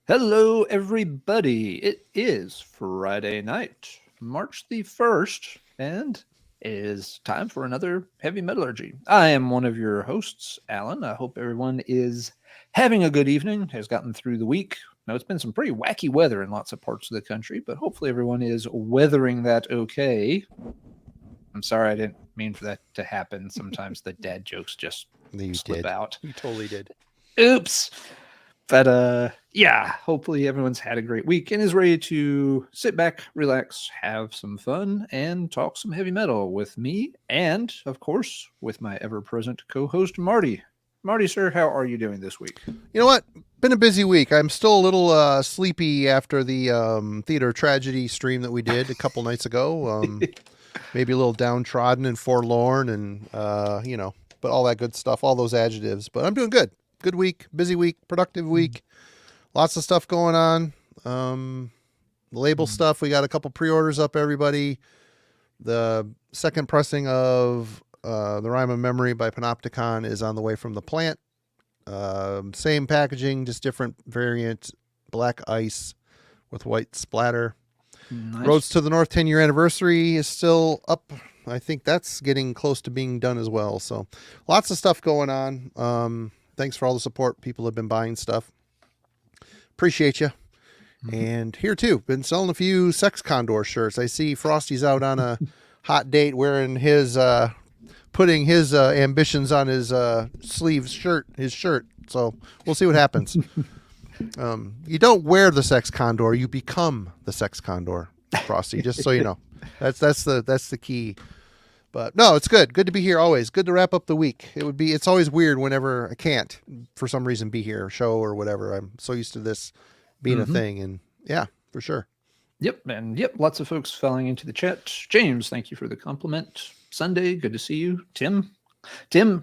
Hello, everybody. It is Friday night, March the 1st, and it is time for another Heavy Metallurgy. I am one of your hosts, Alan. I hope everyone is having a good evening, has gotten through the week. Now, it's been some pretty wacky weather in lots of parts of the country, but hopefully everyone is weathering that okay. I'm sorry, I didn't mean for that to happen. Sometimes the dad jokes just You slip did. out. You totally did. Oops. But yeah, hopefully everyone's had a great week and is ready to sit back, relax, have some fun, and talk some heavy metal with me and, of course, with my ever-present co-host Marty. Marty, sir, how are you doing this week? You know what? Been a busy week. I'm still a little sleepy after the theater tragedy stream that we did a couple nights ago. Maybe a little downtrodden and forlorn, and but all that good stuff, all those adjectives. But I'm doing good. Good week, busy week, productive week. Lots of stuff going on. The label stuff. We got a couple pre-orders up. Everybody. The second pressing of the Rhyme of Memory by Panopticon is on the way from the plant. Same packaging, just different variant. Black ice with white splatter. Nice. Roads to the North 10-year anniversary is still up. I think that's getting close to being done as well. So lots of stuff going on. Thanks for all the support. People have been buying stuff. Appreciate you. And here too, been selling a few Sex Condor shirts. I see Frosty's out on a hot date wearing his putting his ambitions on his sleeves his shirt. So we'll see what happens. You don't wear the Sex Condor, you become the Sex Condor, Frosty, just so you know. That's the key. But no, it's good. Good to be here always. Good to wrap up the week. It's always weird whenever I can't for some reason be here, show or whatever. I'm so used to this being a thing, and yeah, for sure. Yep, lots of folks falling into the chat. James, thank you for the compliment. Sunday, good to see you. Tim,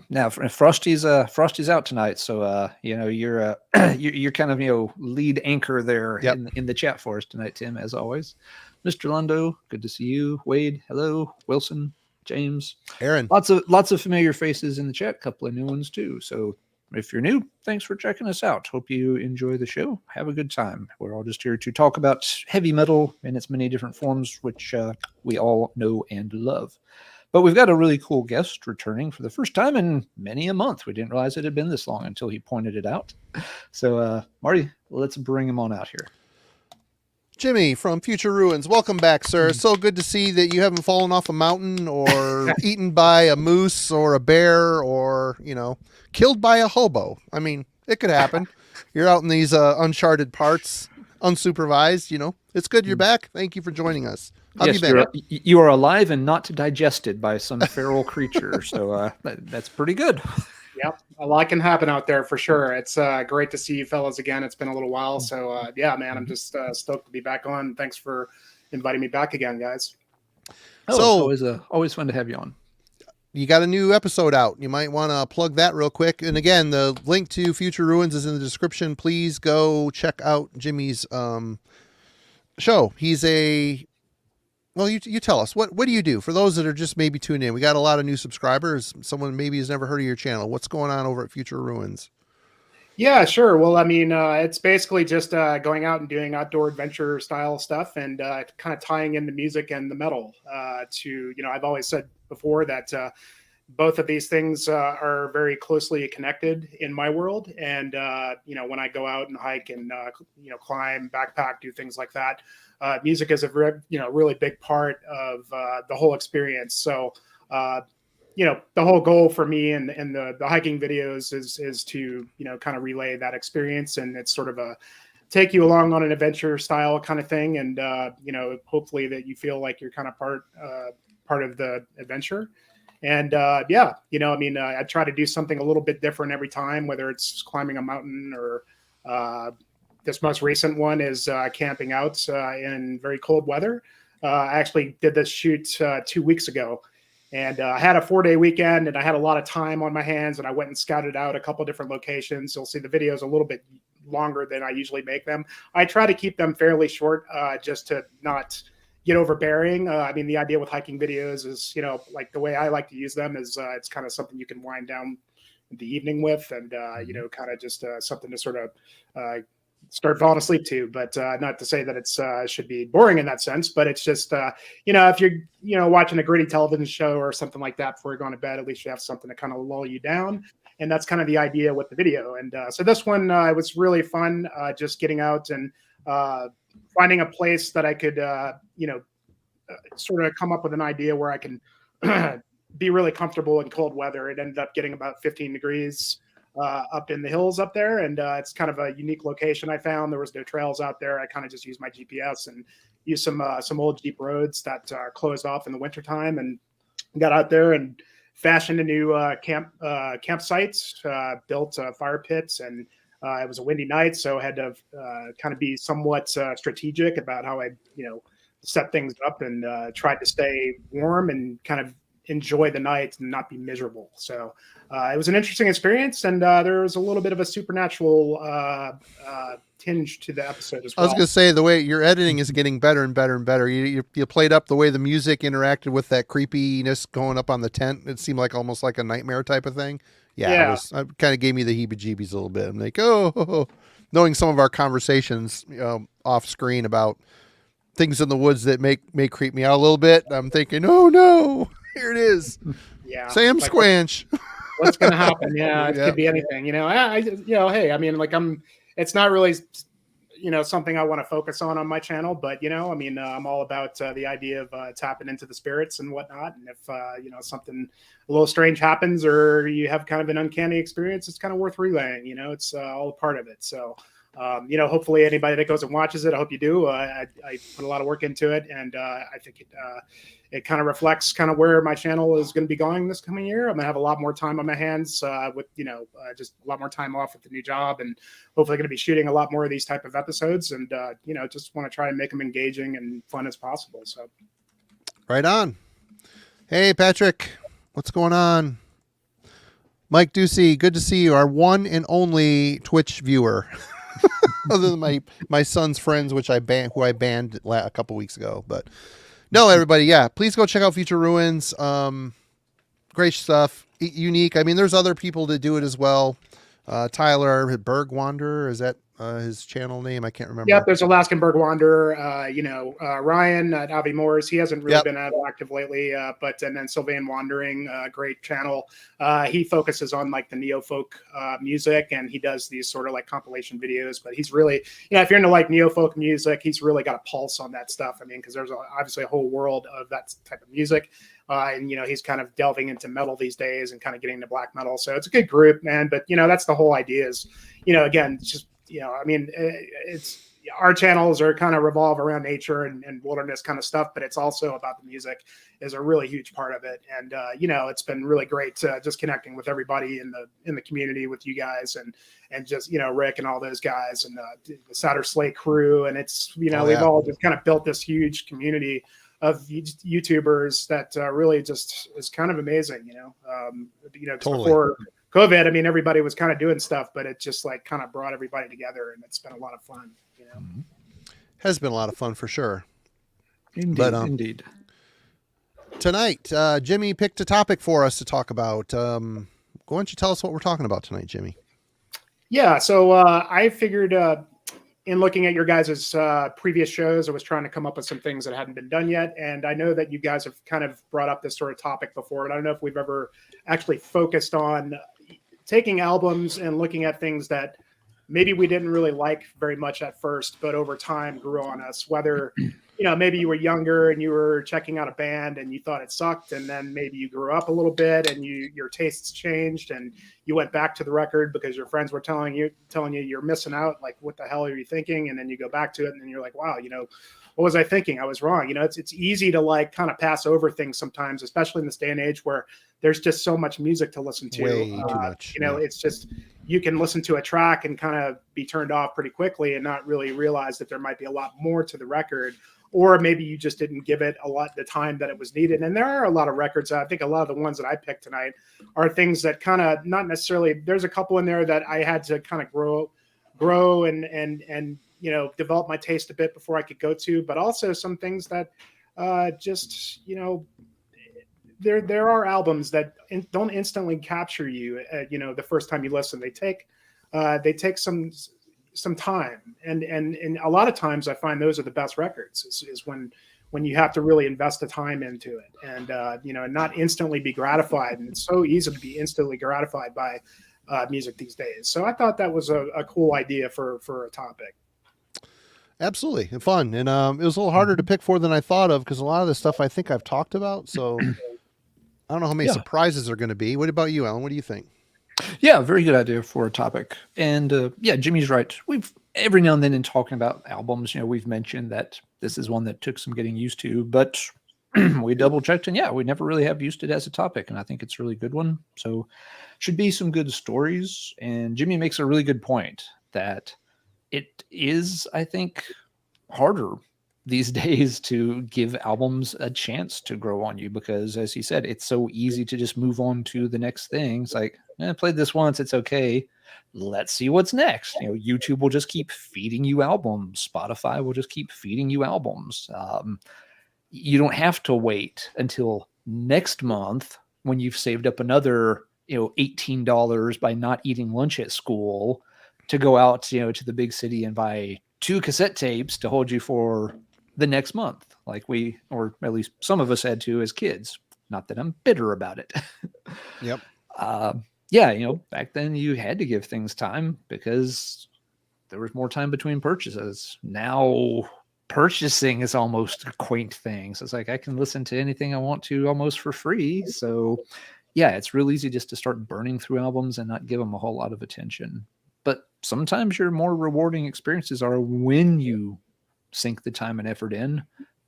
now Frosty's out tonight, so you're you're kind of lead anchor there in the chat for us tonight, Tim, as always. Mr. Lundo, good to see you. Wade, hello. Wilson, James, Aaron, lots of familiar faces in the chat. Couple of new ones too. So if you're new, thanks for checking us out. Hope you enjoy the show. Have a good time. We're all just here to talk about heavy metal in its many different forms, which we all know and love. But we've got a really cool guest returning for the first time in many a month. We didn't realize it had been this long until he pointed it out. So, Marty, let's bring him on out here. Jimmy from Future Ruins, welcome back, sir. So good to see that you haven't fallen off a mountain or eaten by a moose or a bear or, killed by a hobo. I mean, it could happen. You're out in these uncharted parts, unsupervised, It's good you're back. Thank you for joining us. How have you been? You are alive and not digested by some feral creature, so that's pretty good. Yep, a lot can happen out there for sure. It's great to see you fellas again. It's been a little while, so yeah, man, I'm just stoked to be back on. Thanks for inviting me back again, guys. Always fun to have you on. You got a new episode out. You might want to plug that real quick. And again, the link to Future Ruins is in the description. Please go check out Jimmy's show. He's well, you tell us. What do you do? For those that are just maybe tuned in, we got a lot of new subscribers. Someone maybe has never heard of your channel. What's going on over at Future Ruins? Yeah, sure. Well, I mean, it's basically just going out and doing outdoor adventure style stuff and kind of tying in the music and the metal to, I've always said before that both of these things are very closely connected in my world. And, when I go out and hike and, climb, backpack, do things like that, music is a really big part of the whole experience. So, the whole goal for me and the hiking videos is to, kind of relay that experience. And it's sort of a take you along on an adventure style kind of thing. And, hopefully that you feel like you're kind of part of the adventure. And I try to do something a little bit different every time, whether it's climbing a mountain or this most recent one is camping out in very cold weather. I actually did this shoot 2 weeks ago, and I had a 4-day weekend, and I had a lot of time on my hands, and I went and scouted out a couple of different locations. You'll see the videos a little bit longer than I usually make them. I try to keep them fairly short just to not get overbearing. I mean, the idea with hiking videos is, like the way I like to use them is it's kind of something you can wind down the evening with and, kind of just something to sort of start falling asleep to. But not to say that it's should be boring in that sense, but it's just if you're watching a gritty television show or something like that before you're going to bed, at least you have something to kind of lull you down. And that's kind of the idea with the video. And so this one was really fun, just getting out and finding a place that I could sort of come up with an idea where I can be really comfortable in cold weather. It ended up getting about 15 degrees up in the hills up there. And it's kind of a unique location I found. There was no trails out there. I kind of just used my GPS and used some old Jeep roads that are closed off in the wintertime, and got out there and fashioned a new campsites, built fire pits, and it was a windy night. So I had to kind of be somewhat strategic about how I, set things up, and tried to stay warm and kind of enjoy the night and not be miserable. So it was an interesting experience, and there was a little bit of a supernatural tinge to the episode as well. I was going to say, the way your editing is getting better and better and better. You played up the way the music interacted with that creepiness going up on the tent. It seemed like almost like a nightmare type of thing. Yeah. It kind of gave me the heebie-jeebies a little bit. I'm like, knowing some of our conversations off screen about things in the woods that may creep me out a little bit. I'm thinking, oh no, here it is. Yeah. Sam Squanch. What's going to happen? Yeah. It could be anything, hey, I mean, it's not really, something I want to focus on my channel, but, I'm all about the idea of tapping into the spirits and whatnot. And if, something a little strange happens, or you have kind of an uncanny experience, it's kind of worth relaying, it's all a part of it. So, hopefully anybody that goes and watches it, I hope you do. I put a lot of work into it, and I think it kind of reflects kind of where my channel is going to be going this coming year. I'm going to have a lot more time on my hands with, just a lot more time off with the new job, and hopefully going to be shooting a lot more of these type of episodes, and, just want to try and make them engaging and fun as possible. So. Right on. Hey, Patrick, what's going on? Mike Ducey, good to see you. Our one and only Twitch viewer. Other than my son's friends, who I banned a couple weeks ago. But no, everybody, yeah, please go check out Future Ruins. Great stuff, unique. I mean, there's other people that do it as well. Tyler Berg Wanderer, is that his channel name? I can't remember. Yep, there's Alaskan Berg Wanderer. Ryan at Avi Moores. He hasn't really been active lately, and then Sylvain Wandering, great channel. He focuses on like the neo folk music, and he does these sort of like compilation videos. But he's really, if you're into like neo folk music, he's really got a pulse on that stuff. I mean, because there's obviously a whole world of that type of music. And he's kind of delving into metal these days and kind of getting into black metal. So it's a good group, man. But that's the whole idea is, again, it's just, it's our channels are kind of revolve around nature and wilderness kind of stuff, but it's also about the music is a really huge part of it. And it's been really great just connecting with everybody in the community, with you guys and just Rick and all those guys and the Satter Slay crew. And it's we've all just kind of built this huge community of YouTubers that really just is kind of amazing, Totally. Before COVID, I mean, everybody was kind of doing stuff, but it just like kind of brought everybody together, and it's been a lot of fun, Has been a lot of fun for sure. Indeed. Tonight, Jimmy picked a topic for us to talk about. Why don't you tell us what we're talking about tonight, Jimmy? Yeah. So I figured, in looking at your guys' previous shows, I was trying to come up with some things that hadn't been done yet. And I know that you guys have kind of brought up this sort of topic before, and I don't know if we've ever actually focused on taking albums and looking at things that maybe we didn't really like very much at first, but over time grew on us. Whether, maybe you were younger and you were checking out a band and you thought it sucked, and then maybe you grew up a little bit and your tastes changed and you went back to the record because your friends were telling you you're missing out. Like, what the hell are you thinking? And then you go back to it and then you're like, wow, what was I thinking? I was wrong. It's easy to like kind of pass over things sometimes, especially in this day and age where there's just so much music to listen to. Way too much. It's just, you can listen to a track and kind of be turned off pretty quickly and not really realize that there might be a lot more to the record, or maybe you just didn't give it the time that it was needed. And there are a lot of records. I think a lot of the ones that I picked tonight are things that kind of not necessarily, there's a couple in there that I had to kind of grow and develop my taste a bit before I could go to, but also some things that there are albums that don't instantly capture you, the first time you listen. They take some some time, and a lot of times I find those are the best records is when you have to really invest the time into it, and and not instantly be gratified. And it's so easy to be instantly gratified by music these days. So I thought that was a cool idea for a topic. Absolutely, and fun, and it was a little harder to pick for than I thought of, because a lot of this stuff I think I've talked about. So I don't know how many surprises are going to be. What about you, Alan? What do you think? Yeah, very good idea for a topic. And yeah, Jimmy's right. We've every now and then in talking about albums, we've mentioned that this is one that took some getting used to, but we double checked, and yeah, we never really have used it as a topic, and I think it's a really good one. So should be some good stories. And Jimmy makes a really good point that it is, I think, harder these days to give albums a chance to grow on you, because as he said, it's so easy to just move on to the next thing. It's like, I played this once, it's okay, let's see what's next. YouTube will just keep feeding you albums, Spotify will just keep feeding you albums. You don't have to wait until next month when you've saved up another $18 by not eating lunch at school to go out to the big city and buy 2 cassette tapes to hold you for the next month, like we, or at least some of us, had to as kids. Not that I'm bitter about it. Yep. Yeah, back then you had to give things time because there was more time between purchases. Now purchasing is almost a quaint thing. So it's like I can listen to anything I want to almost for free. So yeah, it's real easy just to start burning through albums and not give them a whole lot of attention. But sometimes your more rewarding experiences are when you sink the time and effort in,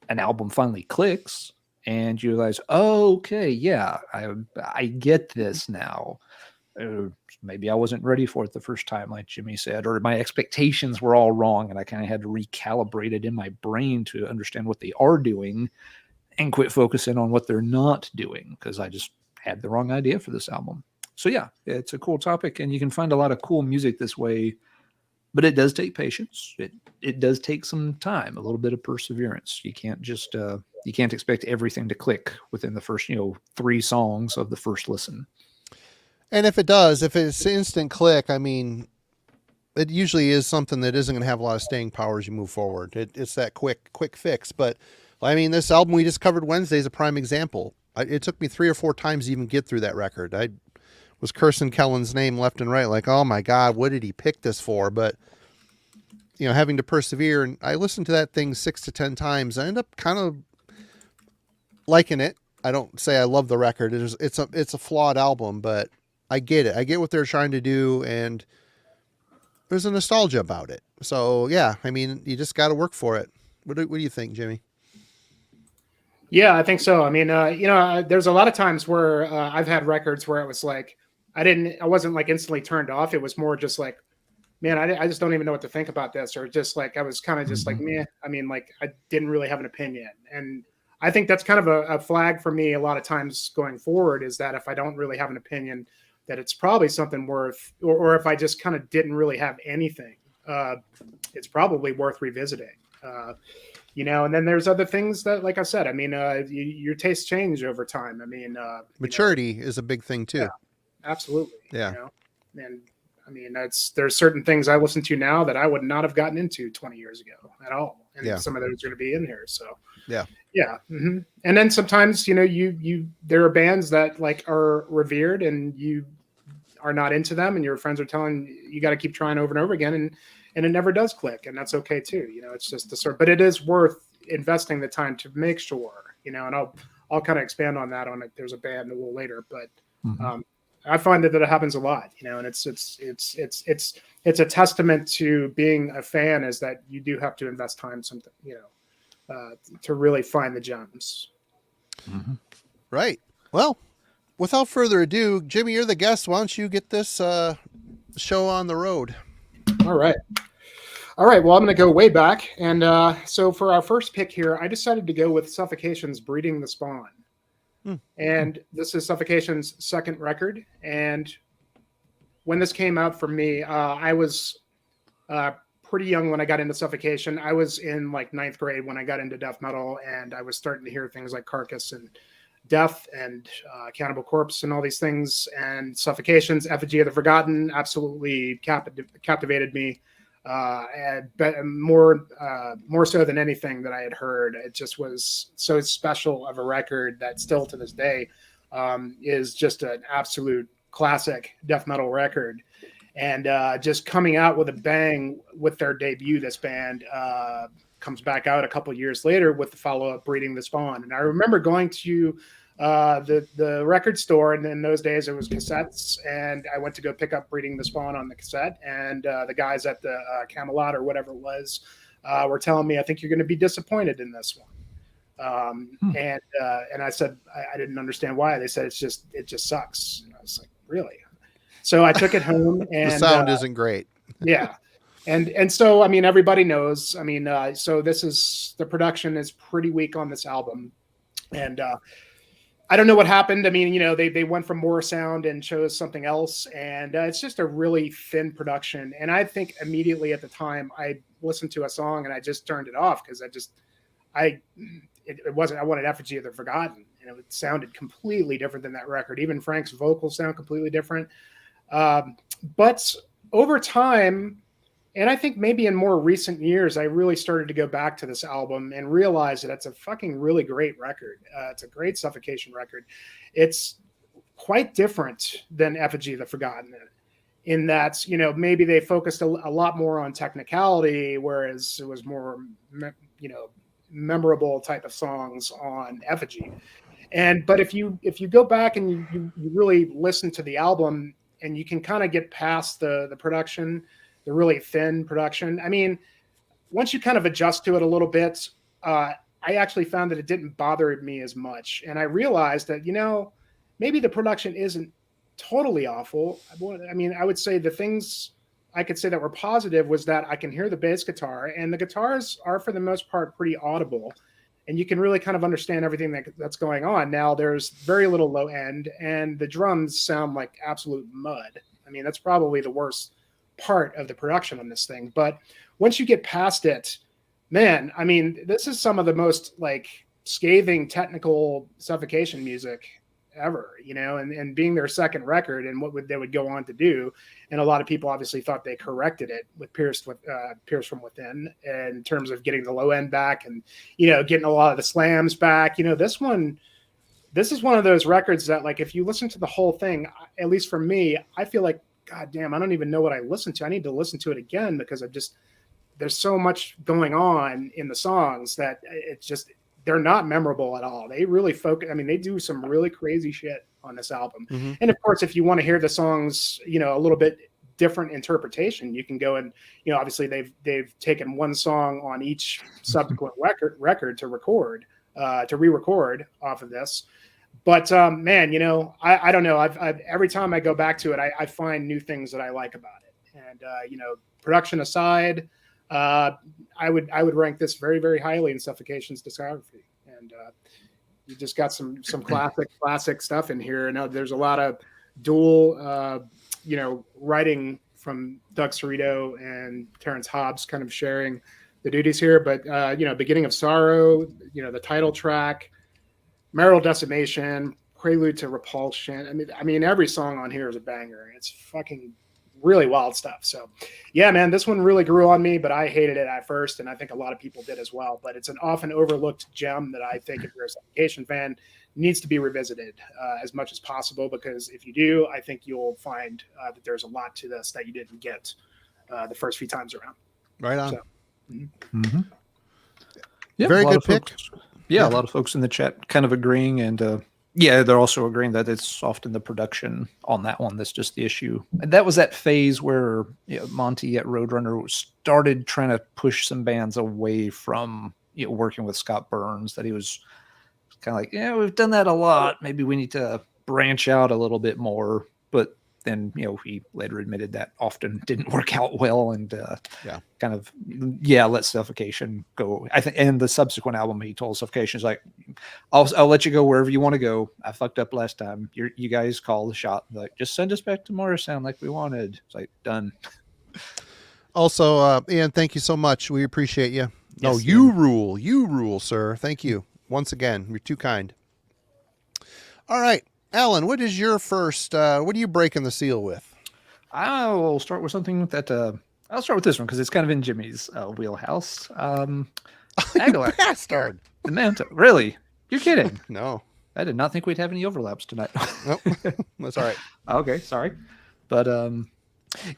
an album finally clicks, and you realize, oh, okay, yeah, I get this now. Maybe I wasn't ready for it the first time, like Jimmy said, or my expectations were all wrong, and I kind of had to recalibrate it in my brain to understand what they are doing and quit focusing on what they're not doing, because I just had the wrong idea for this album. So yeah, it's a cool topic, and you can find a lot of cool music this way, but it does take patience. It does take some time, a little bit of perseverance. You can't just you can't expect everything to click within the first 3 songs of the first listen. And if it does, if it's instant click, I mean, it usually is something that isn't going to have a lot of staying power as you move forward. It's that quick fix. But I mean, this album we just covered Wednesday is a prime example. It took me 3 or 4 times to even get through that record. I was cursing Kellen's name left and right, like, oh my God, what did he pick this for? But having to persevere, and I listened to that thing 6 to 10 times. I end up kind of liking it. I don't say I love the record. It's a flawed album, but I get it. I get what they're trying to do, and there's a nostalgia about it. So yeah, I mean, you just got to work for it. What do you think, Jimmy? Yeah, I think so. I mean, there's a lot of times where I've had records where it was like, I wasn't like instantly turned off. It was more just like, man, I just don't even know what to think about this, or just like, I was kind of just like, meh. I mean, like, I didn't really have an opinion. And I think that's kind of a flag for me a lot of times going forward, is that if I don't really have an opinion, that it's probably something worth, or if I just kind of didn't really have anything, it's probably worth revisiting. And then there's other things that, like I said, I mean, your tastes change over time. I mean, maturity is a big thing too. Yeah, absolutely. Yeah. And I mean, there's certain things I listen to now that I would not have gotten into 20 years ago at all. And some of those are going to be in here. So yeah. Mm-hmm. And then sometimes, there are bands that like are revered and you are not into them, and your friends are telling you got to keep trying over and over again. And it never does click, and that's okay too. It's just but it is worth investing the time to make sure, and I'll kind of expand on that on it. There's a band a little later, but I find that it happens a lot, and it's a testament to being a fan, is that you do have to invest time, to really find the gems. Mm-hmm. Right. Well, without further ado, Jimmy, you're the guest. Why don't you get this show on the road? All right. Well, I'm going to go way back. And so for our first pick here, I decided to go with Suffocation's Breeding the Spawn. And this is Suffocation's second record. And when this came out for me, I was pretty young when I got into Suffocation. I was in like 9th grade when I got into death metal, and I was starting to hear things like Carcass and Death and Cannibal Corpse and all these things. And Suffocation's Effigy of the Forgotten absolutely captivated me. But more so than anything that I had heard. It just was so special of a record that still to this day is just an absolute classic death metal record. And just coming out with a bang with their debut, this band comes back out a couple years later with the follow-up Breeding the Spawn. And I remember going to the record store, and in those days it was cassettes, and I went to go pick up Breeding the Spawn on the cassette, and the guys at the Camelot or whatever it was were telling me, I think you're going to be disappointed in this one. And I said I didn't understand why. They said it just sucks. And I was like, really? So I took it home, and the sound isn't great. Yeah. And so, I mean, everybody knows, I mean, so the production is pretty weak on this album. And I don't know what happened. I mean, they went from more sound and chose something else. And it's just a really thin production. And I think immediately at the time I listened to a song and I just turned it off because I wanted Effigy of the Forgotten. And it sounded completely different than that record. Even Frank's vocals sound completely different. But over time, and I think maybe in more recent years, I really started to go back to this album and realize that it's a fucking really great record. It's a great Suffocation record. It's quite different than Effigy of the Forgotten in that, maybe they focused a lot more on technicality, whereas it was more, memorable type of songs on Effigy. But if you go back and you really listen to the album, and you can kind of get past the production, the really thin production. I mean, once you kind of adjust to it a little bit, I actually found that it didn't bother me as much. And I realized that, maybe the production isn't totally awful. I mean, I would say the things I could say that were positive was that I can hear the bass guitar, and the guitars are for the most part pretty audible. And you can really kind of understand everything that's going on. Now, there's very little low end, and the drums sound like absolute mud. I mean, that's probably the worst part of the production on this thing. But once you get past it, man, I mean, this is some of the most scathing technical Suffocation music ever, and being their second record and they would go on to do. And a lot of people obviously thought they corrected it with Pierce from Within in terms of getting the low end back and, getting a lot of the slams back. This is one of those records that if you listen to the whole thing, at least for me, I feel like, God damn, I don't even know what I listened to. I need to listen to it again because there's so much going on in the songs that they're not memorable at all. They really focus. I mean, they do some really crazy shit on this album. Mm-hmm. And of course, if you want to hear the songs, a little bit different interpretation, you can go and, obviously they've taken one song on each subsequent record to re-record off of this. But man, I don't know. I've every time I go back to it, I find new things that I like about it. And production aside, I would rank this very, very highly in Suffocation's discography. And you just got some classic stuff in here. And there's a lot of dual, writing from Doug Cerrito and Terrence Hobbs kind of sharing the duties here. But Beginning of Sorrow, the title track, Marital Decimation, Prelude to Repulsion. I mean, every song on here is a banger. It's fucking really wild stuff. So yeah, man, this one really grew on me, but I hated it at first, and I think a lot of people did as well. But it's an often overlooked gem that I think if you're a Suffocation fan needs to be revisited as much as possible, because if you do, I think you'll find that there's a lot to this that you didn't get the first few times around. Right on. So, mm-hmm. Yeah, very good pick. Yeah, a lot of folks in the chat kind of agreeing, and they're also agreeing that it's often the production on that one that's just the issue. And that was that phase where Monty at Roadrunner started trying to push some bands away from working with Scott Burns, that he was kind of like, we've done that a lot. Maybe we need to branch out a little bit more. But then, he later admitted that often didn't work out well, and kind of, let Suffocation go. I think, and the subsequent album, he told Suffocation, is like, I'll let you go wherever you want to go. I fucked up last time. You guys call the shot. Like, just send us back to Morrisound like we wanted. It's like, done. Also, Ian, thank you so much. We appreciate you. Yes, no, you rule. You rule, sir. Thank you. Once again, you're too kind. All right. Alan, what is your first, what are you breaking the seal with? I will start with something that I'll start with this one because it's kind of in Jimmy's wheelhouse. You Aguilar, bastard. the Manto. Really? You're kidding? No. I did not think we'd have any overlaps tonight. Nope. That's all right. Okay, sorry. But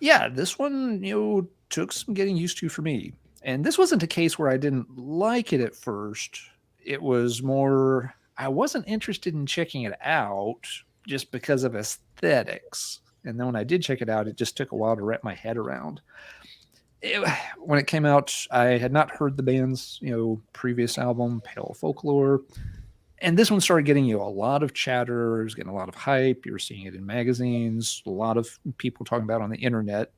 yeah, this one, took some getting used to for me. And this wasn't a case where I didn't like it at first. It was more, I wasn't interested in checking it out just because of aesthetics. And then when I did check it out, it just took a while to wrap my head around. When it came out, I had not heard the band's, previous album, Pale Folklore. And this one started getting a lot of chatter. It was getting a lot of hype. You were seeing it in magazines, a lot of people talking about it on the internet.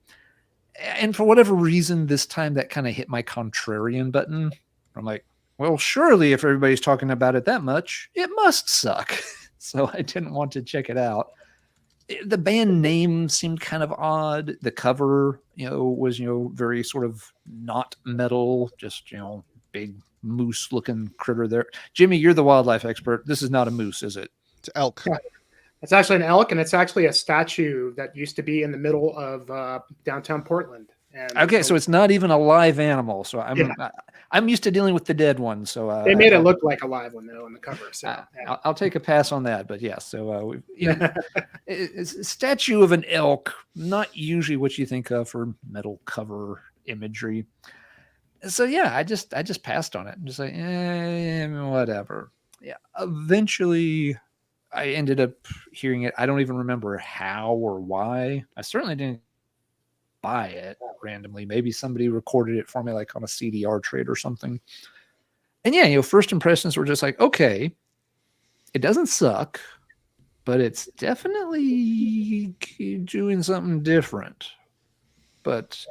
And for whatever reason, this time that kind of hit my contrarian button. I'm like, well, surely if everybody's talking about it that much, it must suck. So I didn't want to check it out. The band name seemed kind of odd. The cover, was, very sort of not metal, just, big moose looking critter there. Jimmy, you're the wildlife expert. This is not a moose, is it? It's elk. It's actually an elk, and it's actually a statue that used to be in the middle of downtown Portland. And okay, so it's not even a live animal. So I'm used to deling with the dead ones. So they made it look like a live one though on the cover. So I'll take a pass on that. But yes, so it's a statue of an elk, not usually what you think of for metal cover imagery. So yeah, I just passed on it. I'm just like, whatever. Yeah. Eventually, I ended up hearing it. I don't even remember how or why. I certainly didn't buy it randomly. Maybe somebody recorded it for me, like on a CDR trade or something. And yeah, first impressions were just like, okay, it doesn't suck, but it's definitely doing something different. But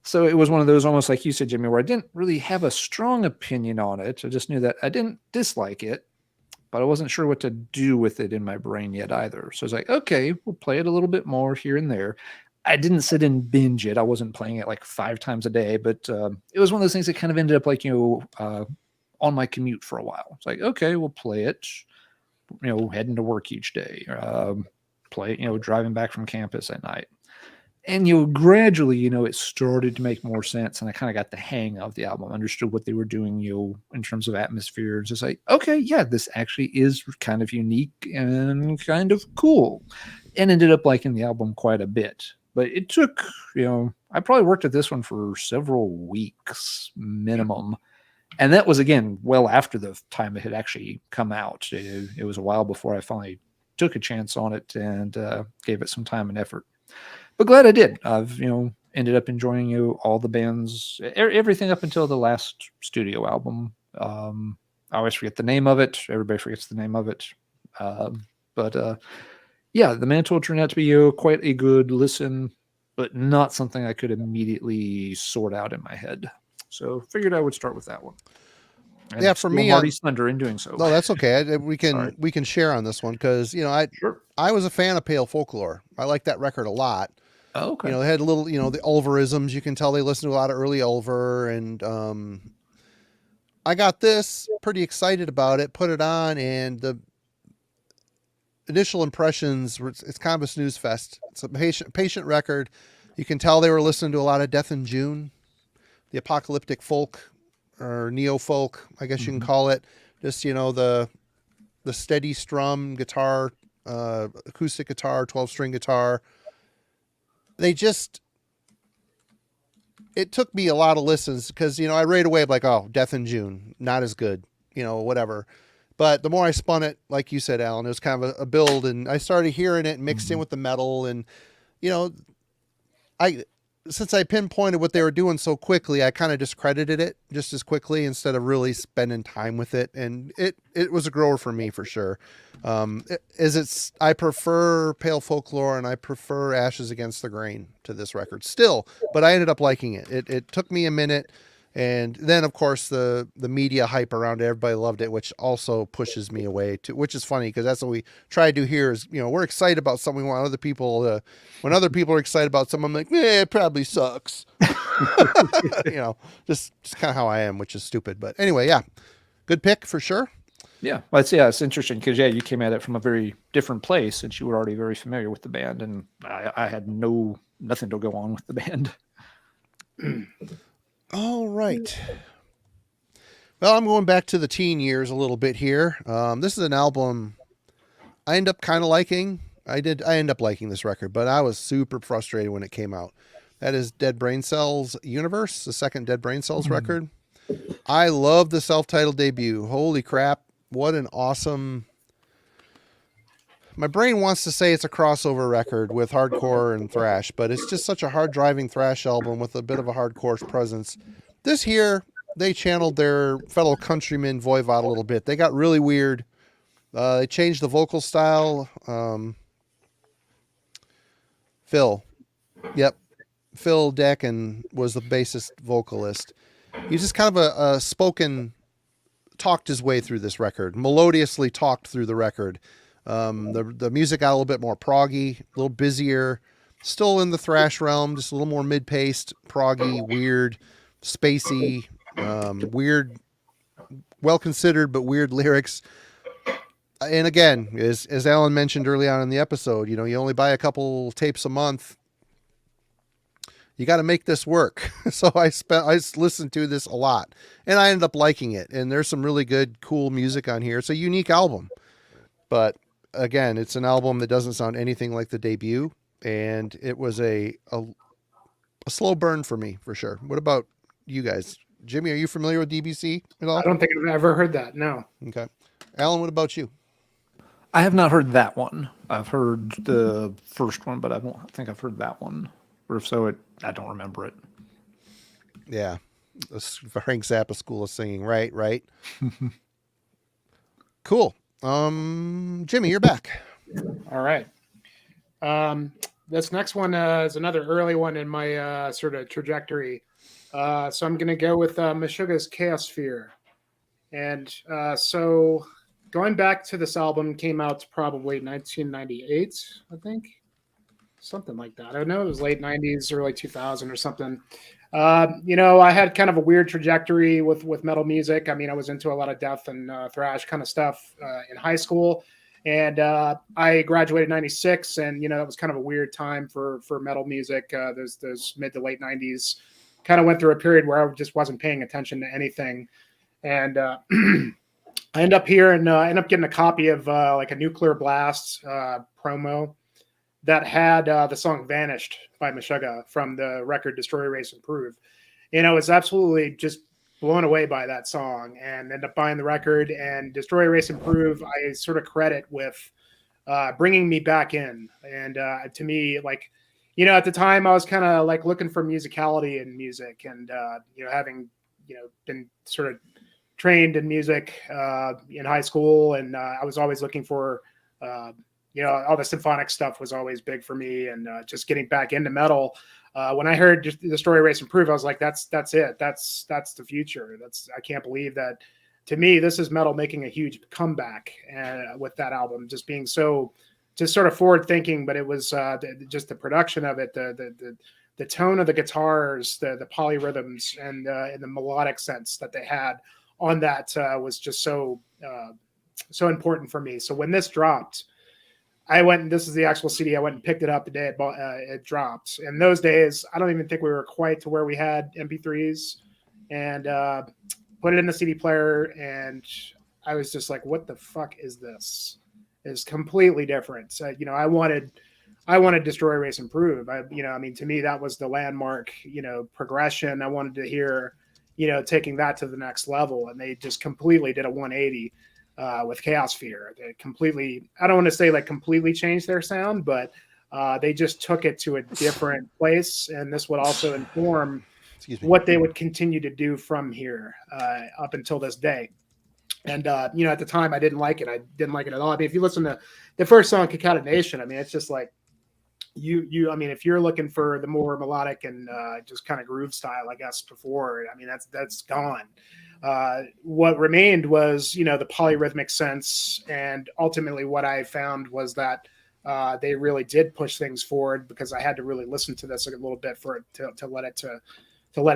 so it was one of those, almost like you said, Jimmy, where I didn't really have a strong opinion on it. I just knew that I didn't dislike it, but I wasn't sure what to do with it in my brain yet either. So I was like, okay, we'll play it a little bit more here and there. I didn't sit and binge it. I wasn't playing it like 5 times a day, but it was one of those things that kind of ended up like, on my commute for a while. It's like, okay, we'll play it, heading to work each day, play, driving back from campus at night. And, gradually, it started to make more sense. And I kind of got the hang of the album, understood what they were doing, in terms of atmosphere. It's just like, okay, yeah, this actually is kind of unique and kind of cool. And ended up liking the album quite a bit. But it took, I probably worked at this one for several weeks minimum. And that was, again, well after the time it had actually come out. It was a while before I finally took a chance on it and gave it some time and effort. But glad I did. I've, ended up enjoying all the bands, everything up until the last studio album. I always forget the name of it. Everybody forgets the name of it. Yeah, the Mantle turned out to be quite a good listen, but not something I could immediately sort out in my head. So figured I would start with that one. And yeah, for me, Marty's thunder in doing so. No, that's okay. We can share on this one because I was a fan of Pale Folklore. I like that record a lot. Oh, okay. They had a little, the Ulverisms. You can tell they listened to a lot of early Ulver, and I got this pretty excited about it. Put it on, and the initial impressions, it's kind of a snooze fest. It's a patient record. You can tell they were listening to a lot of Death in June, the apocalyptic folk or neo folk, I guess you can call it. Just, the steady strum guitar, acoustic guitar, 12-string guitar. It took me a lot of listens because, I right away, I'm like, oh, Death in June, not as good, whatever. But the more I spun it, like you said, Alan, it was kind of a build, and I started hearing it mixed in with the metal. And, since I pinpointed what they were doing so quickly, I kind of discredited it just as quickly instead of really spending time with it. And it was a grower for me for sure. I prefer Pale Folklore and I prefer Ashes Against the Grain to this record still, but I ended up liking it. It took me a minute. And then, of course, the media hype around it, everybody loved it, which also pushes me away too, which is funny because that's what we try to do here is, we're excited about something. We want other people to, when other people are excited about something, I'm like, it probably sucks. Just kind of how I am, which is stupid. But anyway, yeah, good pick for sure. Yeah. Well, it's interesting because, you came at it from a very different place since you were already very familiar with the band. And I had nothing to go on with the band. All right. Well, I'm going back to the teen years a little bit here. This is an album I end up kind of liking. I end up liking this record, but I was super frustrated when it came out. That is Dead Brain Cells Universe, the second Dead Brain Cells record. I love the self-titled debut. Holy crap. What an awesome... My brain wants to say it's a crossover record with hardcore and thrash, but it's just such a hard-driving thrash album with a bit of a hardcore presence. This here, they channeled their fellow countryman Voivod a little bit. They got really weird. They changed the vocal style. Phil. Yep. Phil Decken was the bassist vocalist. He's just kind of a spoken, talked his way through this record, melodiously talked through the record. The music got a little bit more proggy, a little busier, still in the thrash realm, just a little more mid-paced, proggy, weird, spacey, weird, well-considered, but weird lyrics. And again, as Alan mentioned early on in the episode, you only buy a couple tapes a month. You got to make this work. So I listened to this a lot, and I ended up liking it. And there's some really good, cool music on here. It's a unique album, but again, it's an album that doesn't sound anything like the debut, and it was a slow burn for me, for sure. What about you guys? Jimmy, are you familiar with DBC at all? I don't think I've ever heard that. No. Okay. Alan, what about you? I have not heard that one. I've heard the first one, but I don't think I've heard that one. Or if so, I don't remember it. Yeah. Frank Zappa School of Singing. Right. Cool. Jimmy, you're back. All right. This next one is another early one in my sort of trajectory. So I'm going to go with Meshuggah's Chaosphere. And so going back to this album, came out probably 1998, I think. Something like that. I know it was late 90s, early 2000 or something. I had kind of a weird trajectory with metal music. I mean, I was into a lot of death and thrash kind of stuff in high school. And I graduated in 96, and, that was kind of a weird time for metal music. Those mid to late 90s. Kind of went through a period where I just wasn't paying attention to anything. And I end up here and end up getting a copy of like a Nuclear Blast promo that had the song Vanished by Meshuggah from the record Destroy, Erase, Improve. I was absolutely just blown away by that song and ended up buying the record. And Destroy, Erase, Improve, I sort of credit with bringing me back in. And to me, like, at the time I was kind of like looking for musicality in music and, having, been sort of trained in music in high school. And I was always looking for, all the symphonic stuff was always big for me, and just getting back into metal. When I heard the Story Race Improve, I was like, that's it. That's the future. I can't believe that. To me, this is metal making a huge comeback with that album, just being so just sort of forward thinking, but it was just the production of it, the tone of the guitars, the polyrhythms, and the melodic sense that they had on that was just so important for me. So when this dropped, I went, and this is the actual CD. I went and picked it up the day it dropped. In those days, I don't even think we were quite to where we had MP3s, and put it in the CD player. And I was just like, what the fuck is this? It's completely different. So, I wanted Destroy, Erase, Improve. To me, that was the landmark, progression. I wanted to hear, taking that to the next level. And they just completely did a 180. With Chaosphere. They completely, I don't want to say like completely changed their sound, but they just took it to a different place. And this would also inform what they would continue to do from here up until this day. And, at the time I didn't like it. I didn't like it at all. I mean, if you listen to the first song, Concatenation, I mean, it's just like if you're looking for the more melodic and just kind of groove style, I guess before, I mean, that's gone. What remained was, the polyrhythmic sense. And ultimately what I found was that they really did push things forward, because I had to really listen to this a little bit for it to let it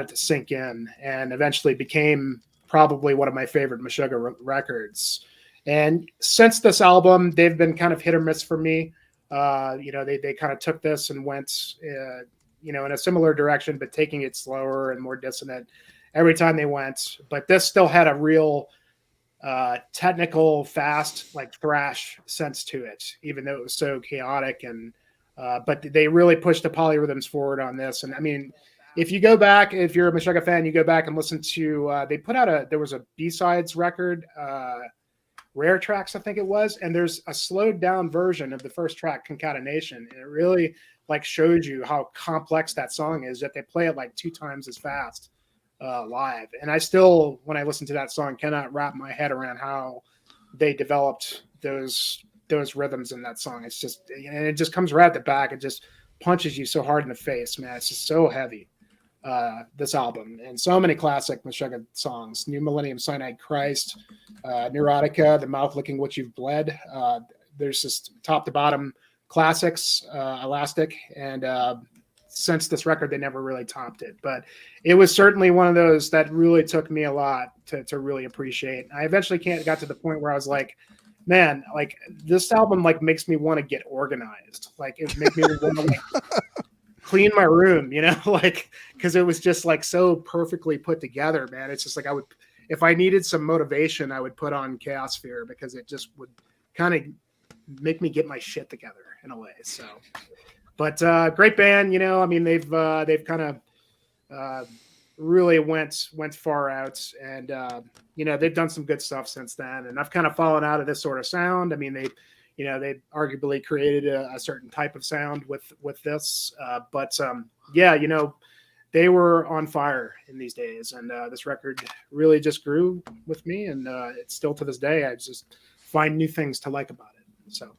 to sink in, and eventually became probably one of my favorite Meshuggah records. And since this album, they've been kind of hit or miss for me. They kind of took this and went, in a similar direction, but taking it slower and more dissonant every time they went. But this still had a real technical, fast, like thrash sense to it, even though it was so chaotic. And but they really pushed the polyrhythms forward on this. And I mean, if you go back, if you're a Meshuggah fan, you go back and listen to they put out there was a B-sides record, Rare Tracks, I think it was, and there's a slowed down version of the first track, Concatenation, and it really like shows you how complex that song is, that they play it like 2 times as fast live. And I still, when I listen to that song, cannot wrap my head around how they developed those rhythms in that song. It's just, and it just comes right at the back. It just punches you so hard in the face, man. It's just so heavy. This album, and so many classic Meshuggah songs: New Millennium, Cyanide Christ, Neurotica, The Mouth Licking What You've Bled. There's just top to bottom classics, Elastic, and since this record, they never really topped it. But it was certainly one of those that really took me a lot to really appreciate. I eventually got to the point where I was like, man, like this album like makes me want to get organized. Like it makes me want to like clean my room, like, because it was just like so perfectly put together, man. It's just like if I needed some motivation, I would put on Chaosphere, because it just would kind of make me get my shit together in a way. So, but great band, I mean, they've kind of really went far out, and they've done some good stuff since then. And I've kind of fallen out of this sort of sound. I mean, they arguably created a certain type of sound with this, but they were on fire in these days, and this record really just grew with me, and it's still to this day. I just find new things to like about it. So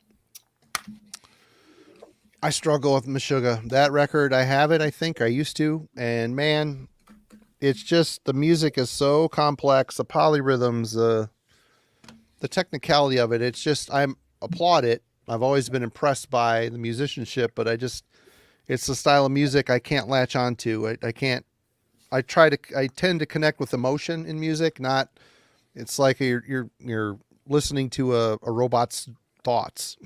I struggle with Meshuggah. That record, I have it. I think I used to, and man, it's just the music is so complex. The polyrhythms, the technicality of it. It's just applaud it. I've always been impressed by the musicianship, but it's the style of music I can't latch onto. I tend to connect with emotion in music, not, it's like you're listening to a robot's thoughts,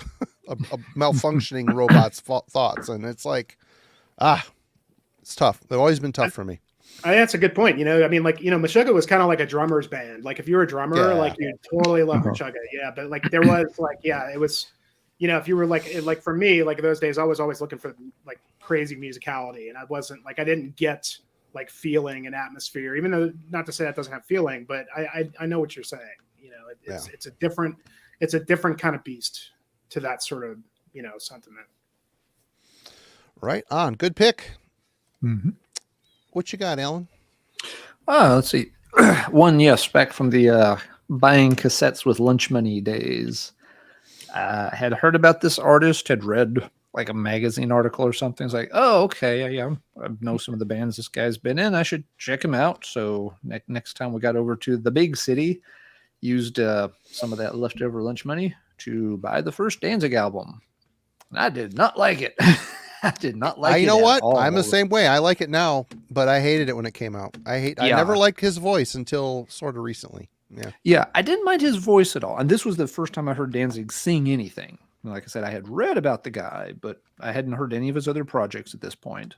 a malfunctioning robot's thoughts. And it's like, it's tough. They've always been tough for me. That's a good point. I mean, like, Meshuggah was kind of like a drummer's band. Like if you're a drummer, like you totally love Meshuggah. Yeah. But like there was like, it was, if you were like for me, like those days, I was always looking for like crazy musicality, and I wasn't like, I didn't get like feeling and atmosphere, even though, not to say that doesn't have feeling, but I know what you're saying. It's a different kind of beast to that sort of, sentiment. Right on. Good pick. Mm-hmm. What you got, Alan? Let's see. One, yes, back from the buying cassettes with lunch money days. Had heard about this artist, had read like a magazine article or something. It's like, oh, okay, yeah, I know some of the bands this guy's been in. I should check him out. So next time we got over to the big city, used some of that leftover lunch money to buy the first Danzig album. And I did not like it. I did not like it. You know what? All. I'm the same way. I like it now, but I hated it when it came out. I never liked his voice until sort of recently. Yeah, I didn't mind his voice at all. And this was the first time I heard Danzig sing anything. Like I said, I had read about the guy, but I hadn't heard any of his other projects at this point.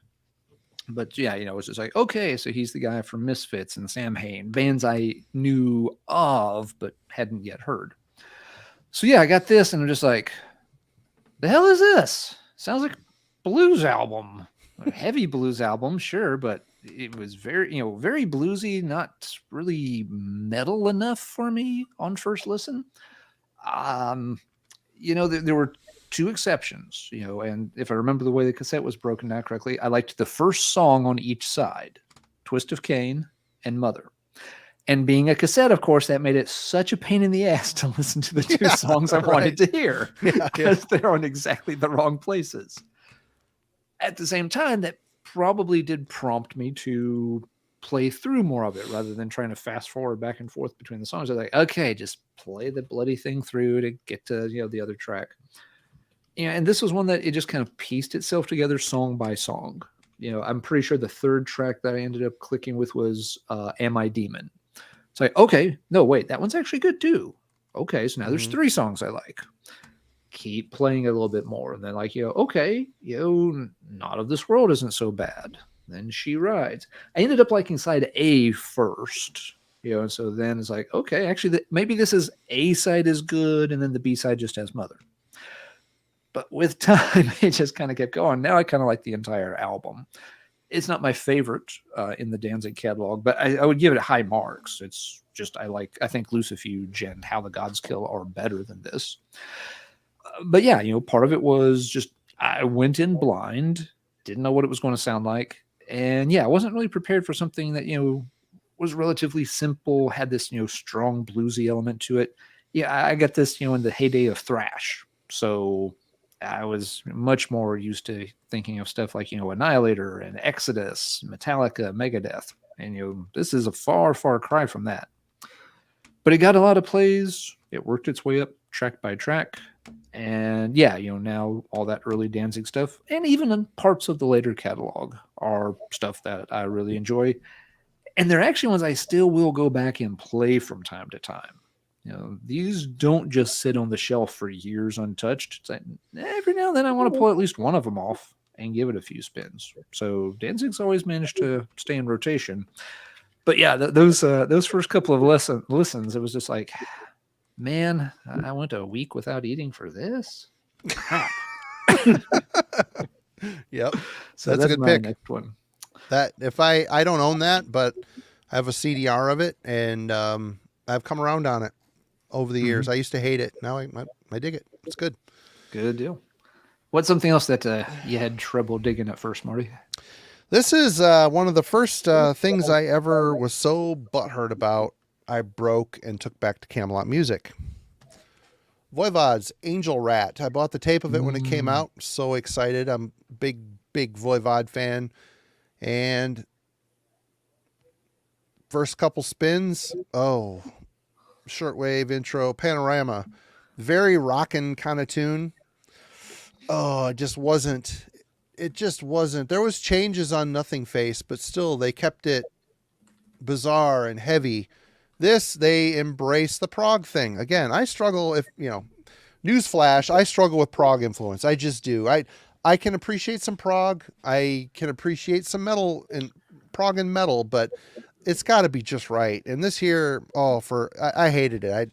But yeah, it was just like, okay, so he's the guy from Misfits and Sam Hain, bands I knew of but hadn't yet heard. So yeah, I got this, and I'm just like, the hell is this? Sounds like a blues album, a heavy blues album, sure, but it was very, very bluesy, not really metal enough for me on first listen. There were 2 exceptions, and if I remember the way the cassette was broken down correctly, I liked the first song on each side, Twist of Cain and Mother. And being a cassette, of course, that made it such a pain in the ass to listen to the 2 songs I wanted to hear, because they're on exactly the wrong places. At the same time, that probably did prompt me to play through more of it rather than trying to fast forward back and forth between the songs. I was like, okay, just play the bloody thing through to get to, the other track. And this was one that it just kind of pieced itself together song by song. I'm pretty sure the 3rd track that I ended up clicking with was Am I Demon? It's like, okay, no, wait, that one's actually good too. Okay, so now there's 3 songs I like. keep playing it a little bit more. And then like, okay, Not of This World isn't so bad. Then She Rides. I ended up liking side A first, and so then it's like, okay, actually, maybe this is A side is good, and then the B side just has Mother. But with time, it just kind of kept going. Now I kind of like the entire album. It's not my favorite in the Danzig catalog, but I would give it high marks. It's just I think Lucifuge and How the Gods Kill are better than this. But yeah, part of it was just I went in blind, didn't know what it was going to sound like, and yeah, I wasn't really prepared for something that was relatively simple, had this strong bluesy element to it. Yeah, I got this in the heyday of thrash, so I was much more used to thinking of stuff like, Annihilator and Exodus, Metallica, Megadeth. And, this is a far, far cry from that. But it got a lot of plays. It worked its way up track by track. And yeah, now all that early Danzig stuff, and even in parts of the later catalog, are stuff that I really enjoy. And they're actually ones I still will go back and play from time to time. These don't just sit on the shelf for years untouched. It's like every now and then I want to pull at least one of them off and give it a few spins. So Danzig's always managed to stay in rotation. But yeah, those first couple of listens, it was just like, man, I went a week without eating for this. Yep. So that's a good pick. Next one. That if I don't own that, but I have a CDR of it, and I've come around on it over the years. I used to hate it. Now I dig it. It's good. Good deal. What's something else that you had trouble digging at first, Marty? This is one of the first things I ever was so butthurt about. I broke and took back to Camelot Music. Voivod's Angel Rat. I bought the tape of it when it came out. So excited. I'm big Voivod fan. And first couple spins, shortwave intro, panorama, very rockin' kind of tune. It just wasn't. There was changes on Nothing Face, but still they kept it bizarre and heavy. This, they embrace the prog thing. Again, I struggle newsflash, I struggle with prog influence. I just do. I can appreciate some prog. I can appreciate some metal and prog and metal, but it's got to be just right. And this here, I hated it. I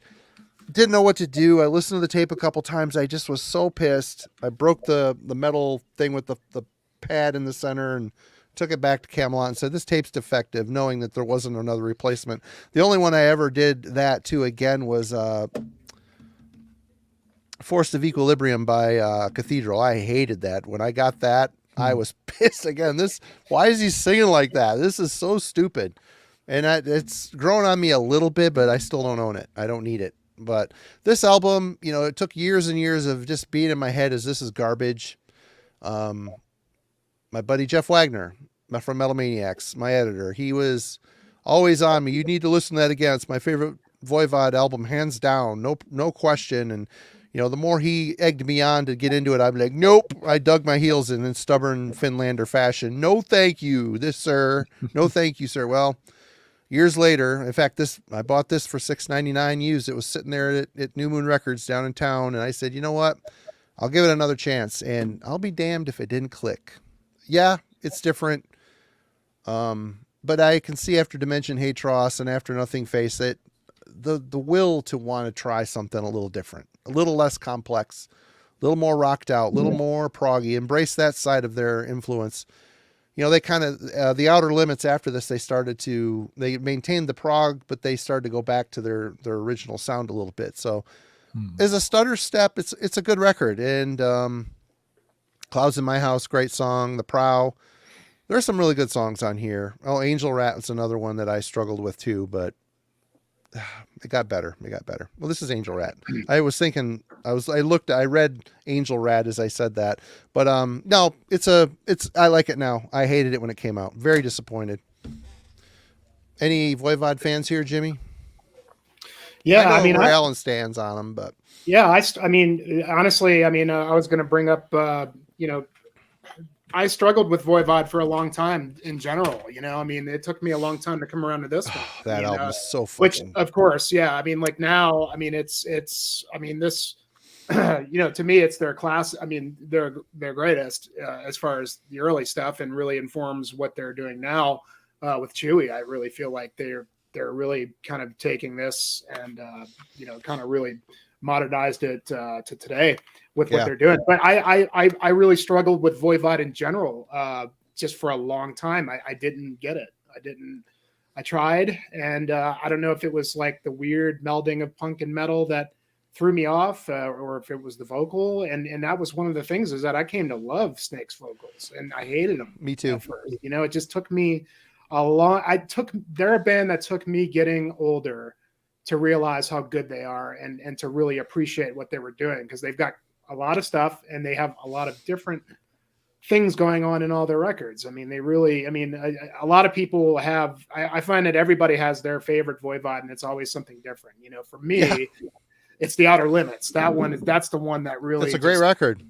didn't know what to do. I listened to the tape a couple times. I just was so pissed. I broke the metal thing with the pad in the center and took it back to Camelot and said, this tape's defective, knowing that there wasn't another replacement. The only one I ever did that to again was Force of Equilibrium by Cathedral. I hated that. When I got that, I was pissed again. Why is he singing like that? This is so stupid. And it's grown on me a little bit, but I still don't own it. I don't need it. But this album, it took years and years of just being in my head as this is garbage. My buddy Jeff Wagner from Metal Maniacs, my editor, he was always on me. You need to listen to that again. It's my favorite Voivod album, hands down, no question. And the more he egged me on to get into it, I'd be like, nope. I dug my heels in stubborn Finlander fashion. No, thank you, sir. No, thank you, sir. Well, years later, in fact, I bought this for $6.99 used. It was sitting there at New Moon Records down in town, and I said, you know what? I'll give it another chance, and I'll be damned if it didn't click. Yeah, it's different, but I can see after Dimension Hatros and after Nothing Face that the will to want to try something a little different, a little less complex, a little more rocked out, a little more proggy, embrace that side of their influence. They kind of, the Outer Limits after this, they maintained the prog, but they started to go back to their original sound a little bit. So as a stutter step, it's a good record. And Clouds in My House, great song. The Prow. There's some really good songs on here. Oh, Angel Rat was another one that I struggled with too, but it got better. Well, this is Angel Rat. I was thinking, I read Angel Rat as I said that, but no, I like it now. I hated it when it came out. Very disappointed. Any Voivod fans here, Jimmy? Yeah, I know where Alan stands on them, but yeah, honestly, I was going to bring up, I struggled with Voivod for a long time in general. It took me a long time to come around to this one. That album is so fucking... Which, of course, yeah. Now, this to me, it's their class. I mean, they're greatest as far as the early stuff, and really informs what they're doing now with Chewy. I really feel like they're really kind of taking this and kind of really modernized it to today with what they're doing. But I really struggled with Voivod in general just for a long time. I didn't get it. I tried, and I don't know if it was like the weird melding of punk and metal that threw me off, or if it was the vocal. And that was one of the things, is that I came to love Snake's vocals, and I hated them. Me too. At first. It just took me they're a band that took me getting older to realize how good they are, and to really appreciate what they were doing, because they've got a lot of stuff and they have a lot of different things going on in all their records. I mean, a lot of people have, I find that everybody has their favorite Voivod, and it's always something different. For me, it's the Outer Limits. That's the one that really, it's a great record.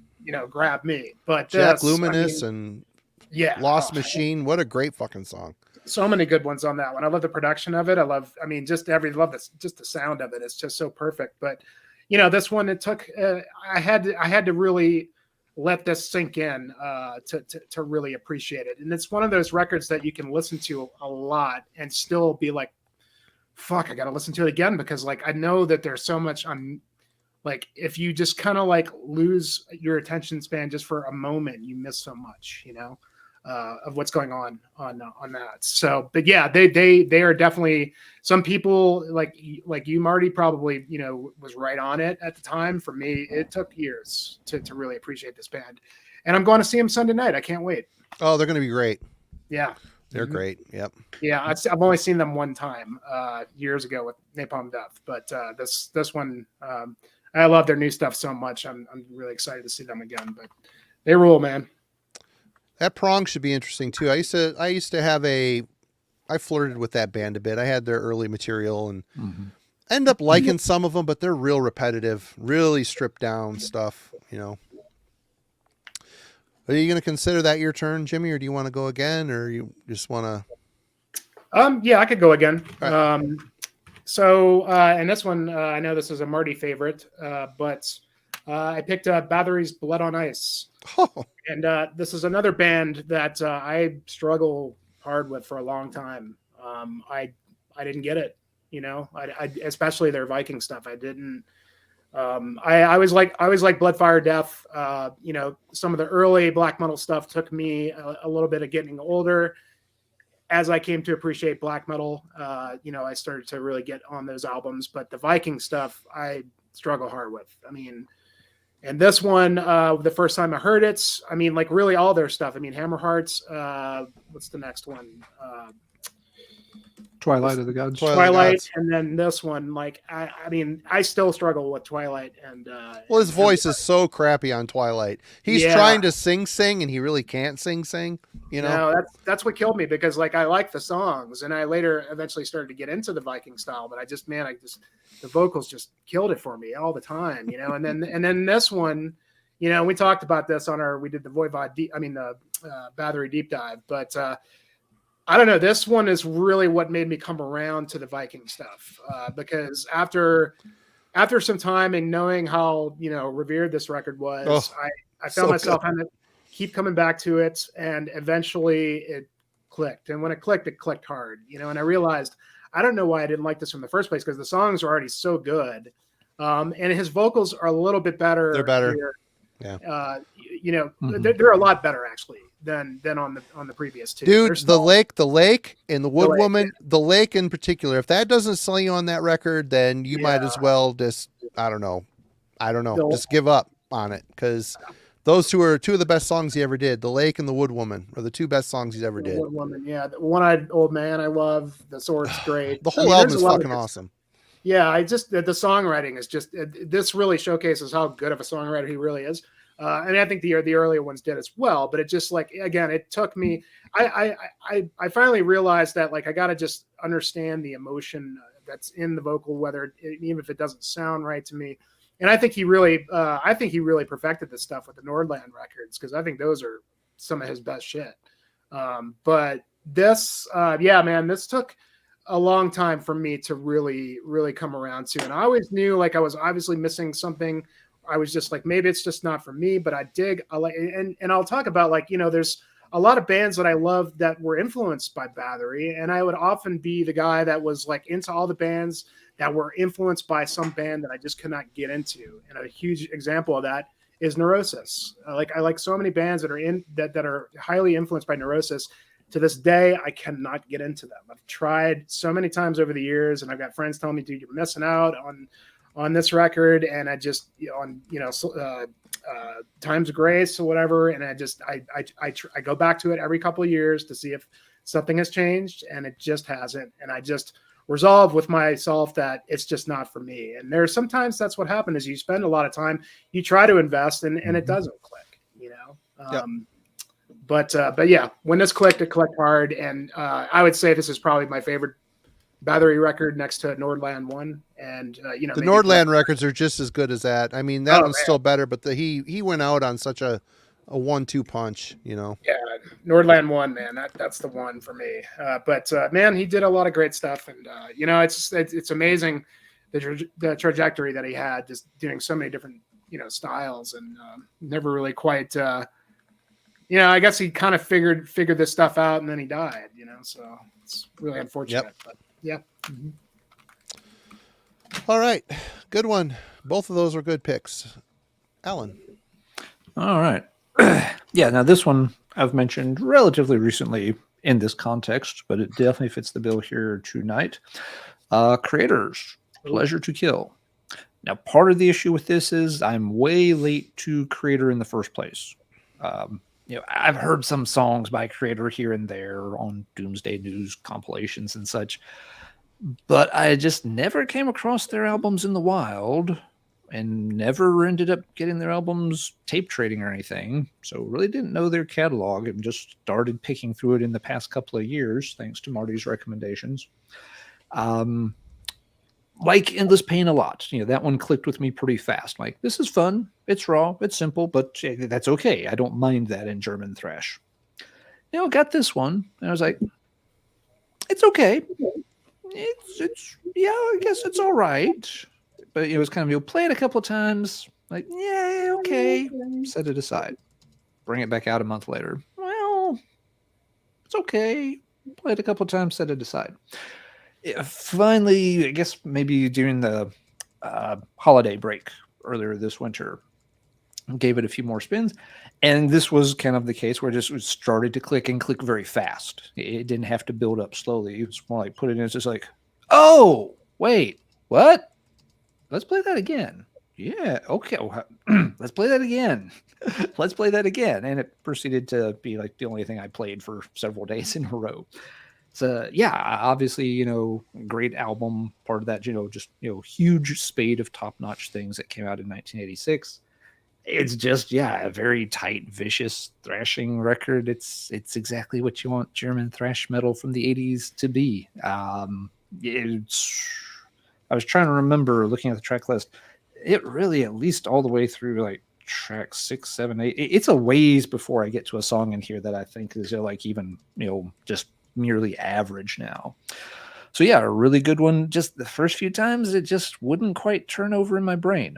Grabbed me. But Jack Luminous and Lost Machine. What a great fucking song. So many good ones on that one. I love the production of it. Love the sound of it. It's just so perfect. But this one, it took, I had to really let this sink in to really appreciate it. And it's one of those records that you can listen to a lot and still be like, fuck, I got to listen to it again, because like, I know that there's so much on, like, if you just kind of like lose your attention span just for a moment, you miss so much, of what's going on that. So, but yeah, they are definitely, some people like you, Marty, probably, was right on it at the time. For me, it took years to really appreciate this band, and I'm going to see them Sunday night. I can't wait. Oh, they're going to be great. Yeah. They're great. Yep. Yeah. I've only seen them one time, years ago with Napalm Death, but this one, I love their new stuff so much. I'm really excited to see them again, but they rule, man. That Prong should be interesting too. I used to have I flirted with that band a bit. I had their early material and end up liking some of them, but they're real repetitive, really stripped down stuff, Are you going to consider that your turn, Jimmy, or do you want to go again, or you just want to? Yeah, I could go again. Right. So, and this one, I know this is a Marty favorite, but I picked Bathory's Blood on Ice. Oh. And this is another band that I struggle hard with for a long time. I didn't get it, I especially their Viking stuff. I didn't. I was like Blood, Fire, Death. Some of the early black metal stuff took me a little bit of getting older. As I came to appreciate black metal, I started to really get on those albums. But the Viking stuff, I struggle hard with. And this one, the first time I heard it, like really all their stuff. Hammerhearts. What's the next one? Twilight of the Gods. Twilight, and then this one, like I still struggle with Twilight, and well, his voice is so crappy on Twilight. He's trying to sing, and he really can't sing. No, that's what killed me, because like I like the songs, and I later eventually started to get into the Viking style, but the vocals just killed it for me all the time, And then this one, we talked about this we did the Voivod, the Bathory deep dive, but. I don't know. This one is really what made me come around to the Viking stuff, because after some time and knowing how revered this record was, I found myself having to keep coming back to it, and eventually it clicked. And when it clicked hard. And I realized I don't know why I didn't like this from the first place, because the songs are already so good, and his vocals are a little bit better. They're better. Here. Yeah. They're a lot better actually than on the previous two. Dude, the lake and the Wood Woman, the lake in particular, if that doesn't sell you on that record, then you might as well just I don't know, just give up on it, because those two are two of the best songs he ever did. The Lake and the Wood Woman are the two best songs he's ever did. Wood Woman, yeah. The One-Eyed Old Man I love. The Sword's great. The whole album is fucking awesome. Yeah, the songwriting is just this really showcases how good of a songwriter he really is. And I think the earlier ones did as well, but it just like, again, it took me, I finally realized that like, I got to just understand the emotion that's in the vocal, even if it doesn't sound right to me. And I think he really perfected this stuff with the Nordland records, because I think those are some of his best shit. But this, this took a long time for me to really, really come around to. And I always knew like I was obviously missing something. I was just like, maybe it's just not for me, but I like, and I'll talk about like, there's a lot of bands that I love that were influenced by Bathory. And I would often be the guy that was like into all the bands that were influenced by some band that I just could not get into. And a huge example of that is Neurosis. I like so many bands that are that are highly influenced by Neurosis. To this day, I cannot get into them. I've tried so many times over the years, and I've got friends telling me, "Dude, you're missing out on this record." And I just Times of Grace or whatever, and I go back to it every couple of years to see if something has changed, and it just hasn't. And I just resolve with myself that it's just not for me. And there's sometimes that's what happens is you spend a lot of time, you try to invest, and it doesn't click, Yep. But yeah, when this clicked, it clicked hard. And I would say this is probably my favorite Bathory record next to Nordland 1. And, the Nordland records are just as good as that. I mean, that one's still better, but he went out on such a 1-2 punch, Yeah, Nordland 1, man, that's the one for me. But man, he did a lot of great stuff. And, it's amazing the trajectory that he had, just doing so many different, styles, and never really quite, I guess he kind of figured this stuff out, and then he died, so it's really unfortunate. Yep. But yeah. Mm-hmm. All right. Good one. Both of those were good picks. Alan. All right. Yeah, now this one I've mentioned relatively recently in this context, but it definitely fits the bill here tonight. Creators, Pleasure to Kill. Now, part of the issue with this is I'm way late to Creator in the first place. I've heard some songs by Creator here and there on Doomsday News compilations and such, but I just never came across their albums in the wild and never ended up getting their albums tape trading or anything. So really didn't know their catalog and just started picking through it in the past couple of years, thanks to Marty's recommendations. Like Endless Pain a lot. That one clicked with me pretty fast. Like, this is fun. It's raw. It's simple, but that's okay. I don't mind that in German thrash. Got this one. And I was like, it's okay. It's yeah, I guess it's all right. But it was kind of, play it a couple of times. Like, yeah, okay. Set it aside. Bring it back out a month later. Well, it's okay. Play it a couple of times, set it aside. Finally, I guess maybe during the holiday break earlier this winter, gave it a few more spins, and this was kind of the case where it just started to click very fast. It didn't have to build up slowly. It was more like put it in. It's just like, oh, wait, what? Let's play that again. Yeah, okay. Let's play that again. Let's play that again. And it proceeded to be like the only thing I played for several days in a row. So yeah, obviously, great album, part of that, just, huge spade of top-notch things that came out in 1986. It's just, a very tight, vicious thrashing record. It's exactly what you want German thrash metal from the 80s to be. I was trying to remember, looking at the track list, it really at least all the way through like track 6, 7, 8. It's a ways before I get to a song in here that I think is like even, just merely average now. So yeah, a really good one. Just the first few times, it just wouldn't quite turn over in my brain.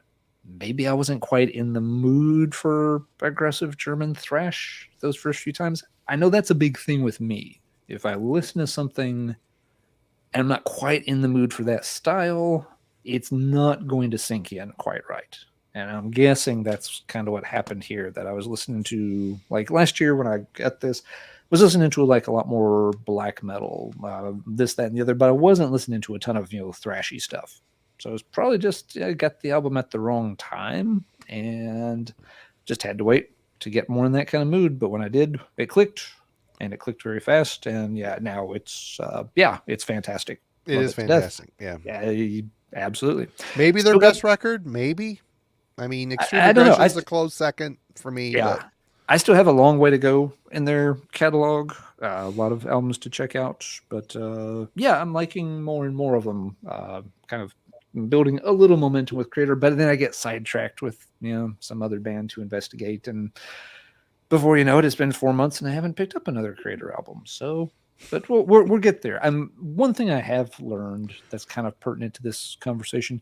Maybe I wasn't quite in the mood for aggressive German thrash those first few times. I know that's a big thing with me. If I listen to something and I'm not quite in the mood for that style, it's not going to sink in quite right. And I'm guessing that's kind of what happened here, that I was listening to, like last year when I got this, was listening to like a lot more black metal, this, that, and the other, but I wasn't listening to a ton of, thrashy stuff. So it was probably just, I got the album at the wrong time and just had to wait to get more in that kind of mood. But when I did, it clicked, and it clicked very fast. And yeah, now it's, it's fantastic. It is fantastic. Yeah. Yeah, absolutely. Maybe their best record, maybe. I mean, Extreme Aggression is a close second for me. Yeah. But I still have a long way to go in their catalog. A lot of albums to check out. But I'm liking more and more of them. Kind of building a little momentum with Creator. But then I get sidetracked with some other band to investigate. And before you know it, it's been 4 months and I haven't picked up another Creator album. So, but we'll get there. One thing I have learned that's kind of pertinent to this conversation.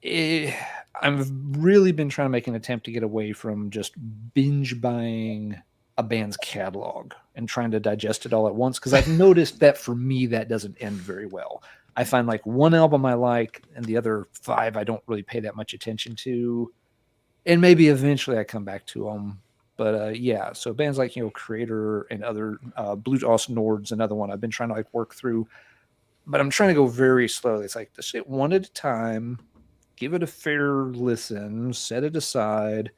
I've really been trying to make an attempt to get away from just binge buying a band's catalog and trying to digest it all at once, because I've noticed that for me that doesn't end very well. I find like one album I like and the other 5 I don't really pay that much attention to, and maybe eventually I come back to them. But yeah, so bands like Creator and other Blue Austin Nord's another one I've been trying to like work through, but I'm trying to go very slowly. It's like this shit one at a time, give it a fair listen, set it aside,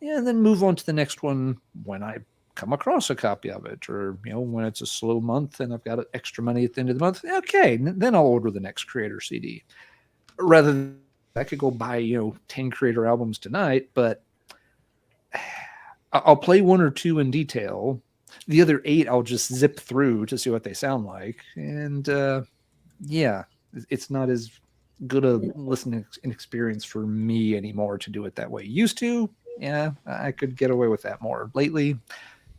and then move on to the next one when I come across a copy of it, or when it's a slow month and I've got extra money at the end of the month. Okay, then I'll order the next Creator CD. Rather than I could go buy 10 Creator albums tonight, but I'll play 1 or 2 in detail. The other 8 I'll just zip through to see what they sound like, and yeah, it's not as good a listening experience for me anymore to do it that way. Used to, yeah, I could get away with that more. Lately,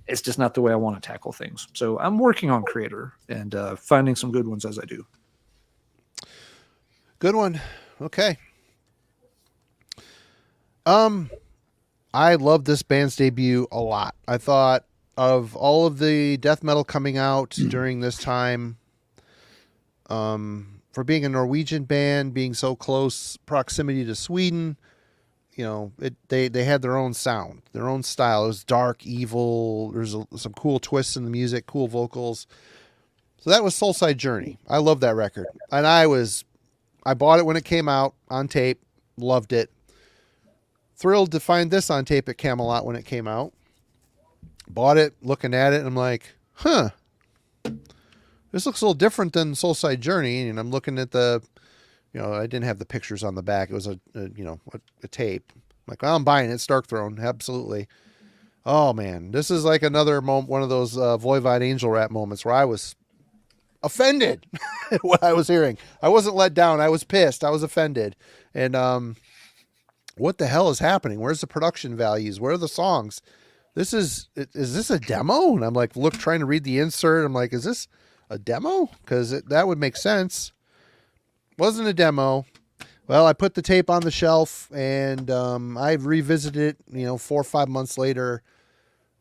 it's just not the way I want to tackle things. So I'm working on Creator and finding some good ones as I do. Good one. Okay. I love this band's debut a lot. I thought of all of the death metal coming out during this time, for being a Norwegian band, being so close proximity to Sweden, they had their own sound, their own style. It was dark, evil. There's some cool twists in the music, cool vocals. So that was Soulside Journey. I love that record. And I bought it when it came out on tape, loved it. Thrilled to find this on tape at Camelot when it came out. Bought it, looking at it, and I'm like, this looks a little different than Soulside Journey. And I'm looking at the, I didn't have the pictures on the back. It was a tape. I'm like, well, I'm buying it. It's Dark Throne. Absolutely. Oh man, this is like another one of those Voivod Angel Rat moments where I was offended at what I was hearing. I wasn't let down. I was pissed. I was offended. And, what the hell is happening? Where's the production values? Where are the songs? Is this a demo? And I'm like, trying to read the insert. I'm like, is this a demo? Because that would make sense. Wasn't a demo. Well, I put the tape on the shelf and I've revisited it, 4 or 5 months later.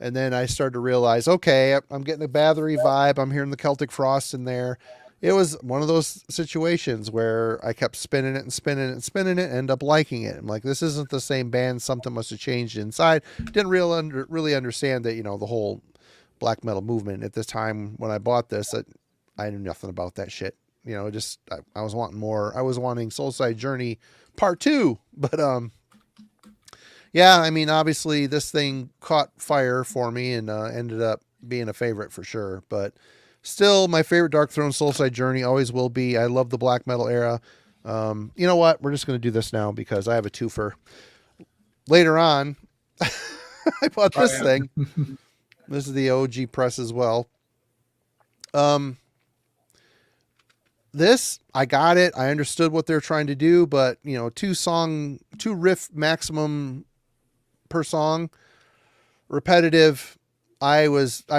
And then I started to realize, okay, I'm getting a Bathory vibe. I'm hearing the Celtic Frost in there. It was one of those situations where I kept spinning it and spinning it and spinning it, and end up liking it. I'm like, this isn't the same band. Something must have changed inside. Didn't really understand that, the whole black metal movement at this time when I bought this. I knew nothing about that shit. I was wanting more. I was wanting Soulside Journey Part 2. But, yeah, I mean, obviously this thing caught fire for me and ended up being a favorite for sure. But still, my favorite Dark Throne Soulside Journey always will be. I love the black metal era. You know what? We're just going to do this now because I have a twofer. Later on, I bought this thing. This is the OG press as well. This, I got it. I understood what they're trying to do, but 2 riff maximum per song, repetitive. I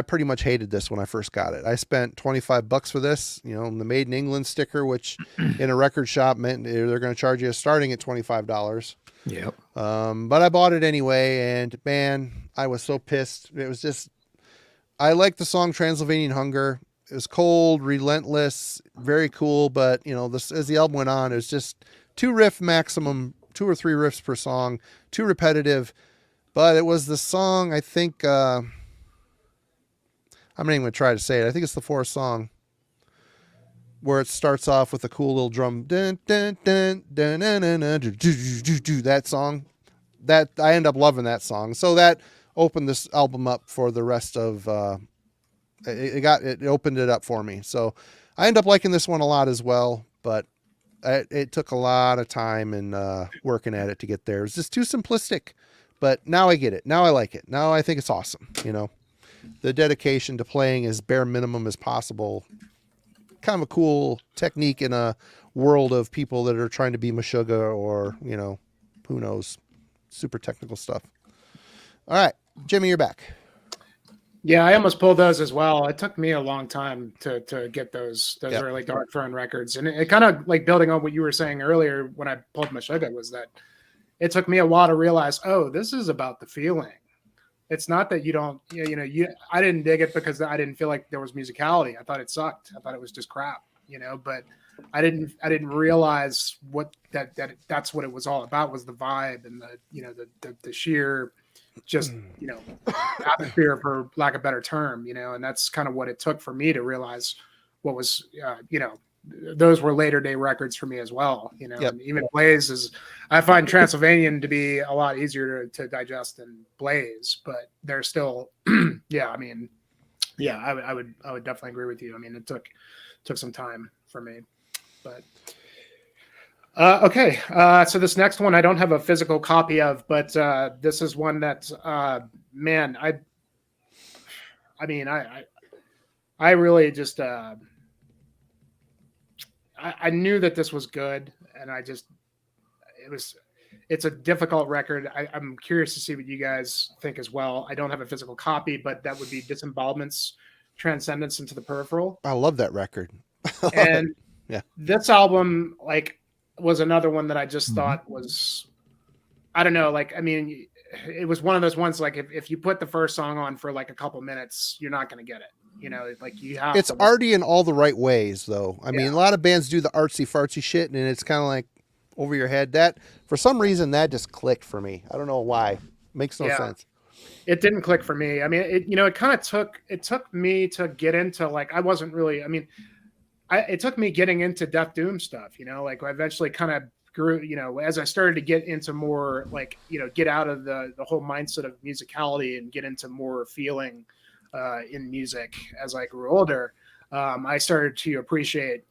pretty much hated this when I first got it. I spent $25 for this, the Made in England sticker, which in a record shop meant they're going to charge you starting at $25. Yep. But I bought it anyway, and man, I was so pissed. It was just, I liked the song Transylvanian Hunger. It was cold, relentless, very cool. But as the album went on, it was just 2 riff maximum, 2 or 3 riffs per song, too repetitive. But it was the song, I think, I'm not even going to try to say it. I think it's the 4th song where it starts off with a cool little drum. Dun, dun, dun, dun, dun, dun, dun, dun, dun, dun, dun, that song. That I end up loving that song. So that opened this album up for the rest of it opened it up for me. So I end up liking this one a lot as well, but it took a lot of time and working at it to get there. It's just too simplistic. But now I get it. Now I like it. Now I think it's awesome, The dedication to playing as bare minimum as possible. Kind of a cool technique in a world of people that are trying to be Meshuggah or, who knows, super technical stuff. All right, Jimmy, you're back. Yeah, I almost pulled those as well. It took me a long time to get those Yep. early Dark Throne records, and it kind of like building on what you were saying earlier when I pulled Meshuggah was that it took me a while to realize, oh, this is about the feeling. It's not that you don't, I didn't dig it because I didn't feel like there was musicality. I thought it sucked. I thought it was just crap, but I didn't realize that's what it was all about, was the vibe and the sheer just, atmosphere, for lack of a better term, and that's kind of what it took for me to realize what was, those were later day records for me as well, Yep. and even Blaze is, I find Transylvanian to be a lot easier to digest than Blaze, but they're still, I would definitely agree with you. I mean, it took some time for me, but okay. So this next one I don't have a physical copy of, but this is one that, man, I really just, I knew that this was good, and it's a difficult record. I'm curious to see what you guys think as well. I don't have a physical copy, but that would be Disembowelment's Transcendence into the Peripheral. I love that record. And Yeah. This album, like, was another one that I just thought was, I don't know, like, I mean, it was one of those ones, like, if you put the first song on for like a couple minutes, you're not going to get it. Like, you have It's arty in all the right ways, though. I mean, a lot of bands do the artsy fartsy shit, and it's kind of like over your head. That, for some reason, that just clicked for me. I don't know why. Makes no sense. It didn't click for me. I mean, it kind of took me to get into, like, I wasn't really, I mean, it took me getting into Death Doom stuff, like, I eventually kind of grew, as I started to get into more, like, get out of the whole mindset of musicality and get into more feeling in music as I grew older. I started to appreciate,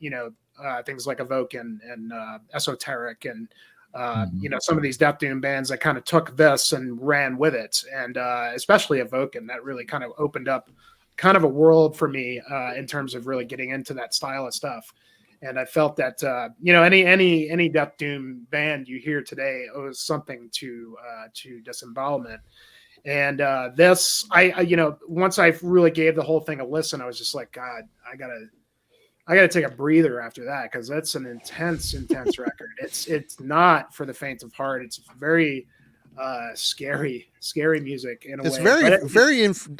things like Evoke and Esoteric and, some of these Death Doom bands that kind of took this and ran with it. And especially Evoke, and that really kind of opened up kind of a world for me in terms of really getting into that style of stuff. And I felt that, any Death Doom band you hear today owes something to Disembowelment. And this, once I really gave the whole thing a listen, I was just like, God, I gotta take a breather after that, because that's an intense record. It's not for the faint of heart. It's very scary music in a way. It's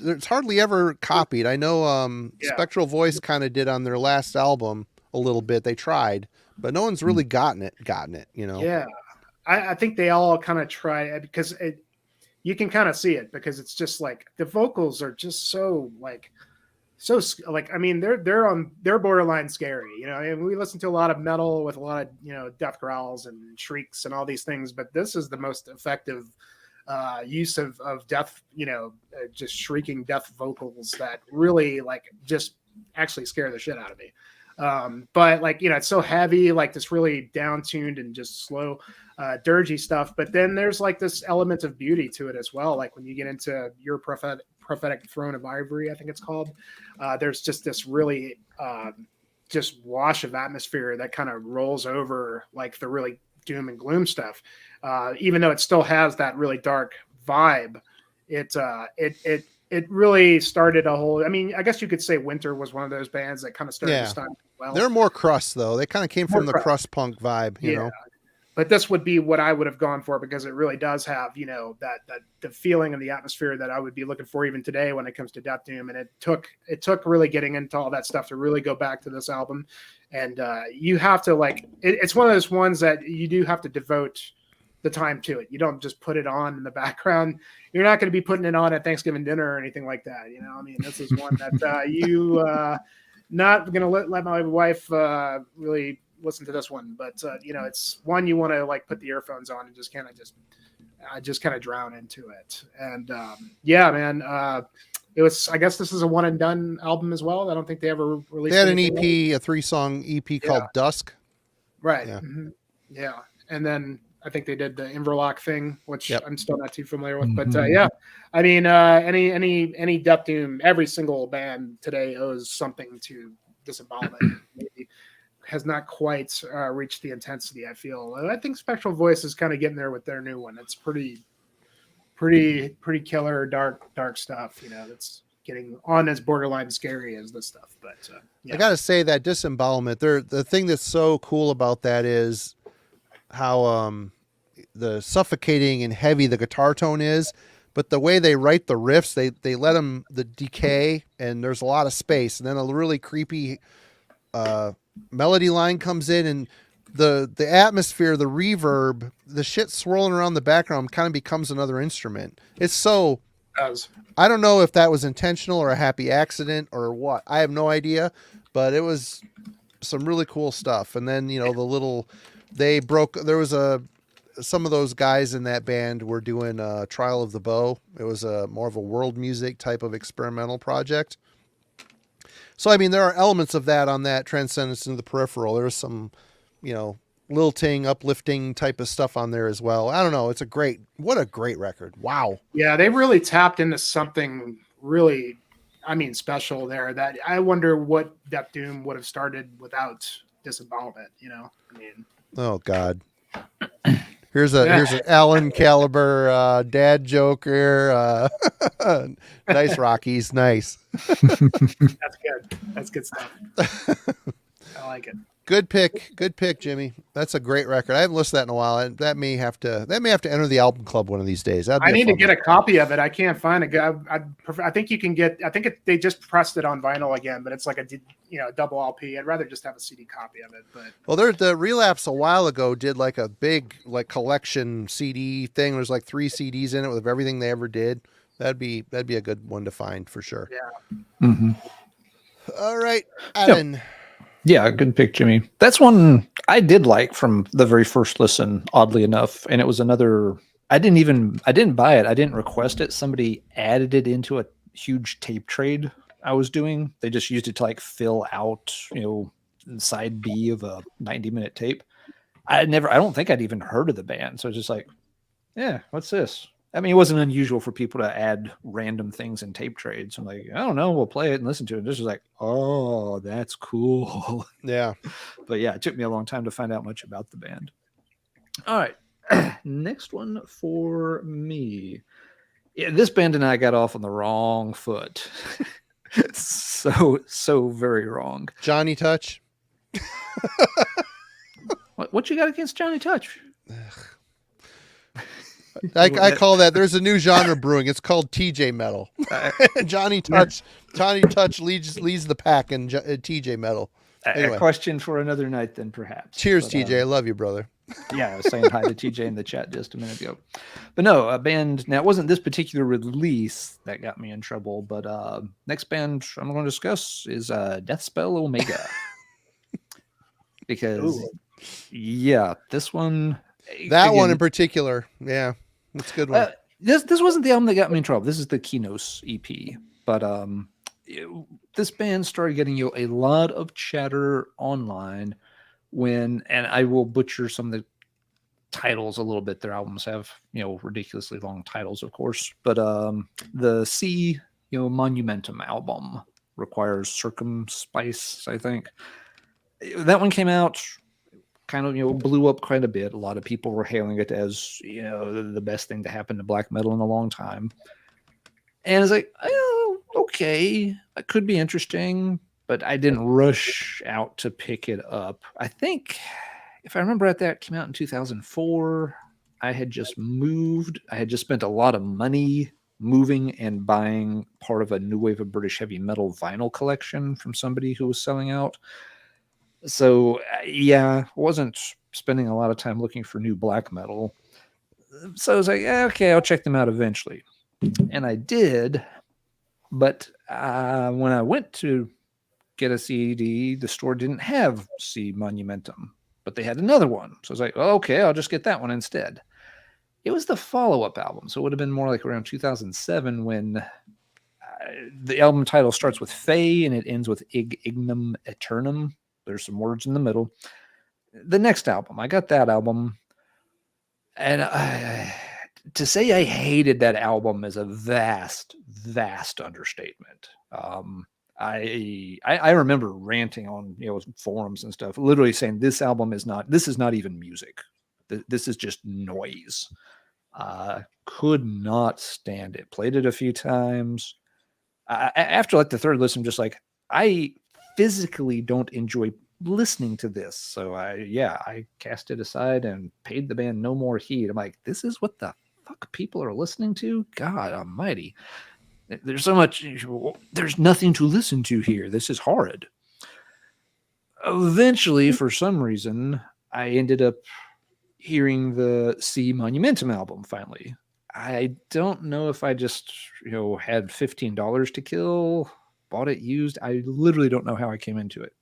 it's hardly ever copied. I know Spectral Voice kind of did on their last album a little bit. They tried, but no one's really gotten it. Yeah, I think they all kind of try, because you can kind of see it, because it's just like the vocals are just so like, I mean, they're borderline scary, and we listen to a lot of metal with a lot of, death growls and shrieks and all these things, but this is the most effective use of death, just shrieking death vocals that really, like, just actually scare the shit out of me. But, like, it's so heavy, like this really down-tuned and just slow, dirgy stuff. But then there's like this element of beauty to it as well. Like when you get into Your Prophetic Throne of Ivory, I think it's called, there's just this really just wash of atmosphere that kind of rolls over like the really doom and gloom stuff. Even though it still has that really dark vibe, it really started a whole, I mean, I guess you could say Winter was one of those bands that kind of started to style well. They're more crust, though. They kind of came from the crust punk vibe, you know. But this would be what I would have gone for, because it really does have, that the feeling and the atmosphere that I would be looking for even today when it comes to Death Doom. And it took really getting into all that stuff to really go back to this album. And you have to, like, it's one of those ones that you do have to devote the time to it. You don't just put it on in the background. You're not going to be putting it on at Thanksgiving dinner or anything like that. I mean, this is one that you not going to let my wife really listen to this one, but it's one you want to, like, put the earphones on and just kind of drown into it. And man, it was, I guess this is a one and done album as well. I don't think they ever released. They had an EP, a 3-song EP called Dusk. Right. Yeah. Mm-hmm. Yeah. And then I think they did the Inverloch thing, which I'm still not too familiar with, but I mean, any Death Doom, every single band today owes something to Disembowelment. Maybe has not quite reached the intensity, I feel. I think Spectral Voice is kind of getting there with their new one. It's pretty killer, dark stuff. That's getting on as borderline scary as this stuff. But yeah. I got to say that disembowelment, the thing that's so cool about that is how the suffocating and heavy the guitar tone is, but the way they write the riffs, they let them the decay, and there's a lot of space, and then a really creepy melody line comes in, and the atmosphere, the reverb, the shit swirling around the background kind of becomes another instrument. It's so, I don't know if that was intentional or a happy accident or what. I have no idea, but it was some really cool stuff. And then, there was some of those guys in that band were doing Trial of the Bow. It was more of a world music type of experimental project. So, I mean, there are elements of that on that Transcendence into the Peripheral. There was some, lilting, uplifting type of stuff on there as well. I don't know. What a great record. Wow. Yeah, they really tapped into something really, special there, that I wonder what Death Doom would have started without disembowelment, Oh, God. Here's an Alan Caliber dad joke here. Nice, Rockies. Nice. That's good. That's good stuff. I like it. Good pick, Jimmy. That's a great record. I haven't listened to that in a while. That may have to enter the album club one of these days. I need to get a copy of it. I can't find it. I think you can get. they just pressed it on vinyl again, but it's like a double LP. I'd rather just have a CD copy of it. But the Relapse a while ago did like a big collection CD thing. There's like 3 CDs in it with everything they ever did. That'd be a good one to find for sure. Yeah. Mm-hmm. All right, Alan. Yep. Yeah, good pick, Jimmy. That's one I did like from the very first listen, oddly enough. And it was another, I didn't buy it. I didn't request it. Somebody added it into a huge tape trade I was doing. They just used it to fill out, side B of a 90-minute tape. I don't think I'd even heard of the band. So it's just like, yeah, what's this? It wasn't unusual for people to add random things in tape trades. I'm like, I don't know, we'll play it and listen to it. This is like, oh, that's cool. Yeah. But yeah, it took me a long time to find out much about the band. All right. Next one for me. Yeah, this band and I got off on the wrong foot. so very wrong. Johnny Touch. What you got against Johnny Touch? I call that, there's a new genre brewing. It's called TJ metal. Johnny Touch leads the pack in TJ metal. Anyway. A question for another night then, perhaps. Cheers, TJ. I love you, brother. Yeah, I was saying hi to TJ in the chat just a minute ago. But no, a band, now it wasn't this particular release that got me in trouble, but next band I'm going to discuss is Deathspell Omega. Because, yeah, this one... That one in particular, yeah, that's a good one. This wasn't the album that got me in trouble. This is the Kinos EP. But this band started getting a lot of chatter online and I will butcher some of the titles a little bit. Their albums have ridiculously long titles, of course. But the C Monumentum album requires Circumspice, I think. That one came out. Kind of blew up quite a bit. A lot of people were hailing it as the best thing to happen to black metal in a long time. And it's like, okay, that could be interesting, but I didn't rush out to pick it up. I think, if I remember right, that came out in 2004. I had just moved. I had just spent a lot of money moving and buying part of a new wave of British heavy metal vinyl collection from somebody who was selling out. So, yeah, wasn't spending a lot of time looking for new black metal. So I was like, okay, I'll check them out eventually. And I did. But when I went to get a CD, the store didn't have C Monumentum, but they had another one. So I was like, okay, I'll just get that one instead. It was the follow-up album. So it would have been more like around 2007 when the album title starts with Fey and it ends with Ignum Eternum. There's some words in the middle. The next album, I got that album. And to say I hated that album is a vast understatement. I remember ranting on forums and stuff, literally saying this is not even music. This is just noise. Could not stand it. Played it a few times. after like the third listen, I'm just like, I physically don't enjoy listening to this. So I cast it aside and paid the band no more heed. I'm like, this is what the fuck people are listening to? God almighty. There's so much, there's nothing to listen to here. This is horrid. Eventually, for some reason, I ended up hearing the C Monumentum album finally. I don't know if I just, had $15 to kill, bought it used. I literally don't know how I came into it.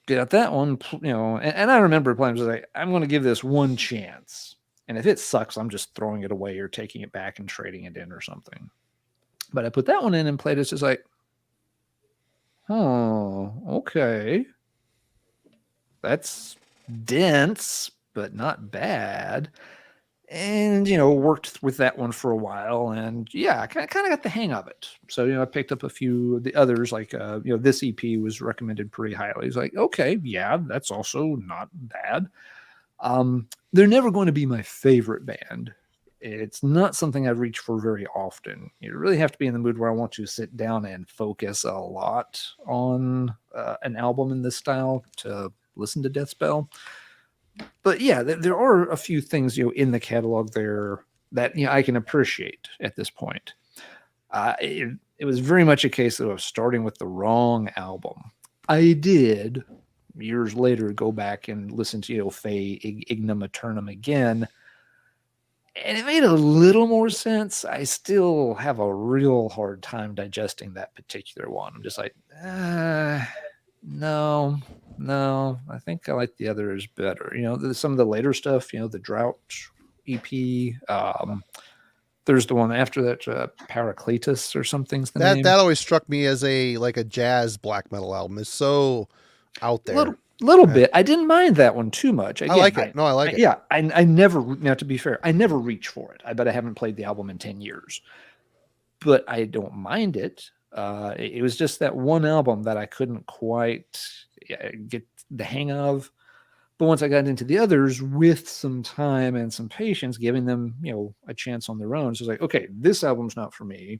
Got that one, and I remember playing, I was like, I'm going to give this one chance. And if it sucks, I'm just throwing it away or taking it back and trading it in or something. But I put that one in and played it. It's just like, oh, okay. That's dense, but not bad. And, worked with that one for a while. And I kind of got the hang of it. So, I picked up a few of the others, like, this EP was recommended pretty highly. It's like, okay, yeah, that's also not bad. They're never going to be my favorite band. It's not something I reach for very often. You really have to be in the mood where I want to sit down and focus a lot on an album in this style to listen to Deathspell. But yeah, there are a few things in the catalog there that I can appreciate at this point. It was very much a case that I was starting with the wrong album. I did years later go back and listen to Fey Ignum Eternum again, and it made a little more sense. I still have a real hard time digesting that particular one. I'm just like, no, I think I like the others better. Some of the later stuff, the Drought EP. There's the one after that, Paracletus or something's the name. That always struck me as a jazz black metal album. It's so out there. Little bit. I didn't mind that one too much. Again, I like it. I like it. Yeah, I never. Now, to be fair, I never reach for it. I bet I haven't played the album in 10 years, but I don't mind it. It was just that one album that I couldn't quite get the hang of. But once I got into the others with some time and some patience, giving them, a chance on their own, so it's like, okay, this album's not for me.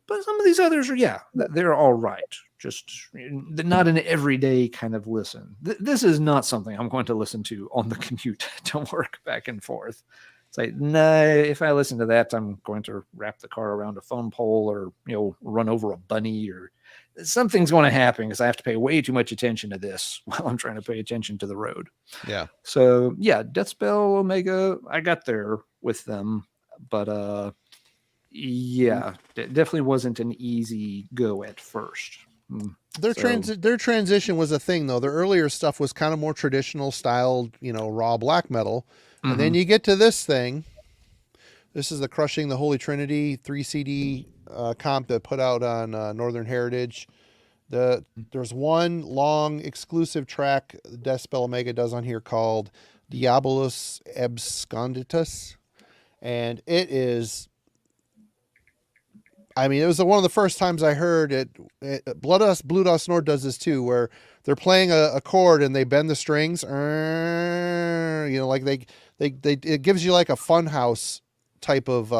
But some of these others are, they're all right. Just not an everyday kind of listen. This is not something I'm going to listen to on the commute to work back and forth. It's like, nah, if I listen to that, I'm going to wrap the car around a phone pole or, run over a bunny or something's going to happen because I have to pay way too much attention to this while I'm trying to pay attention to the road. Yeah. So, Deathspell, Omega, I got there with them. But, definitely wasn't an easy go at first. Their transition was a thing, though. Their earlier stuff was kind of more traditional styled, raw black metal. Mm-hmm. And then you get to this thing. This is the Crushing the Holy Trinity 3 CD comp that put out on Northern Heritage. There's one long exclusive track Deathspell Omega does on here called Diabolus Absconditus. And it is... it was one of the first times I heard it. Blue Dust Nord does this too, where they're playing a chord and they bend the strings. It gives you like a Funhouse type of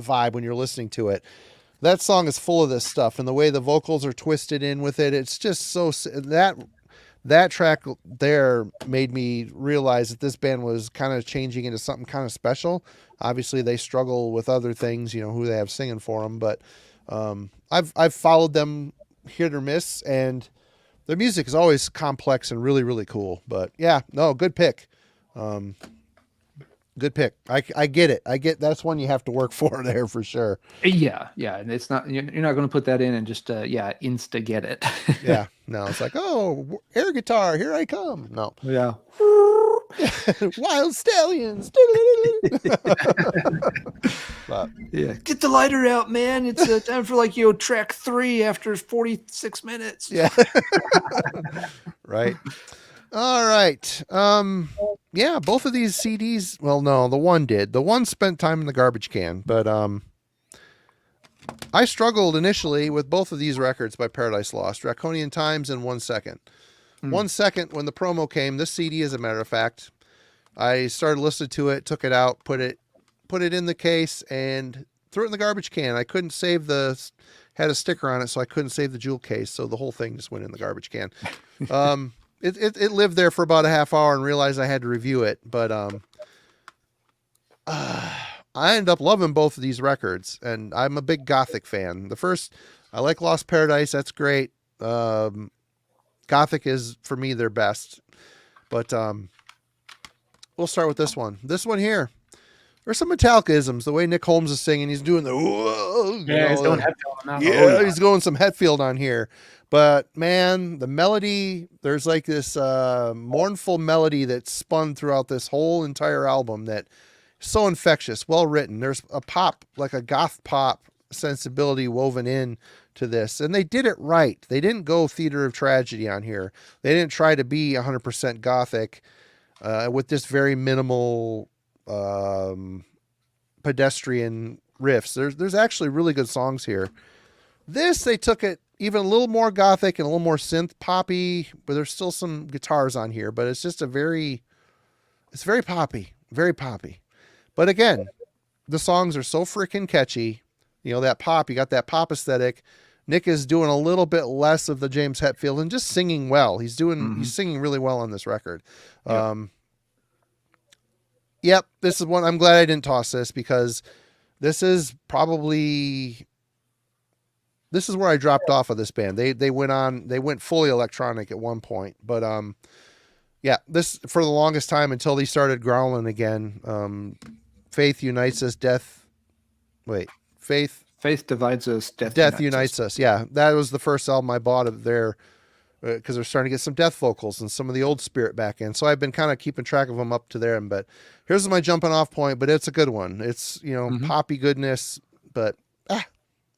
vibe when you're listening to it. That song is full of this stuff, and the way the vocals are twisted in with it, it's just so that track there made me realize that this band was kind of changing into something kind of special. Obviously, they struggle with other things, who they have singing for them. But I've followed them hit or miss, and their music is always complex and really, really cool. But good pick. Good pick. I get it. That's one you have to work for there for sure. Yeah, and it's not you're not going to put that in and just insta get it. Yeah, no, it's like, oh, air guitar, here I come. No, yeah. Wild Stallions. But, get the lighter out, man. It's time for track 3 after 46 minutes. Yeah. Right. All right. Both of these CDs. Well, no, the one did. The one spent time in the garbage can, but I struggled initially with both of these records by Paradise Lost, Draconian Times and 1 Second. 1 Second, when the promo came, this CD, as a matter of fact, I started listening to it, took it out, put it in the case, and threw it in the garbage can. I couldn't save had a sticker on it, so I couldn't save the jewel case. So the whole thing just went in the garbage can. It lived there for about a half hour and realized I had to review it. But I ended up loving both of these records, and I'm a big Gothic fan. The first, I like Lost Paradise. That's great. Gothic is, for me, their best. But we'll start with this one. This one here. There's some Metallica-isms. The way Nick Holmes is singing, he's doing the... He's doing Hetfield on that. Yeah, he's going some Hetfield on here. But, man, the melody, there's like this mournful melody that's spun throughout this whole entire album that is so infectious, well written. There's a pop, like a goth pop sensibility woven in to this. And they did it right. They didn't go Theater of Tragedy on here. They didn't try to be 100% gothic with this very minimal pedestrian riffs. There's actually really good songs here. This, they took it even a little more gothic and a little more synth poppy, but there's still some guitars on here, but it's just it's very poppy, very poppy. But again, the songs are so freaking catchy. You know, that pop, you got that pop aesthetic. Nick is doing a little bit less of the James Hetfield and just singing well. He's singing really well on this record. Yep, this is one. I'm glad I didn't toss this, because this is where I dropped off of this band. They went fully electronic at one point, but yeah, this, for the longest time until they started growling again. Faith unites us, Faith divides us, death unites us. Yeah, that was the first album I bought of their, because they're starting to get some death vocals and some of the old Spirit back in. So I've been kind of keeping track of them up to there. But here's my jumping off point, but it's a good one. It's, poppy goodness, but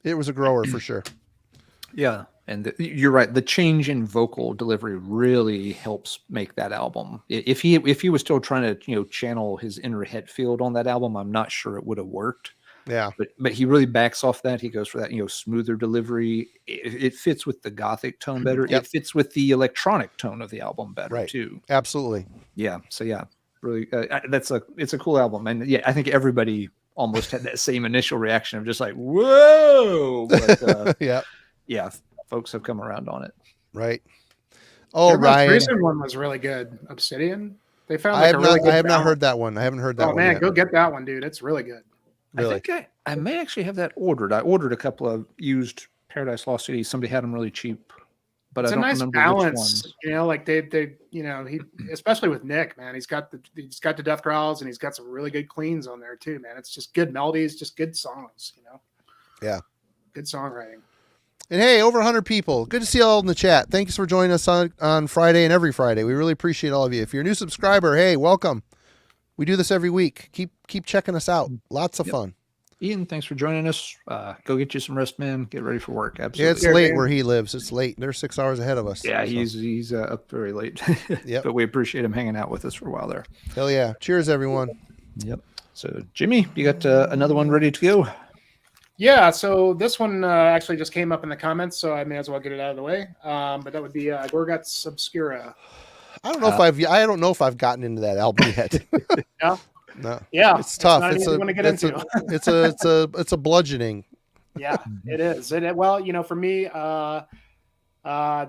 it was a grower for sure. Yeah. And you're right. The change in vocal delivery really helps make that album. If he was still trying to, channel his inner Hetfield on that album, I'm not sure it would have worked. Yeah. But he really backs off that. He goes for that, smoother delivery. It fits with the gothic tone better. Yep. It fits with the electronic tone of the album better too. Absolutely. Yeah. So yeah, really, it's a cool album. And yeah, I think everybody almost had that same initial reaction of just like, whoa. But, yeah, folks have come around on it. Right. Oh, Ryan. The recent one was really good. Obsidian. They found I have not heard that one. I haven't heard that one. Oh man, yet. Go get that one, dude. It's really good. Really? I think I may actually have that ordered. I ordered a couple of used Paradise Lost CDs. Somebody had them really cheap, but It's I don't a nice remember balance. which ones. Like they, he, especially with Nick, man, he's got the death growls and he's got some really good cleans on there too, man. It's just good melodies, just good songs, Yeah. Good songwriting. And hey, over 100 people. Good to see you all in the chat. Thanks for joining us on Friday and every Friday. We really appreciate all of you. If you're a new subscriber, hey, welcome. We do this every week. Keep checking us out. Lots of fun. Ian, thanks for joining us. Go get you some rest, man. Get ready for work. Absolutely. Yeah, it's late where he lives. It's late. They're 6 hours ahead of us. Yeah, he's up very late. Yep. But we appreciate him hanging out with us for a while there. Hell yeah. Cheers, everyone. Yep. So, Jimmy, you got another one ready to go? Yeah, so this one actually just came up in the comments, so I may as well get it out of the way. But that would be Gorguts Obscura. I don't know if I've gotten into that album yet. Yeah. No. Yeah. It's tough. It's a bludgeoning. Yeah, it is. Well, for me, the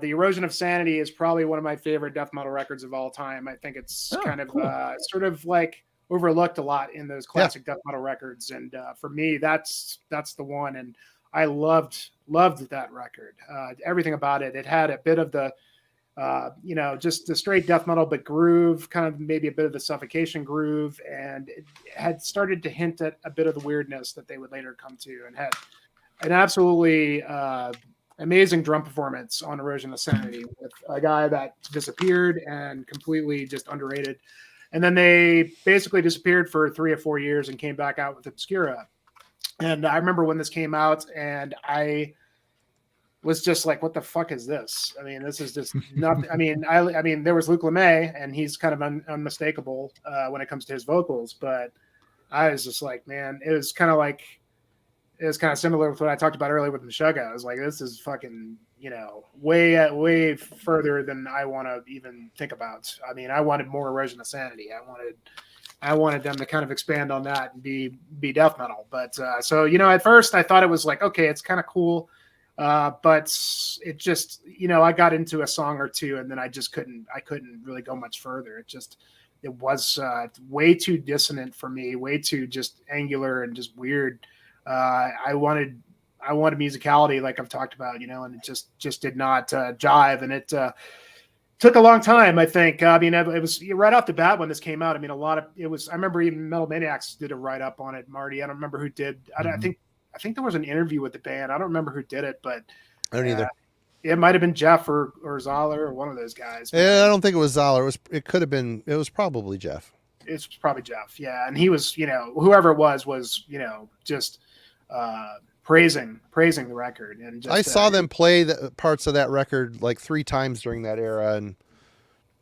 Erosion of Sanity is probably one of my favorite death metal records of all time. I think it's cool. Sort of like overlooked a lot in those classic death metal records, and for me, that's the one. And I loved that record. Everything about it. It had a bit of the just the straight death metal, but groove, kind of maybe a bit of the Suffocation groove, and it had started to hint at a bit of the weirdness that they would later come to, and had an absolutely amazing drum performance on Erosion of Sanity with a guy that disappeared and completely just underrated. And then they basically disappeared for 3 or 4 years and came back out with Obscura. And I remember when this came out, and I was just like, what the fuck is this? I mean, this is just nothing. I mean, there was Luke LeMay, and he's kind of unmistakable when it comes to his vocals, but I was just like, man, it was kind of similar with what I talked about earlier with Meshuggah. I was like, this is fucking, way further than I want to even think about. I mean, I wanted more Erosion of Sanity. I wanted I wanted them to kind of expand on that and be death metal. But so at first I thought it was like, okay, it's kind of cool, but it just I got into a song or two and then I couldn't really go much further. It was way too dissonant for me, way too just angular and just weird. I wanted musicality, like I've talked about, and it just did not jive, and it took a long time, I think. I mean, it was right off the bat when this came out. I mean, I remember even Metal Maniacs did a write up on it, Marty. I don't remember who did. I think there was an interview with the band. I don't remember who did it, but I don't either. It might have been Jeff or Zoller or one of those guys. Yeah, I don't think it was Zoller. It could have been. It was probably Jeff. It's probably Jeff. Yeah, and he was, whoever it was, just praising the record. And just, I saw them play the parts of that record like 3 times during that era, and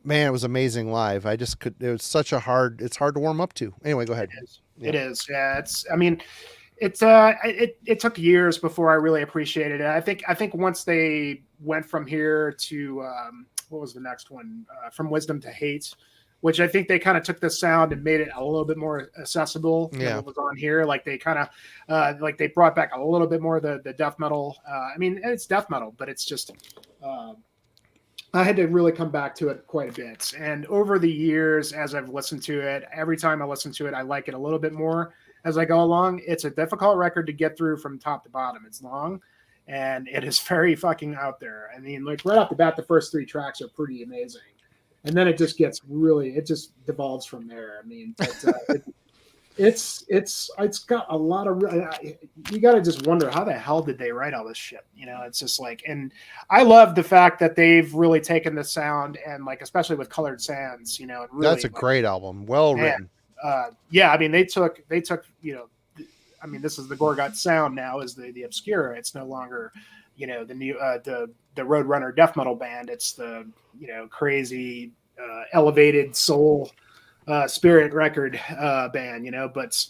man, it was amazing live. It was it's hard to warm up to. Anyway, go ahead. It is. Yeah. It took years before I really appreciated it. I think once they went from here to what was the next one? From Wisdom to Hate, which I think they kind of took the sound and made it a little bit more accessible than what was on here. Like they kind of like they brought back a little bit more the death metal. I mean, it's death metal, but it's just I had to really come back to it quite a bit. And over the years, as I've listened to it, every time I listen to it, I like it a little bit more as I go along. It's a difficult record to get through from top to bottom. It's long and it is very fucking out there. I mean, like right off the bat, the first 3 tracks are pretty amazing. And then it just it just devolves from there. I mean, but, it's got a lot of, you got to just wonder how the hell did they write all this shit? It's just like, and I love the fact that they've really taken the sound and like, especially with Colored Sands, and really, that's a great album. Well written. Yeah. I mean, they took, I mean, this is the Gorgot sound now is the Obscura. It's no longer, the new, the Roadrunner death metal band. It's the, crazy, elevated soul, spirit record band, but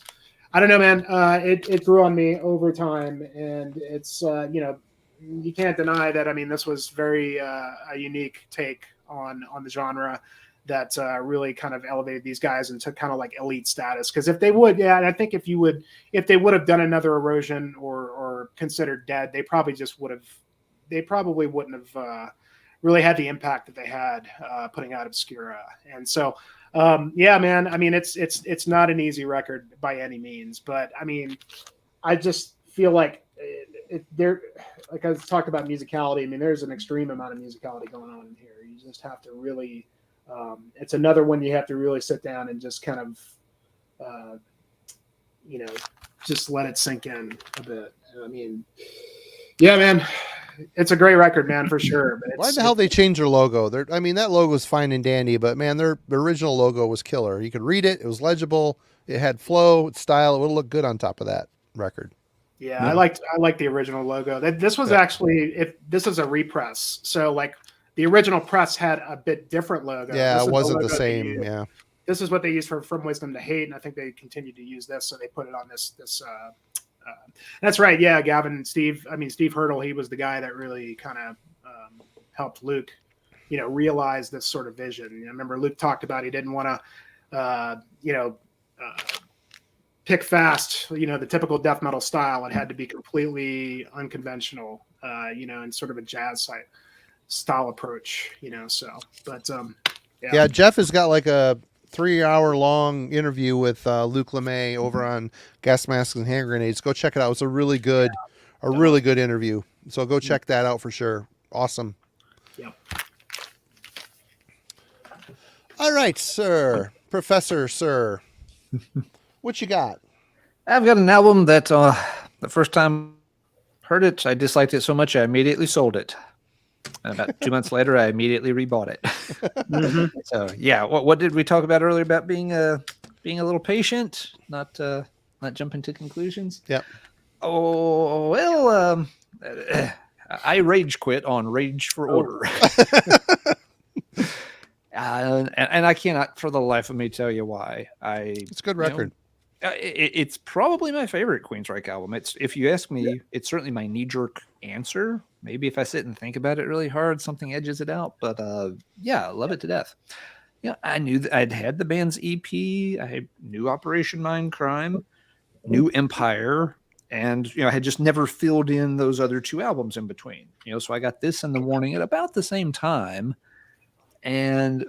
I don't know, man. It grew on me over time, and it's you can't deny that. I mean, this was very a unique take on the genre that really kind of elevated these guys into kind of like elite status. Because if they would, and I think if they would have done another Erosion or considered dead, they probably wouldn't have really had the impact that they had putting out Obscura. And so, yeah, man, I mean, it's not an easy record by any means, but I mean, I just feel like like I talked about musicality. I mean, there's an extreme amount of musicality going on in here. You just have to really, it's another one you have to really sit down and just kind of, just let it sink in a bit. I mean, yeah, man, it's a great record, man, for sure. But why the hell they changed their logo? I mean, that logo is fine and dandy, but man, their original logo was killer. You could read it; it was legible. It had flow, style. It would look good on top of that record. Yeah, I liked the original logo. This was actually this is a repress, so like the original press had a bit different logo. Yeah, it wasn't the same. Yeah, this is what they used for From Wisdom to Hate, and I think they continued to use this, so they put it on this. That's right. Yeah, Gavin, Steve. I mean, Steve Hurdle. He was the guy that really kind of helped Luke, realize this sort of vision. I remember Luke talked about he didn't want to, pick fast, the typical death metal style. It had to be completely unconventional, and sort of a jazz style approach, So, but yeah, Jeff has got like a 3-hour-long interview with Luke LeMay over on Gas Masks and Hand Grenades. Go check it out. It's a really good, really good interview. So go check that out for sure. Awesome. Yeah. All right, sir. Professor, sir. What you got? I've got an album that the first time I heard it, I disliked it so much I immediately sold it. And about 2 months later, I immediately rebought it. Mm-hmm. So yeah, what did we talk about earlier about being a little patient, not jumping to conclusions? Yeah. Oh well, I rage quit on Rage for Order. And I cannot for the life of me tell you why. It's a good record. It's probably my favorite Queensryche album. If you ask me, it's certainly my knee-jerk answer. Maybe if I sit and think about it really hard, something edges it out. But yeah, I love it to death. I knew that I'd had the band's EP. I knew Operation Mindcrime, knew Empire, and I had just never filled in those other 2 albums in between. So I got this in the Warning at about the same time, and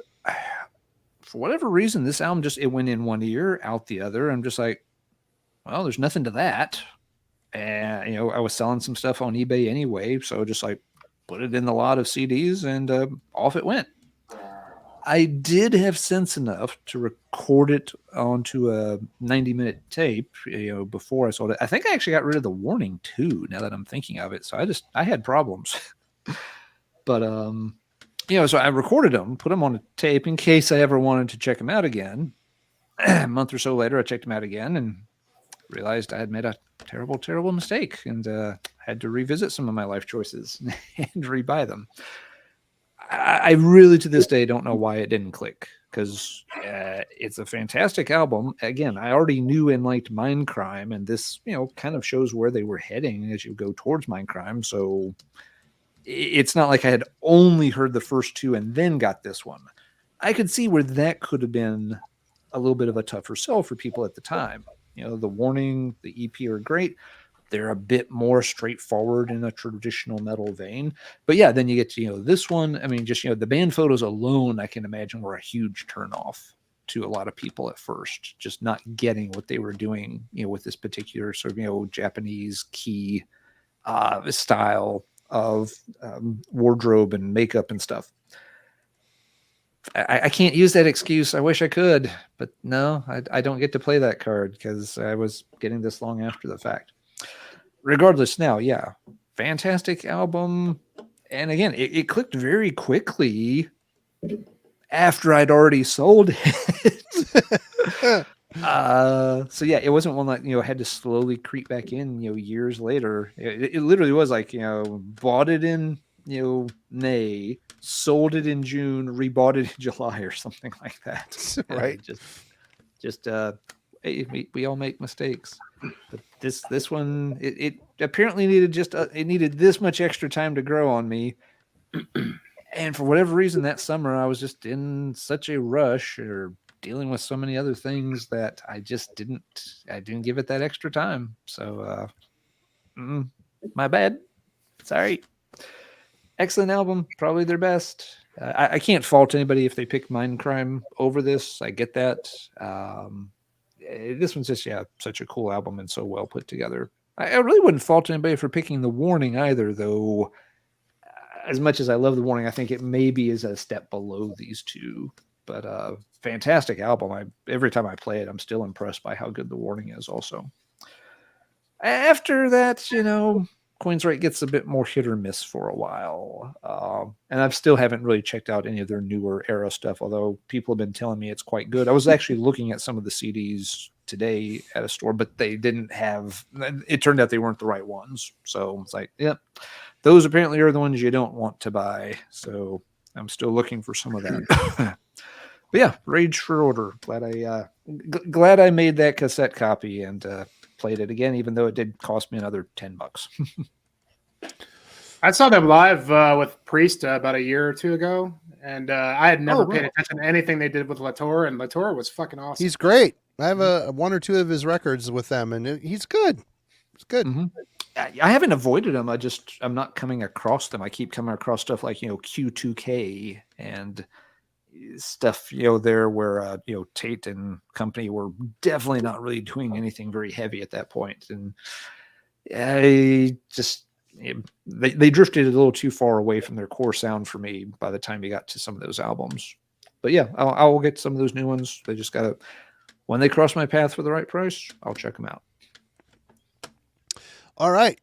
for whatever reason, this album it went in one ear, out the other. I'm just like, well, there's nothing to that. And I was selling some stuff on eBay anyway, so just like put it in the lot of CDs, and off it went. I did have sense enough to record it onto a 90-minute tape, before I sold it. I think I actually got rid of the Warning too, now that I'm thinking of it. So I had problems. But so I recorded them, put them on a tape in case I ever wanted to check them out again. A month or so later, I checked them out again and realized I had made a terrible, terrible mistake, and had to revisit some of my life choices and rebuy them. I really, to this day, don't know why it didn't click, because it's a fantastic album. Again, I already knew and liked Mindcrime, and this, kind of shows where they were heading as you go towards Mindcrime. So it's not like I had only heard the first 2 and then got this one. I could see where that could have been a little bit of a tougher sell for people at the time. The Warning, the EP are great. They're a bit more straightforward in a traditional metal vein. But yeah, then you get to, this one. I mean, just, the band photos alone, I can imagine, were a huge turnoff to a lot of people at first, just not getting what they were doing, with this particular sort of, Japanese key style of wardrobe and makeup and stuff. I can't use that excuse. I wish I could, but no, I don't get to play that card because I was getting this long after the fact. Regardless, now, yeah, fantastic album. And again, it clicked very quickly after I'd already sold it. So yeah, it wasn't one that, had to slowly creep back in, years later. It literally was like, bought it in, May, sold it in June, rebought it in July or something like that. Right. Just hey, we all make mistakes. But this one, it apparently needed it needed this much extra time to grow on me. And for whatever reason, that summer I was just in such a rush or dealing with so many other things that I just didn't give it that extra time. So my bad. Sorry. Excellent album, probably their best. I can't fault anybody if they pick Mindcrime over this. I get that. This one's just, such a cool album and so well put together. I really wouldn't fault anybody for picking the Warning either, though. As much as I love the Warning, I think it maybe is a step below these 2. But fantastic album. Every time I play it, I'm still impressed by how good the Warning is also. After that, Queensrÿche gets a bit more hit or miss for a while. And I still haven't really checked out any of their newer era stuff, although people have been telling me it's quite good. I was actually looking at some of the CDs today at a store, but they didn't have, it turned out they weren't the right ones. So it's like, yep, those apparently are the ones you don't want to buy. So I'm still looking for some of that. But yeah, Rage for Order. Glad I made that cassette copy and played it again, even though it did cost me another $10. I saw them live with Priest about a year or 2 ago, and I had never paid attention to anything they did with Latour, and Latour was fucking awesome. He's great. I have one or 2 of his records with them, and he's good. It's good. Mm-hmm. I haven't avoided them. I'm not coming across them. I keep coming across stuff like, Q2K and stuff, there where, Tate and company were definitely not really doing anything very heavy at that point. And I just, they drifted a little too far away from their core sound for me by the time you got to some of those albums. But yeah, I'll get some of those new ones. They just gotta, when they cross my path for the right price, I'll check them out. All right.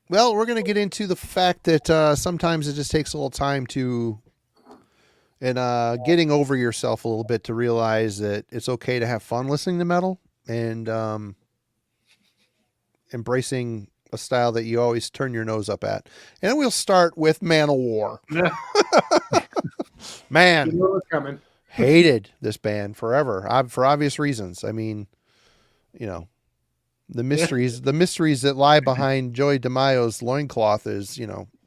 Well, we're going to get into the fact that sometimes it just takes a little time to, and getting over yourself a little bit to realize that it's okay to have fun listening to metal and embracing a style that you always turn your nose up at. And we'll start with Man of War. Man, you know what's coming. Hated this band forever for obvious reasons. I mean, the mysteries that lie behind Joey DeMaio's loincloth is,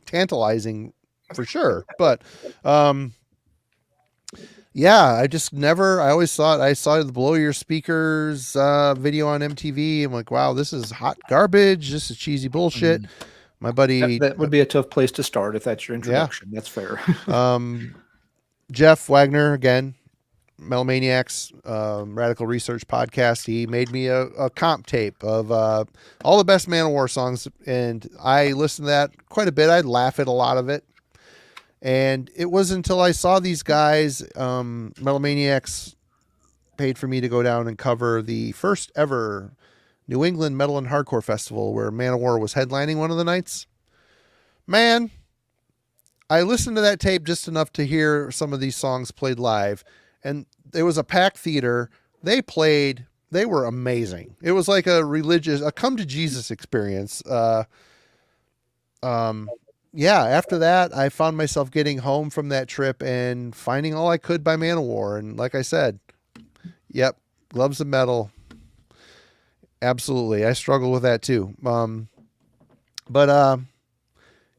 tantalizing for sure. But Yeah, I just never. I always thought I saw the Blow Your Speakers video on MTV. I'm like, wow, this is hot garbage. This is cheesy bullshit. Mm. My buddy, That would be a tough place to start if that's your yeah, introduction. That's fair. Jeff Wagner again, Metal Maniacs, Radical Research podcast. He made me a comp tape of all the best Manowar songs, and I listened to that quite a bit. I'd laugh at a lot of it. And it wasn't until I saw these guys, Metal Maniacs paid for me to go down and cover the first ever New England Metal and Hardcore Festival where Manowar was headlining one of the nights. Man, I listened to that tape just enough to hear some of these songs played live. And it was a packed theater. They were amazing. It was like a come to Jesus experience. Yeah, after that, I found myself getting home from that trip and finding all I could by Manowar. And like I said, yep, Gloves of Metal. Absolutely. I struggle with that too.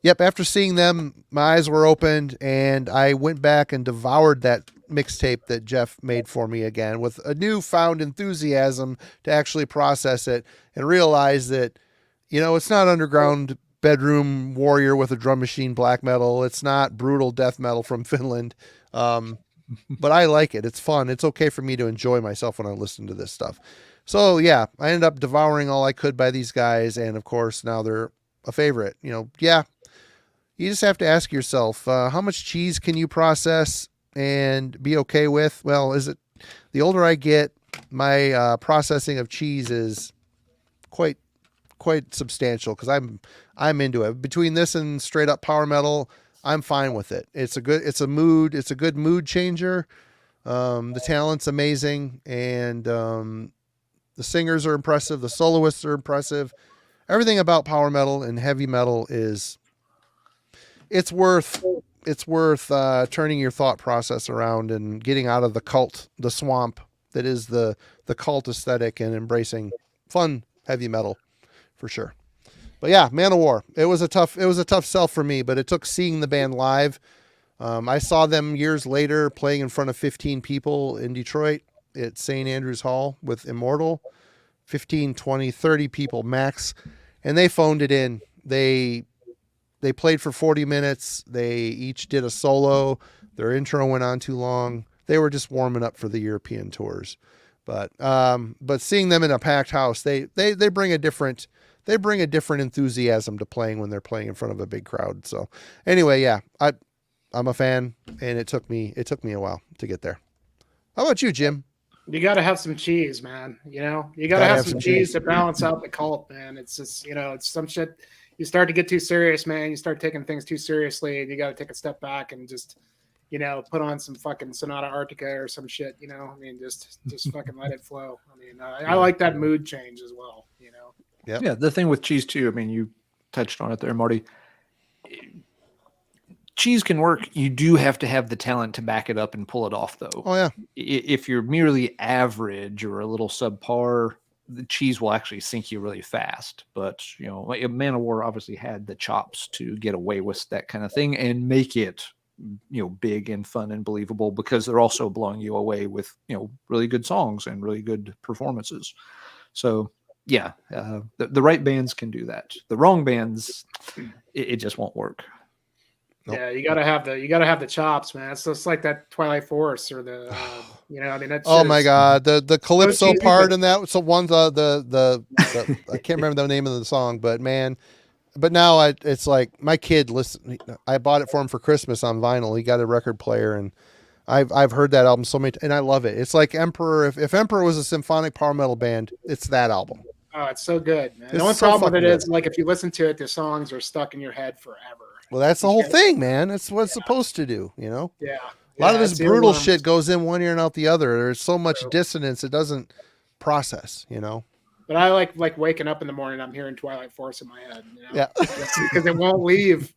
Yep, after seeing them, my eyes were opened and I went back and devoured that mixtape that Jeff made for me again with a newfound enthusiasm to actually process it and realize that, it's not underground bedroom warrior with a drum machine black metal. It's not brutal death metal from Finland. But I like it. It's fun. It's okay for me to enjoy myself when I listen to this stuff. So yeah, I ended up devouring all I could by these guys. And of course now they're a favorite, yeah. You just have to ask yourself, how much cheese can you process and be okay with? Well, the older I get, my processing of cheese is quite substantial because I'm into it. Between this and straight up power metal, I'm fine with it. It's a good mood changer. The talent's amazing, and the singers are impressive. The soloists are impressive. Everything about power metal and heavy metal it's worth turning your thought process around and getting out of the swamp that is the cult aesthetic and embracing fun heavy metal for sure. But yeah, Manowar, it was a tough sell for me, but it took seeing the band live. I saw them years later playing in front of 15 people in Detroit at St. Andrews Hall with Immortal, 15, 20, 30 people max. And they phoned it in. They played for 40 minutes. They each did a solo. Their intro went on too long. They were just warming up for the European tours. But seeing them in a packed house, they bring a different enthusiasm to playing when they're playing in front of a big crowd. So anyway, yeah, I'm a fan, and it took me a while to get there. How about you, Jim? You got to have some cheese, man. You got to have some cheese to balance out the cult, man. It's just, it's some shit. You start to get too serious, man. You start taking things too seriously, and you got to take a step back and just, put on some fucking Sonata Arctica or some shit. Just fucking let it flow. I like that mood change as well. Yep. Yeah, the thing with cheese too, you touched on it there, Marty. Cheese can work. You do have to have the talent to back it up and pull it off, though. Oh yeah. If you're merely average or a little subpar, the cheese will actually sink you really fast. But Manowar obviously had the chops to get away with that kind of thing and make it big and fun and believable, because they're also blowing you away with really good songs and really good performances. So yeah, the right bands can do that. The wrong bands, it just won't work. Nope. Yeah, you gotta have the chops, man. It's just like that Twilight Force or the that's oh my god, the calypso part in that. So one the I can't remember the name of the song, but man, but now it's like my kid listen. I bought it for him for Christmas on vinyl. He got a record player, and I've heard that album so many and I love it. It's like Emperor. If Emperor was a symphonic power metal band, it's that album. Oh, it's so good, man. The only problem with it is, like, if you listen to it, the songs are stuck in your head forever. Well, that's the whole thing, man. That's what it's supposed to do, Yeah. A lot of this brutal shit goes in one ear and out the other. There's so much dissonance, it doesn't process, But I like waking up in the morning, I'm hearing Twilight Force in my head. Yeah. Because it won't leave.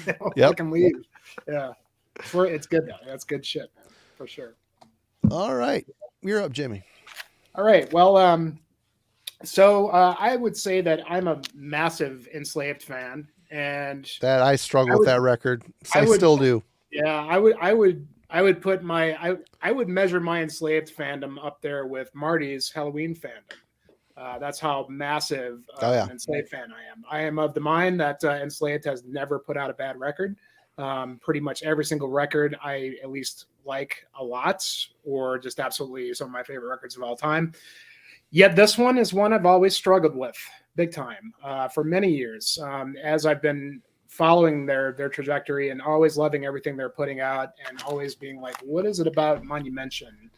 It won't fucking leave. Yeah. It's good, though. That's good shit, man. For sure. All right. You're up, Jimmy. All right. Well, so I would say that I'm a massive Enslaved fan, and that I struggle with that record. I still do. Yeah, I would I would put I would measure my Enslaved fandom up there with Marty's Halloween fandom. That's how massive Oh yeah. an Enslaved fan I am. I am of the mind that Enslaved has never put out a bad record. Pretty much every single record I at least like a lot, or just absolutely some of my favorite records of all time. Yet this one is one I've always struggled with big time for many years, as I've been following their trajectory and always loving everything they're putting out, and always being like, what is it about Monumension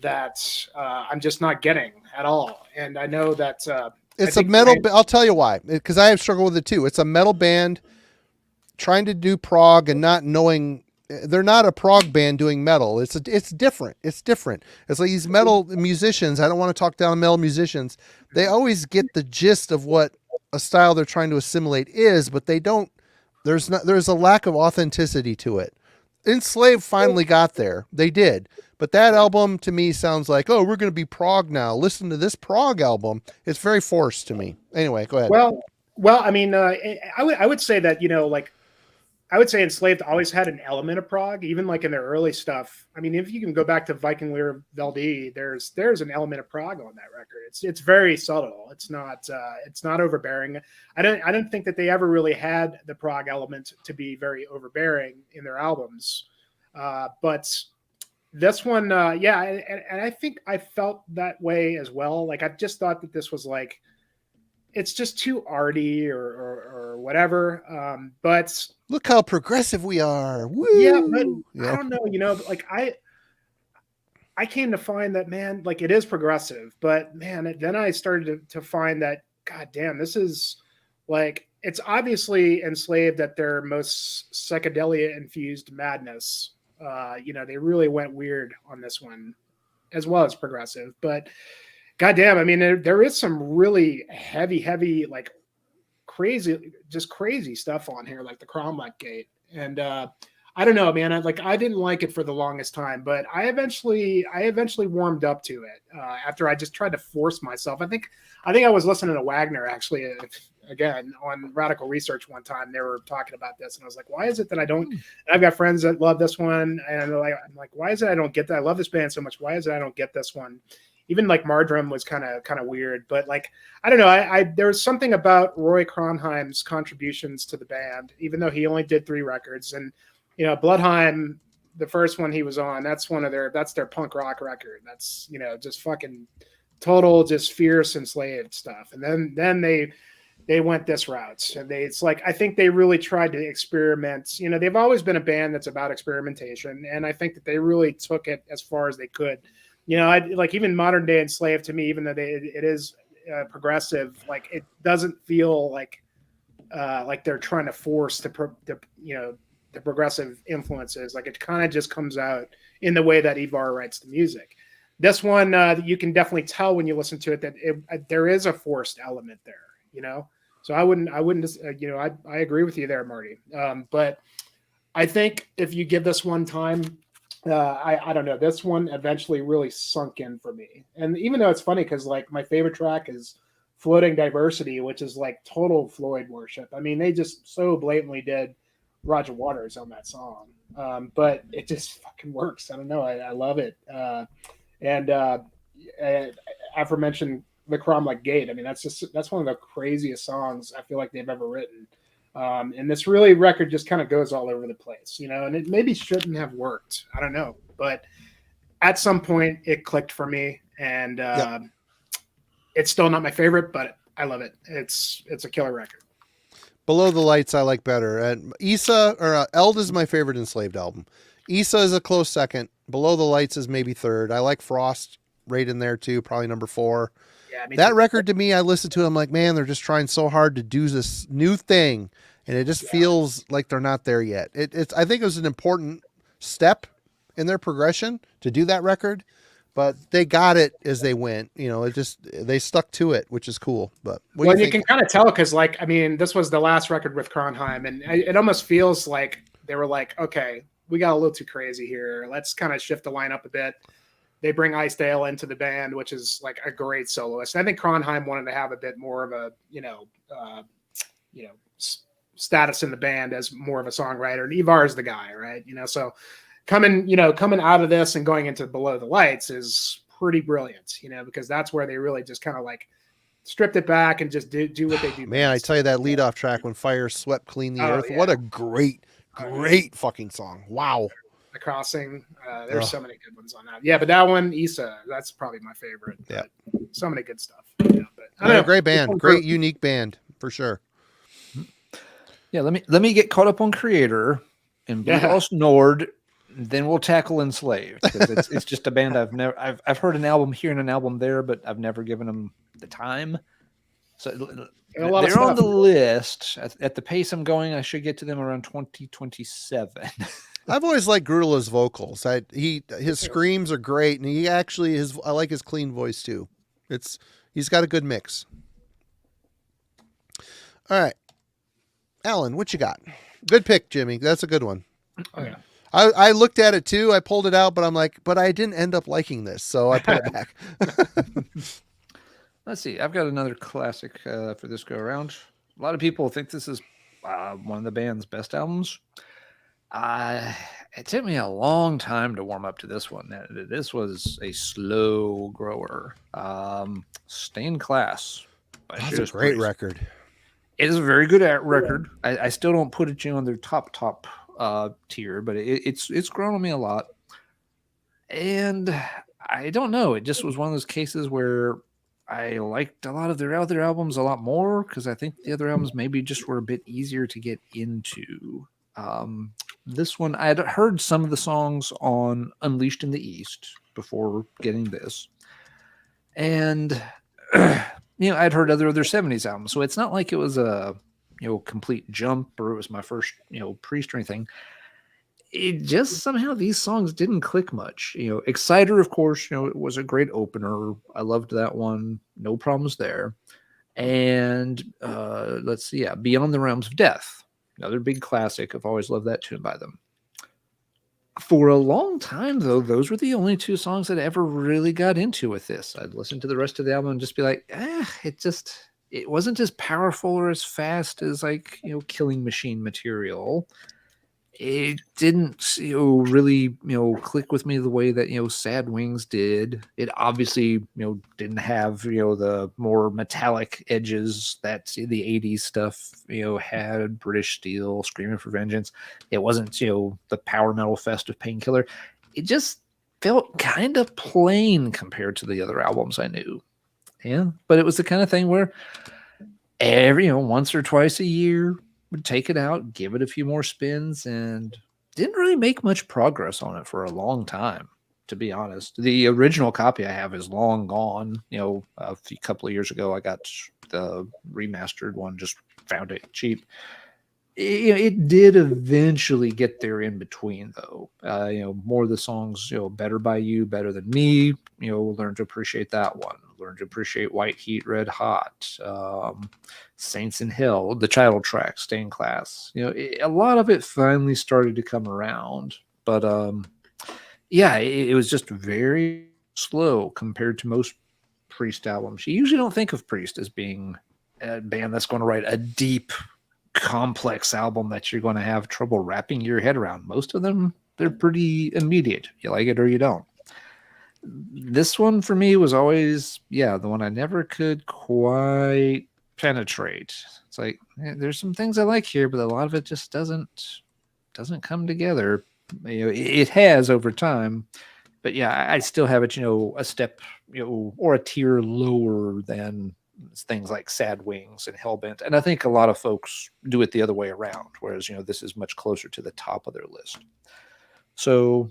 that I'm just not getting at all? And I know that It's a metal. I'll tell you why. Because I have struggled with it too. It's a metal band trying to do prog and not knowing they're not a prog band doing metal. It's different. It's different. It's like these metal musicians. I don't want to talk down metal musicians. They always get the gist of what a style they're trying to assimilate is, but they don't. There's a lack of authenticity to it. Enslaved finally got there. They did. But that album to me sounds like, oh, we're going to be prog now. Listen to this prog album. It's very forced to me. Anyway, go ahead. Well, I mean, I would say that, like, I would say Enslaved always had an element of prog, even like in their early stuff. I mean, if you can go back to Viking Lyra Velde, there's an element of prog on that record. It's very subtle. It's not overbearing. I don't think that they ever really had the prog element to be very overbearing in their albums. But this one, yeah, and I think I felt that way as well. Like, I just thought that this was like, it's just too arty or whatever. But look how progressive we are. Woo! Yeah, but I don't know, like I came to find that, man, like, it is progressive, but man, then I started to find that, God damn, this is like, it's obviously Enslaved at their most psychedelia infused madness. They really went weird on this one, as well as progressive, but goddamn, I mean, there is some really heavy, like crazy stuff on here, like the Cromlech Gate. And I don't know, man. I didn't like it for the longest time, but I eventually warmed up to it after I just tried to force myself. I think I was listening to Wagner actually again on Radical Research one time. They were talking about this, and I was like, why is it that I don't? And I've got friends that love this one, and I'm like, why is it I don't get that? I love this band so much. Why is it I don't get this one? Even like Mardrum was kind of weird, but like, I don't know. I there was something about Roy Kronheim's contributions to the band, even though he only did 3 records. And, Bloodheim, the first one he was on, that's their punk rock record. That's, just fucking total, just fierce Enslaved stuff. And then they went this route, and it's like, I think they really tried to experiment. They've always been a band that's about experimentation. And I think that they really took it as far as they could. I like, even modern day Enslaved to me, even though it is progressive, like, it doesn't feel like they're trying to force the progressive influences. Like, it kind of just comes out in the way that Ivar writes the music. This one, you can definitely tell when you listen to it that there is a forced element there. So I wouldn't, I agree with you there, Marty. But I think if you give this one time, I don't know. This one eventually really sunk in for me. And even though it's funny, because like my favorite track is Floating Diversity, which is like total Floyd worship. I mean, they just so blatantly did Roger Waters on that song. But it just fucking works. I don't know. I love it. And aforementioned the Cromlech Gate. I mean, that's one of the craziest songs I feel like they've ever written. And this really record just kind of goes all over the place, and it maybe shouldn't have worked. I don't know, but at some point it clicked for me, and it's still not my favorite, but I love it. It's a killer record. Below the Lights I like better. And Eld is my favorite Enslaved album. Isa is a close second. Below the Lights is maybe third. I like Frost right in there too, probably number 4. Yeah, that record to me, I listened to it, I'm like, man, they're just trying so hard to do this new thing, and it just feels like they're not there yet. I think it was an important step in their progression to do that record, but they got it as they went. They stuck to it, which is cool. But you can kind of tell, because like, I mean, this was the last record with Kronheim, and it almost feels like they were like, okay, we got a little too crazy here. Let's kind of shift the lineup a bit. They bring Icedale into the band, which is like a great soloist. I think Kronheim wanted to have a bit more of a, status in the band as more of a songwriter. And Ivar is the guy, right? So coming out of this and going into Below the Lights is pretty brilliant, because that's where they really just kind of like stripped it back and just do what they do. Man, best. I tell you, that lead off track when fire swept clean the earth. Yeah. What a great fucking song. Wow. The Crossing. There's so many good ones on that. Yeah, but that one, Issa, that's probably my favorite. Yeah. So many good stuff. Yeah, but great band. Great, unique band for sure. Yeah, let me get caught up on Creator and Blue Lost Nord. Then we'll tackle Enslaved, because it's just a band I've heard an album here and an album there, but I've never given them the time. So they're on the list. At the pace I'm going, I should get to them around 2027. I've always liked Grudela's vocals. His screams are great, and I like his clean voice too. He's got a good mix. All right, Alan, what you got? Good pick, Jimmy. That's a good one. Oh yeah. I looked at it too. I pulled it out, but I'm like, but I didn't end up liking this, so I put it back. Let's see. I've got another classic for this go around. A lot of people think this is one of the band's best albums. It took me a long time to warm up to this one. This was a slow grower. Stained Class. That's a great record. It is a very good record. I still don't put it on their top tier, but it's grown on me a lot. And I don't know. It just was one of those cases where I liked a lot of their other albums a lot more, because I think the other albums maybe just were a bit easier to get into. This one, I had heard some of the songs on Unleashed in the East before getting this. And, I'd heard other 70s albums. So it's not like it was a, complete jump, or it was my first, Priest or anything. It just somehow these songs didn't click much. Exciter, of course, it was a great opener. I loved that one. No problems there. And let's see, Beyond the Realms of Death. Another big classic. I've always loved that tune by them. For a long time, though, those were the only two songs that I ever really got into with this. I'd listen to the rest of the album and just be like, it wasn't as powerful or as fast as Killing Machine material. It didn't, really, click with me the way that, Sad Wings did. It obviously, didn't have, the more metallic edges that the 80s stuff, had. British Steel, Screaming for Vengeance. It wasn't, the power metal fest of Painkiller. It just felt kind of plain compared to the other albums I knew. Yeah, but it was the kind of thing where every, once or twice a year, would take it out, give it a few more spins, and didn't really make much progress on it for a long time, to be honest. The original copy I have is long gone. A couple of years ago, I got the remastered one, just found it cheap. It did eventually get there in between, though. More of the songs, Better by You, Better Than Me, learn to appreciate that one. Learn to appreciate White Heat, Red Hot, Saints in Hell, the title track, Stained Class. A lot of it finally started to come around, but it was just very slow compared to most Priest albums. You usually don't think of Priest as being a band that's going to write a deep, complex album that you're going to have trouble wrapping your head around. Most of them, they're pretty immediate. You like it or you don't. This one for me was always, the one I never could quite penetrate. It's like, there's some things I like here, but a lot of it just doesn't come together. It has over time, but I still have it, a step, or a tier lower than things like Sad Wings and Hellbent. And I think a lot of folks do it the other way around, whereas, this is much closer to the top of their list. So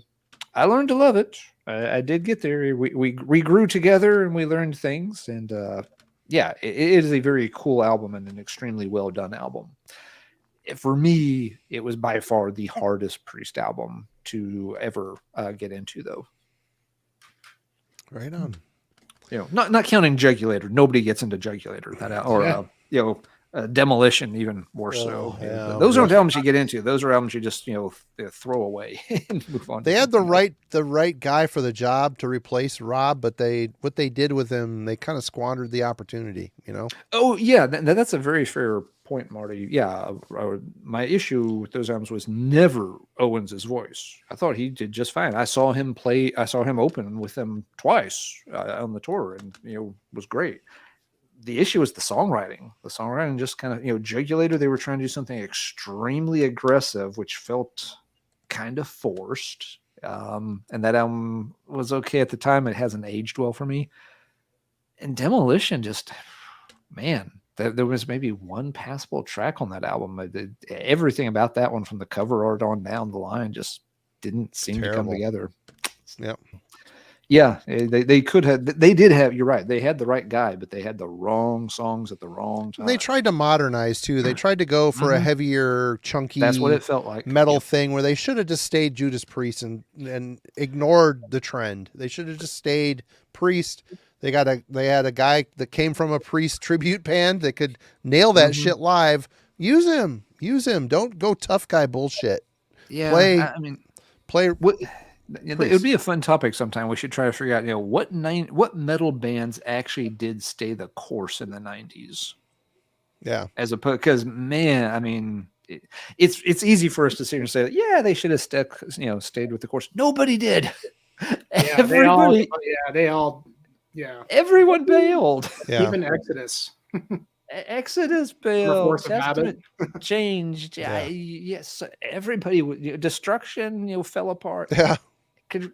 I learned to love it. I did get there. We grew together and we learned things. And it is a very cool album and an extremely well done album. For me, it was by far the hardest Priest album to ever get into, though. Right on. Not counting Jugulator. Nobody gets into Jugulator. Demolition, even more so. Oh, yeah, Those aren't rough. albums you get into. Those are albums you just throw away and move on. They to had the something else. right guy for the job to replace Rob, but what they did with him, they kind of squandered the opportunity. You know. Oh yeah, that's a very fair point, Marty. Yeah, my issue with those albums was never Owens's voice. I thought he did just fine. I saw him play. I saw him open with them twice on the tour, and was great. The issue was the songwriting. The songwriting just kind of Jugulator. They were trying to do something extremely aggressive, which felt kind of forced. And that album was okay at the time. It hasn't aged well for me. And Demolition just, man, there was maybe one passable track on that album. Everything about that one, from the cover art on down the line, just didn't seem to come together. Yep. Yeah, they could have. They did have. You're right. They had the right guy, but they had the wrong songs at the wrong time. They tried to modernize too. They tried to go for a heavier, chunky. That's what it felt like. Metal thing where they should have just stayed Judas Priest and ignored the trend. They should have just stayed Priest. They had a guy that came from a Priest tribute band that could nail that shit live. Use him. Don't go tough guy bullshit. Yeah, play. What? It would be a fun topic sometime. We should try to figure out, what metal bands actually did stay the course in the 90s. Yeah. As opposed, because man, it's easy for us to sit here and say, yeah, they should have stayed with the course. Nobody did. Everyone bailed. Yeah. Even Exodus. Exodus bailed. Testament changed. Yes, everybody. Destruction, fell apart. Yeah.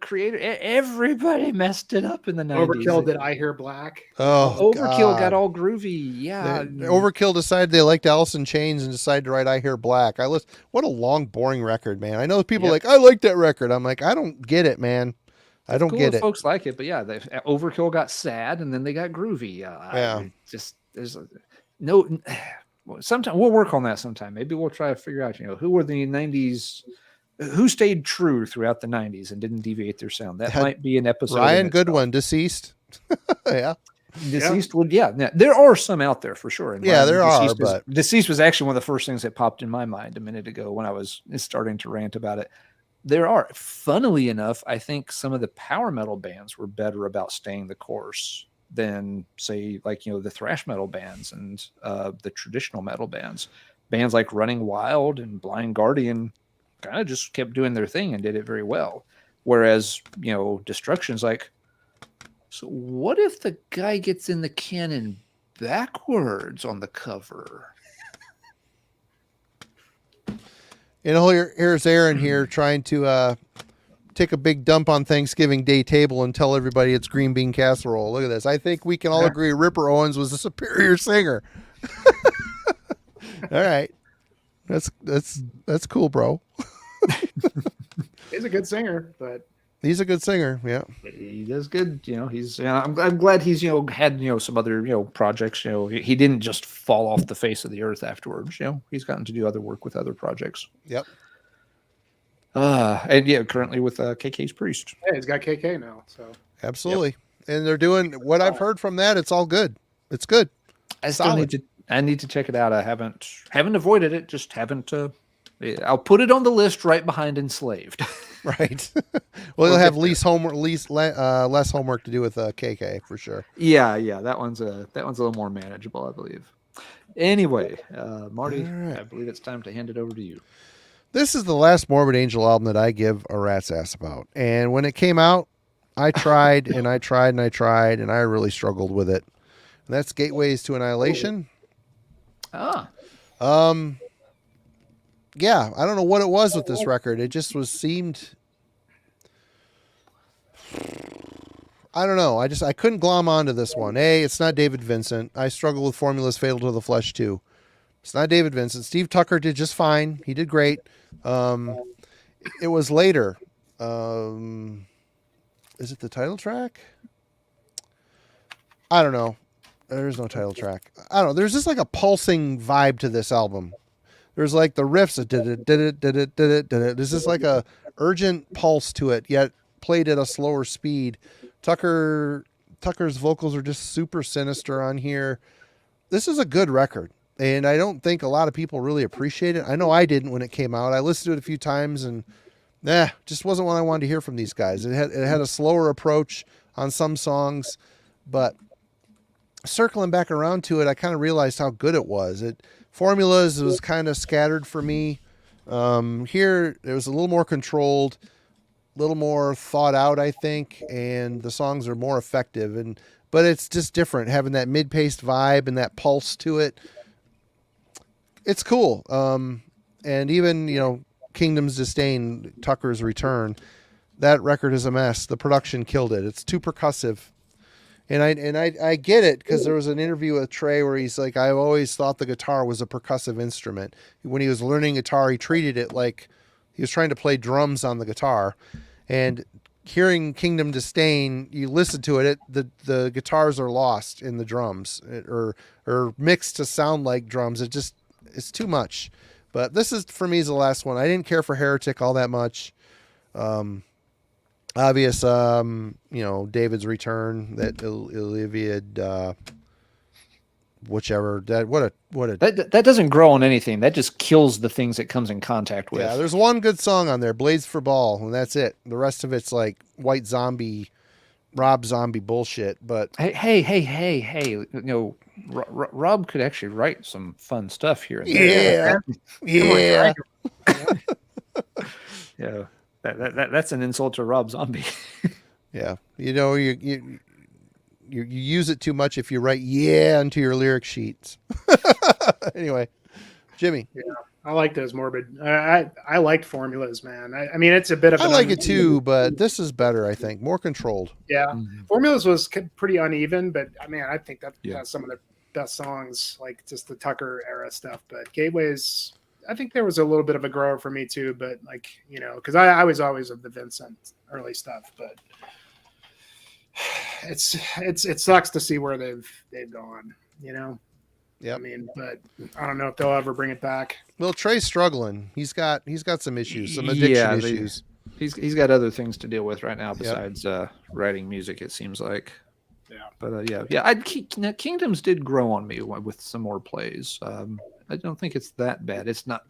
Creator, everybody messed it up in the 90s. Overkill did I Hear Black? Oh, Overkill got all groovy. Yeah. Overkill decided they liked Alice in Chains and decided to write I Hear Black. What a long, boring record, man. I know people like, I like that record. I'm like, I don't get it, man. I don't get it. Folks like it, but yeah, Overkill got sad and then they got groovy. There's no. Sometime we'll work on that sometime. Maybe we'll try to figure out, who were the 90s. Who stayed true throughout the 90s and didn't deviate their sound? That might be an episode. Ryan Goodwin, Deceased. Yeah. Deceased would, there are some out there for sure. And there are, but Deceased was actually one of the first things that popped in my mind a minute ago when I was starting to rant about it. There are, funnily enough, I think some of the power metal bands were better about staying the course than, say, like, the thrash metal bands and the traditional metal bands. Bands like Running Wild and Blind Guardian kind of just kept doing their thing and did it very well. Whereas, Destruction's like, so what if the guy gets in the cannon backwards on the cover? Here's Aaron here trying to take a big dump on Thanksgiving Day table and tell everybody it's green bean casserole. Look at this. I think we can all agree Ripper Owens was a superior singer. All right. That's cool, bro. He's a good singer, but he's a good singer. Yeah, he does good. He's. I'm glad he's had some other projects. He didn't just fall off the face of the earth afterwards. He's gotten to do other work with other projects. Yep. And currently with KK's Priest. Yeah, he's got KK now. So absolutely, and they're doing what I've heard from that. It's all good. It's good. I need to check it out. I haven't avoided it. Just haven't. I'll put it on the list right behind Enslaved. Right. Well, you'll have less homework to do with KK for sure. Yeah. That one's a little more manageable, I believe. Anyway, Marty, right. I believe it's time to hand it over to you. This is the last Morbid Angel album that I give a rat's ass about. And when it came out, I tried and I tried and I tried and I really struggled with it. And that's Gateways to Annihilation. Yeah, I don't know what it was with this record. It just seemed, I don't know. I couldn't glom onto this one. It's not David Vincent. I struggle with Formula's Fatal to the Flesh too. It's not David Vincent. Steve Tucker did just fine. He did great. It was later. Is it the title track? I don't know. There's no title track. I don't know. There's just like a pulsing vibe to this album. There's like the riffs that did it. There's just like a urgent pulse to it, yet played at a slower speed. Tucker's vocals are just super sinister on here. This is a good record. and I don't think a lot of people really appreciate it. I know I didn't when it came out. I listened to it a few times, and just wasn't what I wanted to hear from these guys. It had a slower approach on some songs, but circling back around to it, I kind of realized how good it was. Formulas was kind of scattered for me. Here it was a little more controlled, a little more thought out, I think, and the songs are more effective. But it's just different, having that mid-paced vibe and that pulse to it. It's cool. And even Kingdom's Disdain, Tucker's Return, that record is a mess. The production killed it. It's too percussive. And I get it, because there was an interview with Trey where he's like, I've always thought the guitar was a percussive instrument. When he was learning guitar, he treated it like he was trying to play drums on the guitar. And hearing Kingdom Disdain, you listen to it, the guitars are lost in the drums, or mixed to sound like drums. It's too much. But this is, for me, is the last one. I didn't care for Heretic all that much. Obvious, David's Return, that Olivia, whichever. That doesn't grow on anything. That just kills the things it comes in contact with. Yeah, there's one good song on there, Blades for Ball, and that's it. The rest of it's like white zombie, Rob Zombie bullshit. But hey, Rob could actually write some fun stuff here and there. Yeah. Yeah. That's an insult to Rob Zombie. Yeah, you use it too much if you write into your lyric sheets. Anyway, Jimmy. Yeah, I like those Morbid. I liked Formulas, man. I mean, it's a bit of. I like it too, but this is better. I think more controlled. Yeah, Formulas was pretty uneven, but I mean, I think that has some of the best songs, like just the Tucker era stuff. But Gateways, I think there was a little bit of a grower for me too, but because I was always of the Vincent early stuff, but it sucks to see where they've gone, Yeah, I mean, but I don't know if they'll ever bring it back. Well, Trey's struggling. He's got some issues, some addiction issues. He's got other things to deal with right now besides writing music, it seems like. Yeah, but Kingdoms did grow on me with some more plays. I don't think it's that bad. It's not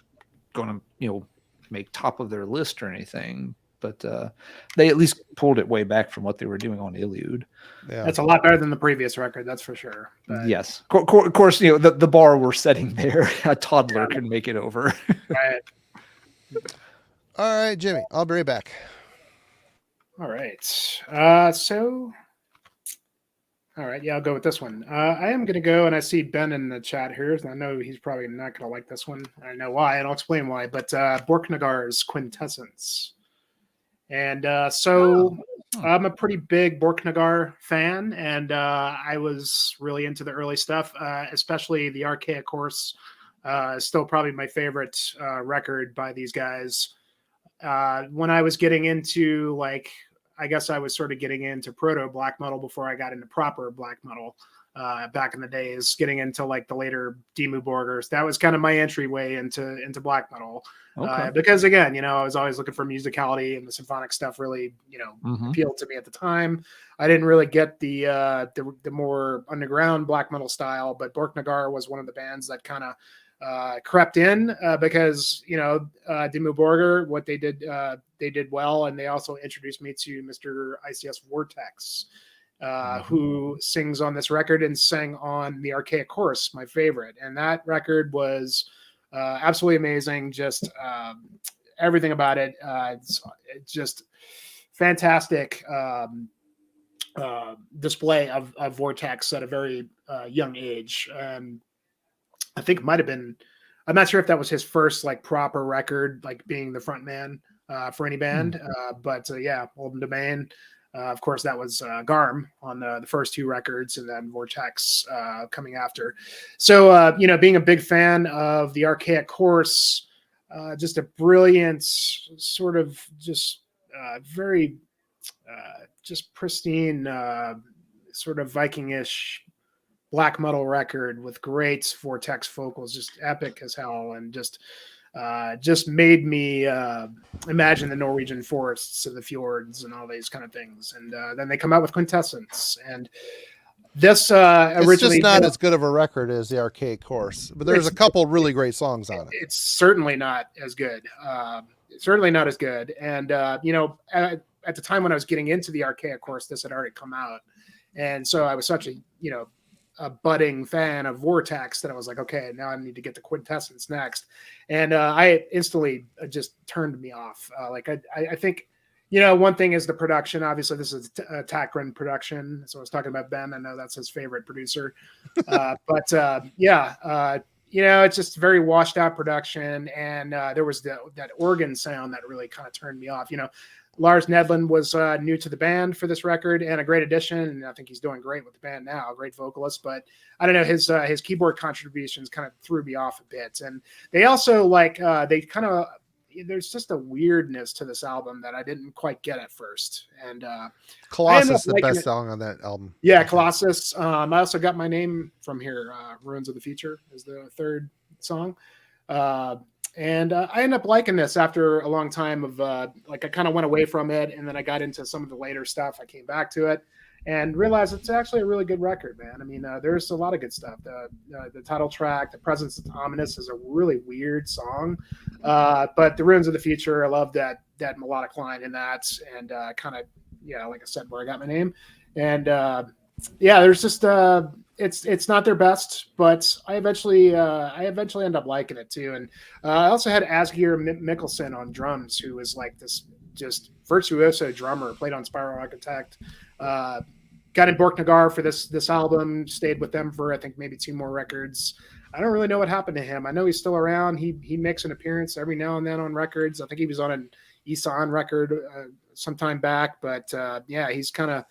going to make top of their list or anything, but they at least pulled it way back from what they were doing on Iliud. Yeah, that's a lot better than the previous record, that's for sure. But, yes, of course, the bar we're setting there, a toddler can make it over. Right. All right, Jimmy, I'll be right back. All right. All right, yeah, I'll go with this one. I am going to go, and I see Ben in the chat here, and I know he's probably not going to like this one. I know why, and I'll explain why. But Borknagar's Quintessence. And I'm a pretty big Borknagar fan, and I was really into the early stuff, especially the Archaic Horse. Still probably my favorite record by these guys. When I was getting into, I guess I was sort of getting into proto black metal before I got into proper black metal back in the days, getting into the later Dimmu Borgers. That was kind of my entryway into black metal. Okay. Because again, I was always looking for musicality, and the symphonic stuff really, appealed to me at the time. I didn't really get the more underground black metal style, but Borknagar was one of the bands that kind of crept in because Dimmu Borgir, what they did well, and they also introduced me to Mr. ICS Vortex, who sings on this record and sang on the Archaic Horse, my favorite, and that record was absolutely amazing. Just everything about it, it's just fantastic display of Vortex at a very young age. I think it might have been, I'm not sure if that was his first proper record, being the front man for any band. But Olden Domain. Of course, that was Garm on the first two records, and then Vortex coming after. So, being a big fan of the Archaic Horse, just a brilliant sort of just very just pristine sort of Viking-ish black metal record with great Vortex vocals, just epic as hell, and just made me imagine the Norwegian forests and the fjords and all these kind of things. And then they come out with Quintessence, and This It's originally just not as good of a record as the Archaic Horse, but there's a couple really great songs on it. It's certainly not as good. Certainly not as good. And at the time when I was getting into the Archaic Horse, this had already come out, and so I was such a budding fan of Vortex that I was like, okay, now I need to get to Quintessence next, and I instantly just turned me off. I think. One thing is the production. Obviously, this is a Takrin production. So I was talking about Ben. I know that's his favorite producer. It's just very washed out production. And there was that organ sound that really kind of turned me off. Lars Nedlund was new to the band for this record and a great addition. And I think he's doing great with the band now, a great vocalist. But I don't know, his keyboard contributions kind of threw me off a bit. And they also there's just a weirdness to this album that I didn't quite get at first. And Colossus is the best song on that album. Yeah, Colossus. I also got My Name from here. Ruins of the Future is the third song. And I ended up liking this after a long time of I kind of went away from it, and then I got into some of the later stuff. I came back to it and realized it's actually a really good record, man. I mean, there's a lot of good stuff. The title track, The Presence of Ominous, is a really weird song. But The Ruins of the Future, I love that melodic line in that, and like I said, Where I Got My Name. And there's just it's not their best, but I eventually end up liking it too. And I also had Asgeir Mikkelsen on drums, who was like this just virtuoso drummer, played on Spiral Architect. Got in Borknagar for this album, stayed with them for I think maybe 2 more records. I don't really know what happened to him. I know he's still around. He makes an appearance every now and then on records. I think he was on an Isan record some time back, but he's kind of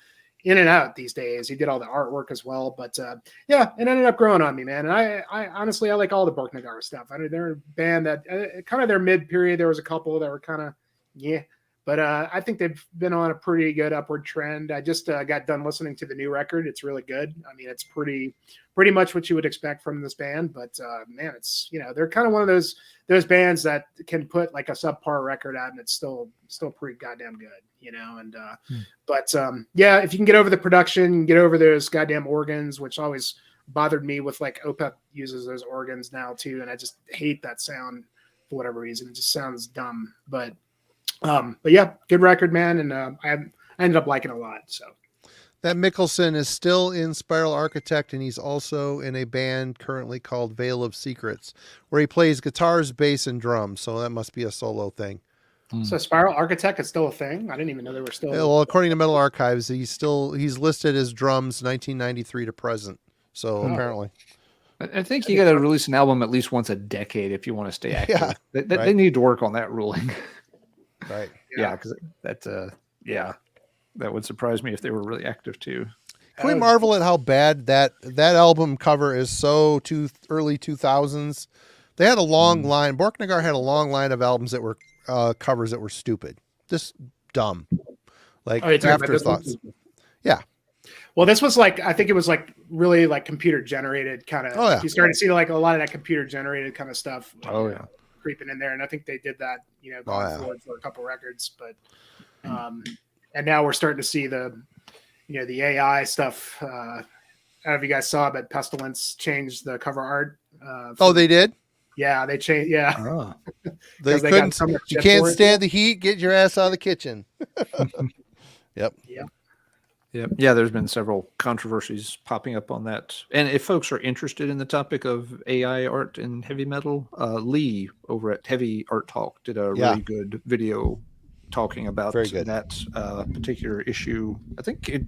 in and out these days. He did all the artwork as well, but it ended up growing on me, man. And I honestly, I like all the Borknagar stuff. I mean, they're a band that kind of their mid period. There was a couple that were kind of, but I think they've been on a pretty good upward trend. I just got done listening to the new record. It's really good. I mean, it's pretty much what you would expect from this band, but man, it's, they're kind of one of those bands that can put like a subpar record out and it's still pretty goddamn good, and if you can get over the production, get over those goddamn organs, which always bothered me with like Opeth uses those organs now too. And I just hate that sound for whatever reason. It just sounds dumb, but yeah, good record, man. And I ended up liking it a lot. So that Mikkelsen is still in Spiral Architect, and he's also in a band currently called Veil of Secrets, where he plays guitars, bass, and drums. So that must be a solo thing. So Spiral Architect is still a thing? I didn't even know they were still. Well, according to Metal Archives, he's listed as drums 1993 to present. So apparently. I think you got to release an album at least once a decade if you want to stay active. Yeah, they need to work on that ruling. Right. Yeah, because that's that would surprise me if they were really active too. Can we marvel at how bad that album cover is? So early 2000s. They had a long line. Borknagar had a long line of albums that were covers that were stupid, just dumb, like afterthoughts. Yeah. Well, this was like, I think it was like really like computer generated kind of. Oh, yeah. You started to see like a lot of that computer generated kind of stuff. Oh yeah. Creeping in there, and I think they did that, going forward for a couple records, but and now we're starting to see the AI stuff. I don't know if you guys saw, but Pestilence changed the cover art. They did? Yeah, they changed. Yeah, they couldn't. You can't stand the heat. Get your ass out of the kitchen. Yep. Yeah. Yeah, there's been several controversies popping up on that. And if folks are interested in the topic of AI art in heavy metal, Lee over at Heavy Art Talk did a really good video talking about that particular issue. I think it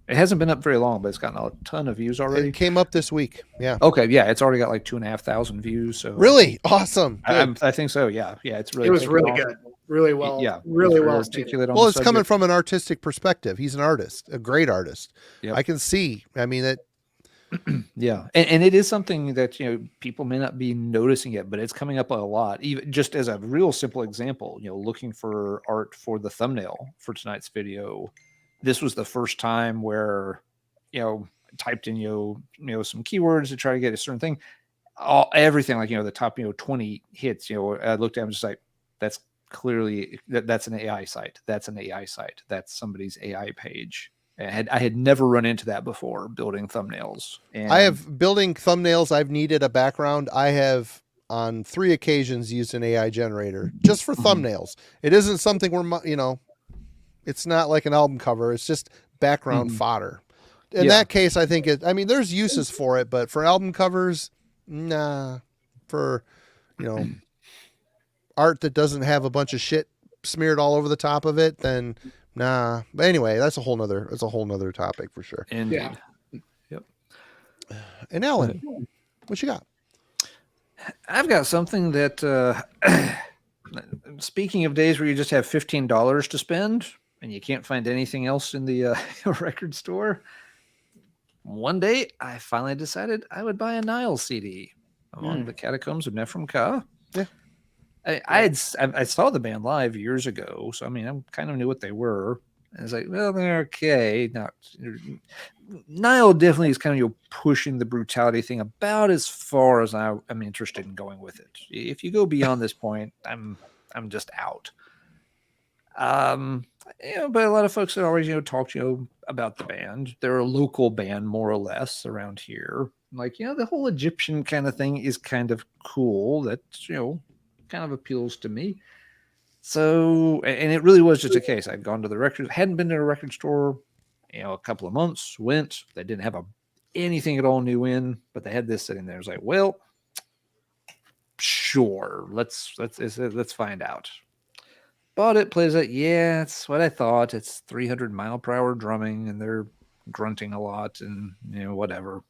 hasn't been up very long, but it's gotten a ton of views already. It came up this week. Yeah. Okay. Yeah, it's already got like 2,500 views. So really awesome. I think so. Yeah. It was really good. Really well. Yeah. Really well articulated. Well, it's coming from an artistic perspective. He's an artist, a great artist. Yep. I can see. I mean that. Yeah, and it is something that people may not be noticing it, but it's coming up a lot. Even just as a real simple example, looking for art for the thumbnail for tonight's video, this was the first time where typed in some keywords to try to get a certain thing. Everything like the top 20 hits. I looked at them just like that's clearly that's an AI site. That's an AI site. That's somebody's AI page. I had never run into that before building thumbnails. And I have building thumbnails. I've needed a background. I have on 3 occasions used an AI generator just for thumbnails. It isn't something where, it's not like an album cover. It's just background fodder. In that case, I think there's uses for it, but for album covers, nah. For, art that doesn't have a bunch of shit smeared all over the top of it, then nah. But anyway, that's a whole nother topic for sure. Indeed. Yep. And Alan, what you got? I've got something that, speaking of days where you just have $15 to spend and you can't find anything else in the record store, one day I finally decided I would buy a Nile CD, Among the Catacombs of Nephrim Ka. Yeah. I saw the band live years ago, so I kind of knew what they were. I was like, well, they're okay. Nile definitely is kind of pushing the brutality thing about as far as I'm interested in going with it. If you go beyond this point, I'm just out. But a lot of folks have always talked about the band. They're a local band more or less around here. Like the whole Egyptian kind of thing is kind of cool. That kind of appeals to me. So, and it really was just a case. I'd gone to the record, hadn't been to a record store, a couple of months, went, they didn't have anything at all new in, but they had this sitting there. I was like, well, sure. Let's find out. Bought it, plays it. Yeah, it's what I thought. It's 300 mile per hour drumming and they're grunting a lot and, whatever.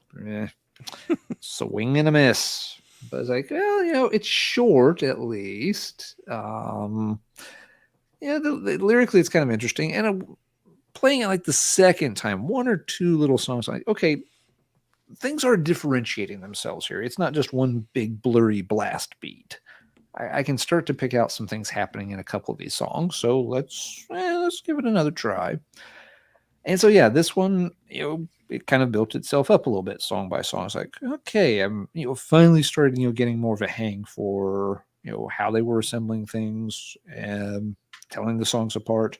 Swing and a miss. But I was like, well, it's short at least. Lyrically, it's kind of interesting. And playing it like the second time, 1 or 2 little songs, like, okay, things are differentiating themselves here. It's not just one big blurry blast beat. I can start to pick out some things happening in a couple of these songs. So let's give it another try. And so, this one, it kind of built itself up a little bit song by song. It's like, okay, I'm, finally started, getting more of a hang for, how they were assembling things and telling the songs apart.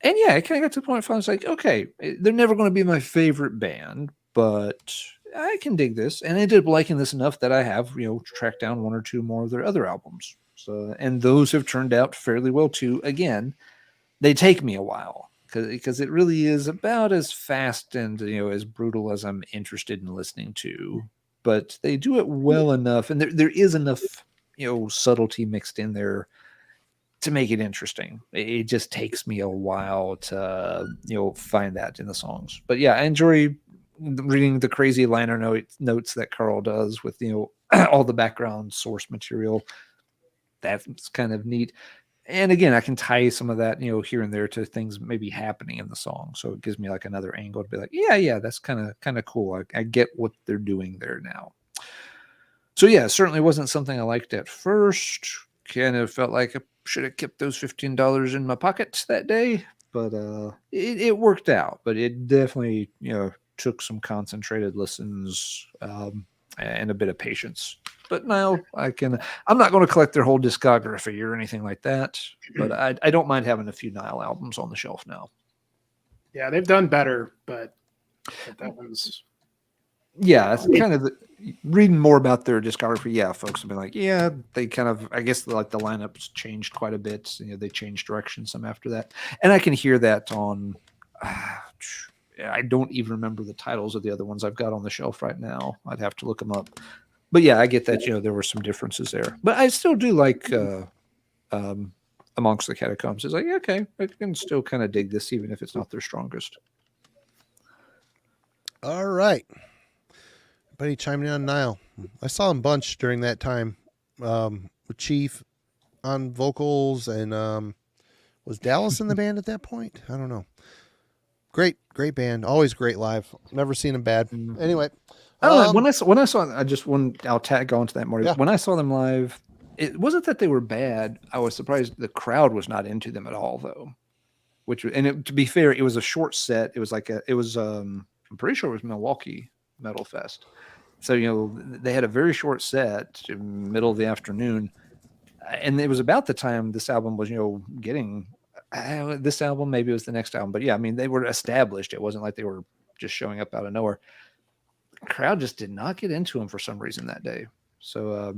And I kind of got to the point where I was like, okay, they're never going to be my favorite band, but I can dig this. And I ended up liking this enough that I have, tracked down 1 or 2 more of their other albums. So, and those have turned out fairly well too. Again, they take me a while. Because it really is about as fast and as brutal as I'm interested in listening to, but they do it well enough, and there is enough subtlety mixed in there to make it interesting. It just takes me a while to find that in the songs. But I enjoy reading the crazy liner notes that Carl does with all the background source material. That's kind of neat. And again, I can tie some of that, here and there to things maybe happening in the song. So it gives me like another angle to be like, that's kind of cool. I get what they're doing there now. So it certainly wasn't something I liked at first. Kind of felt like I should have kept those $15 in my pocket that day, but it worked out. But it definitely, took some concentrated listens and a bit of patience. But now I'm not going to collect their whole discography or anything like that. But I don't mind having a few Nile albums on the shelf now. Yeah, they've done better, but that one's. Yeah, it's kind of reading more about their discography. Yeah, folks have been like, they kind of, I guess like the lineups changed quite a bit. They changed direction some after that. And I can hear that on, I don't even remember the titles of the other ones I've got on the shelf right now. I'd have to look them up. But I get that, there were some differences there. But I still do like Amongst the Catacombs. It's like, okay, I can still kind of dig this, even if it's not their strongest. All right. Everybody chiming in on Nile. I saw him bunch during that time with Chief on vocals. And was Dallas in the band at that point? I don't know. Great band. Always great live. Never seen him bad. Anyway. I don't know, when I saw I'll tag on to that more. Yeah. When I saw them live, it wasn't that they were bad. I was surprised the crowd was not into them at all, though. To be fair, it was a short set. It was I'm pretty sure it was Milwaukee Metal Fest. So they had a very short set, middle of the afternoon, and it was about the time this album was getting this album, maybe it was the next album, but yeah, I mean, they were established. It wasn't like they were just showing up out of nowhere. The crowd just did not get into them for some reason that day. So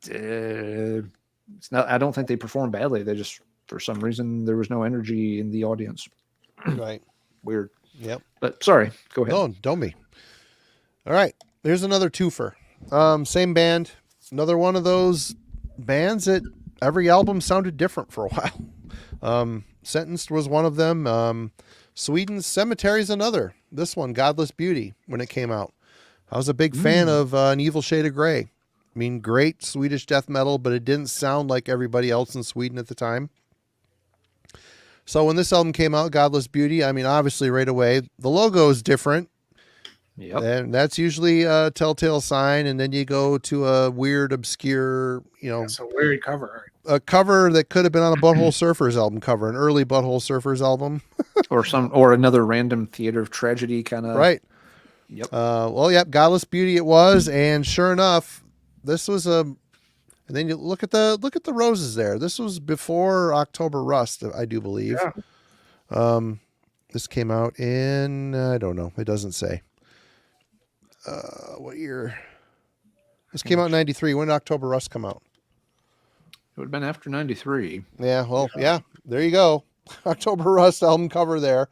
it's not. I don't think they performed badly. They just, for some reason, there was no energy in the audience. Right. Weird. Yep. But sorry, go ahead. No, don't be. All right. There's another twofer. Same band. Another one of those bands that every album sounded different for a while. Sentenced was one of them. Sweden's Cemetery's another. This one, Godless Beauty, when it came out. I was a big fan of An Evil Shade of Grey. I mean, great Swedish death metal, but it didn't sound like everybody else in Sweden at the time. So when this album came out, Godless Beauty, I mean, obviously right away, the logo is different. Yep. And that's usually a telltale sign. And then you go to a weird, obscure, It's a weird cover. a cover that could have been on a Butthole Surfers album cover, an early Butthole Surfers album. or another random Theater of Tragedy kind of. Right. Yep. Well, yep. Godless Beauty it was. And sure enough, this was and then you look at the roses there. This was before October Rust, I do believe. Yeah. This came out in, I don't know. It doesn't say. What year? This came out in 93. When did October Rust come out? It would have been after 93. Yeah, well, yeah, there you go. October Rust album cover there.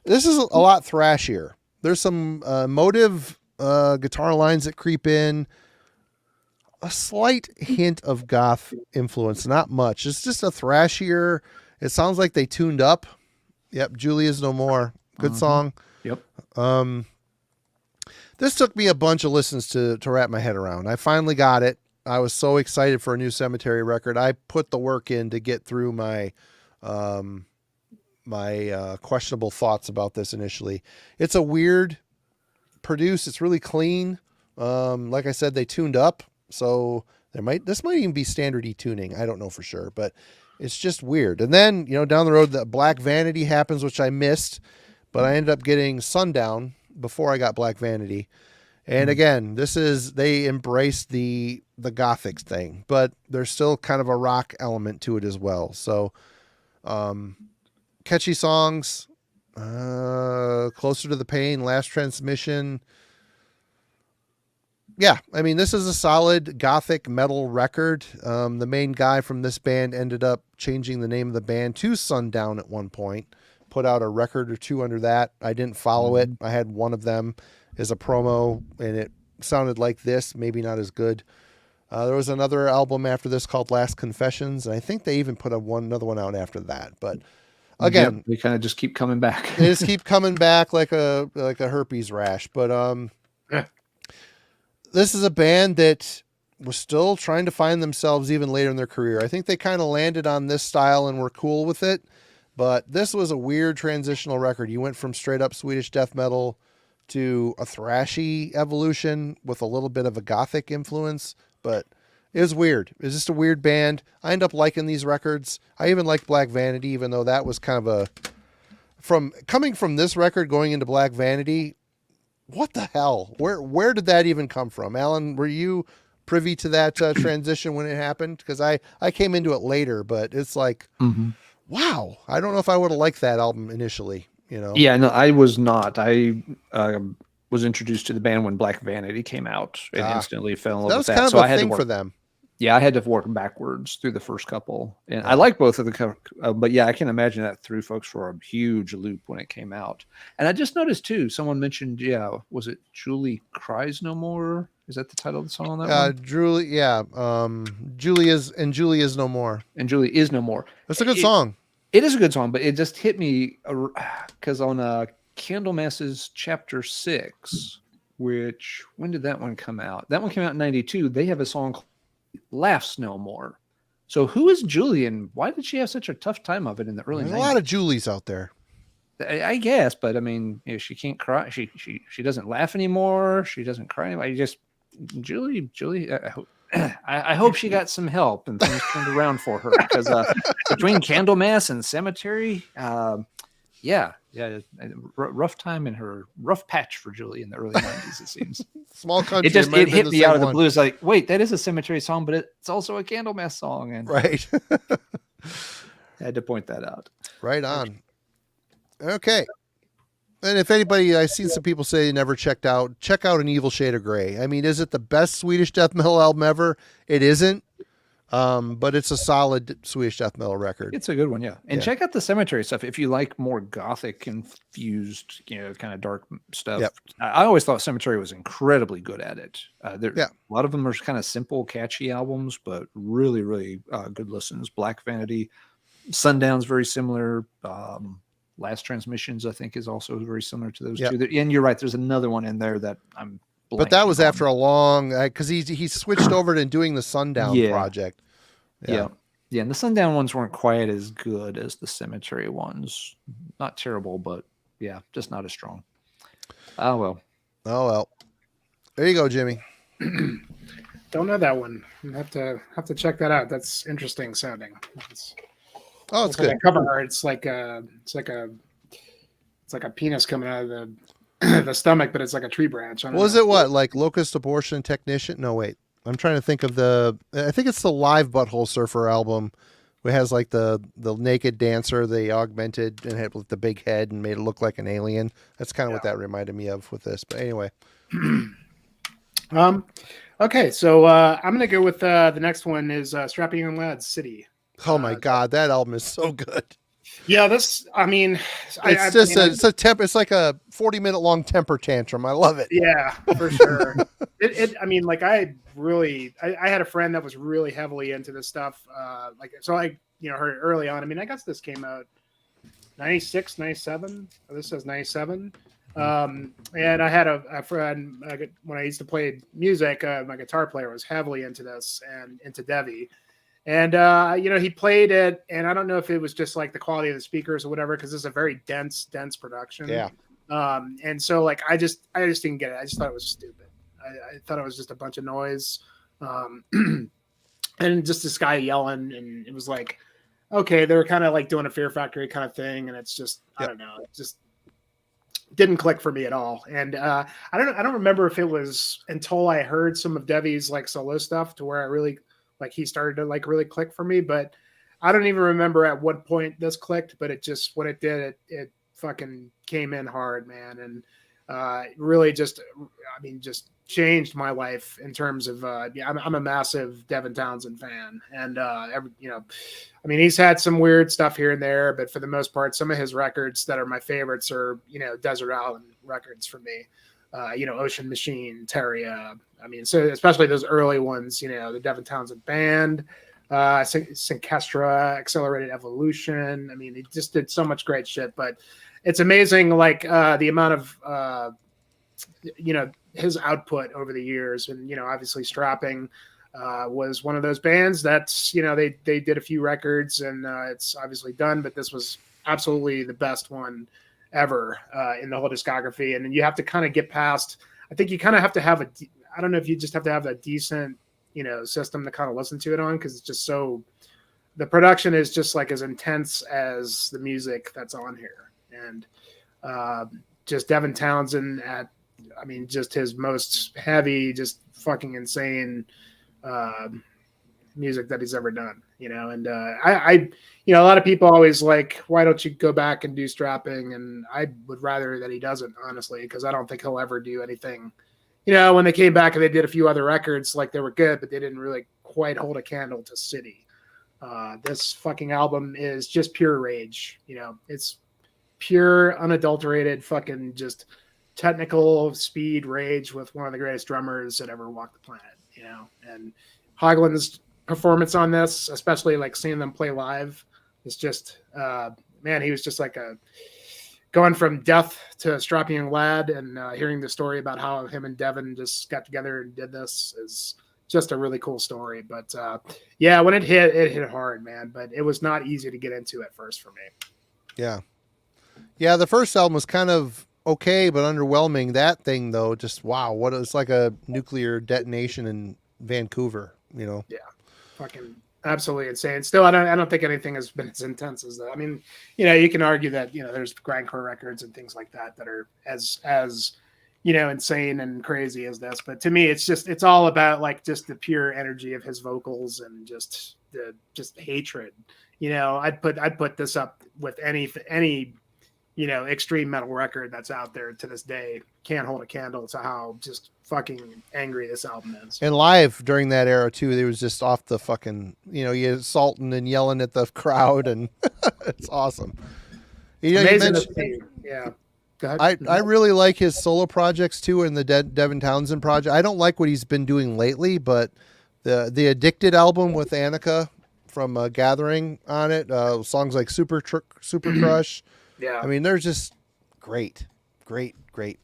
This is a lot thrashier. There's some motive guitar lines that creep in. A slight hint of goth influence, not much. It's just a thrashier. It sounds like they tuned up. Yep, Julie Is No More. Good song. Yep. This took me a bunch of listens to wrap my head around. I finally got it. I was so excited for a new Cemetery record. I put the work in to get through my questionable thoughts about this initially. It's a weird produce. It's really clean. Like I said, they tuned up. So this might even be standard E-tuning. I don't know for sure, but it's just weird. And then, down the road, the Black Vanity happens, which I missed, but I ended up getting Sundown before I got Black Vanity. And again, they embraced the Gothic thing, but there's still kind of a rock element to it as well. So, catchy songs, Closer to the Pain, Last Transmission. Yeah, I mean, this is a solid Gothic metal record. The main guy from this band ended up changing the name of the band to Sundown at one point, put out a record or two under that. I didn't follow it. I had one of them as a promo, and it sounded like this, maybe not as good. There was another album after this called Last Confessions, and I think they even put another one out after that. But again, they kind of just keep coming back. They just keep coming back like a herpes rash. But this is a band that was still trying to find themselves even later in their career. I think they kind of landed on this style and were cool with it. But this was a weird transitional record. You went from straight up Swedish death metal to a thrashy evolution with a little bit of a Gothic influence. But it was weird. It was just a weird band. I end up liking these records. I even liked Black Vanity, even though that was kind of coming from this record going into Black Vanity. What the hell? Where did that even come from? Alan, were you privy to that transition when it happened? Because I came into it later, but it's like, wow. I don't know if I would have liked that album initially, Yeah, no, I was not. I was introduced to the band when Black Vanity came out and instantly fell in love with that. That was So kind I of a had to thing work, for them. Yeah, I had to work backwards through the first couple. And I like both of the but yeah, I can imagine that threw folks for a huge loop when it came out. And I just noticed too, someone mentioned, was it Julie Cries No More? Is that the title of the song on that one? Julie, yeah. Julie Is No More. And Julie Is No More. That's a good song. It is a good song, but it just hit me because on Candlemas's Chapter 6, which, when did that one come out? That one came out in 92. They have a song called Laughs No More. So who is Julie, and why did she have such a tough time of it in the early 90s? There's a lot of Julies out there. I guess, but I mean, she can't cry. She doesn't laugh anymore. She doesn't cry anymore. Julie. I hope she got some help and things turned around for her, because between Candlemas and Cemetery, rough time in her, rough patch for Julie in the early 90s, it seems. Small country. It hit me out of the blue. It's like, wait, that is a Cemetery song, but it's also a Candlemas song. And right. Had to point that out. Right on. Okay. And if anybody, I've seen some people say they never check out An Evil Shade of Grey. I mean, is it the best Swedish death metal album ever? It isn't. But it's a solid Swedish death metal record. It's a good one, yeah. And check out the Cemetery stuff if you like more gothic infused, kind of dark stuff. Yep. I always thought Cemetery was incredibly good at it. A Yeah. lot of them are kind of simple, catchy albums, but really, really good listens. Black Vanity, Sundown's very similar. Last Transmissions, I think, is also very similar to those two. And you're right. There's another one in there that I'm. But that was after a long, because he switched over to doing the Sundown project. Yeah. And the Sundown ones weren't quite as good as the Cemetery ones. Not terrible, but just not as strong. Oh well. There you go, Jimmy. Don't know that one. I have to check that out. That's interesting sounding. It's good. Like cover art. It's like a penis coming out of the stomach, but it's like a tree branch. Was it what, like Locust Abortion Technician? No, wait. I'm trying to think of I think it's the live Butthole Surfer album. It has like the naked dancer they augmented and had with the big head and made it look like an alien. That's kind of what that reminded me of with this. But anyway. Okay, so I'm gonna go with the next one is Strapping Young Lads City. Oh my God, that album is so good. Yeah, it's like a 40-minute long temper tantrum. I love it. Yeah, for sure. I had a friend that was really heavily into this stuff. Heard it early on. I mean, I guess this came out 96, 97. This says 97. And I had a friend when I used to play music, my guitar player was heavily into this and into Devi. And, he played it, and I don't know if it was just like the quality of the speakers or whatever, because it's a very dense production. Yeah. And so like, I just didn't get it. I just thought it was stupid. I thought it was just a bunch of noise. And just this guy yelling, and it was like, okay, they were kind of like doing a Fear Factory kind of thing. And it's just, I don't know, it just didn't click for me at all. And I don't remember if it was until I heard some of Devi's like solo stuff to where I really, like he started to like really click for me, but I don't even remember at what point this clicked, but it just, when it did, it fucking came in hard, man. And really just changed my life in terms of, I'm a massive Devin Townsend fan. And, he's had some weird stuff here and there, but for the most part, some of his records that are my favorites are, Desert Island records for me. Ocean Machine, Terria. So especially those early ones, the Devin Townsend Band, Synkestra, Accelerated Evolution. He just did so much great shit, but it's amazing, like the amount of, his output over the years. And, obviously Strapping was one of those bands that's, they did a few records and it's obviously done, but this was absolutely the best one ever in the whole discography. And then you have to kind of get past, I think you kind of have to have I don't know if you just have to have a decent, system to kind of listen to it on, because it's just the production is just like as intense as the music that's on here. And just Devin Townsend just his most heavy, just fucking insane music that he's ever done, and a lot of people always like, why don't you go back and do Strapping? And I would rather that he doesn't, honestly, because I don't think he'll ever do anything. When they came back and they did a few other records, like they were good, but they didn't really quite hold a candle to City. This fucking album is just pure rage. It's pure, unadulterated, fucking just technical speed rage with one of the greatest drummers that ever walked the planet, and Haugland's performance on this, especially like seeing them play live, is just, man, he was just like going from death to a strapping young lad, and hearing the story about how him and Devin just got together and did this is just a really cool story. But when it hit hard, man, but it was not easy to get into at first for me. Yeah. The first album was kind of okay, but underwhelming. That thing though, just wow. It's like a nuclear detonation in Vancouver, Yeah. Fucking absolutely insane. Still, I don't think anything has been as intense as that. You can argue that, there's grindcore records and things like that are as insane and crazy as this. But to me, it's all about like just the pure energy of his vocals and just hatred, I'd put this up with any extreme metal record that's out there to this day. Can't hold a candle to how just fucking angry this album is. And live during that era too, they was just off the fucking, you assaulting and yelling at the crowd, and it's awesome. Amazing to see. Yeah. Go ahead. I really like his solo projects too, and the Devin Townsend project. I don't like what he's been doing lately, but the Addicted album with Annika from Gathering on it, songs like Super Crush. Yeah. I mean, they're just great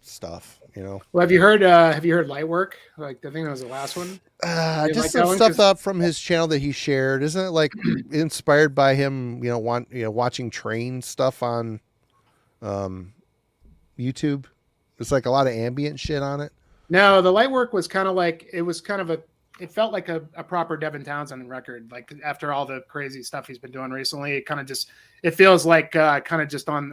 stuff. Well, have you heard Lightwork? Like, I think that was the last one. Just like some stuff up from his channel that he shared. Isn't it like inspired by him? Watching train stuff on YouTube. It's like a lot of ambient shit on it. No, the Lightwork was kind of like it felt like a proper Devin Townsend record. Like after all the crazy stuff he's been doing recently, it feels like kind of just on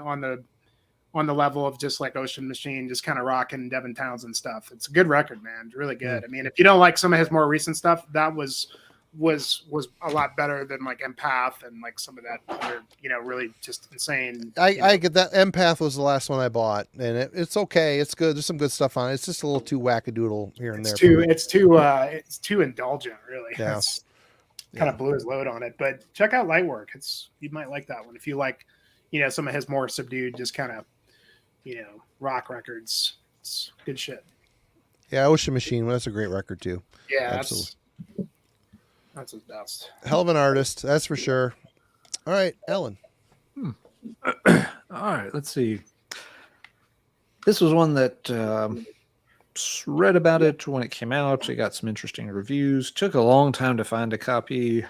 the level of just like Ocean Machine, just kind of rocking Devin Townsend stuff. It's a good record, man. It's really good. I mean, if you don't like some of his more recent stuff, that was a lot better than like Empath and like some of that other, really just insane. I get that. Empath was the last one I bought, and it's okay. It's good. There's some good stuff on it. It's just a little too wackadoodle here and there. It's too indulgent, really. Yeah. It's kind of blew his load on it. But check out Lightwork. You might like that one if you like, some of his more subdued, just kind of, rock records. It's good shit. Yeah, Ocean Machine. That's a great record too. Yeah, absolutely. That's his best. Hell of an artist, that's for sure. All right, Ellen. All right, let's see. This was one that read about it when it came out. It got some interesting reviews. Took a long time to find a copy,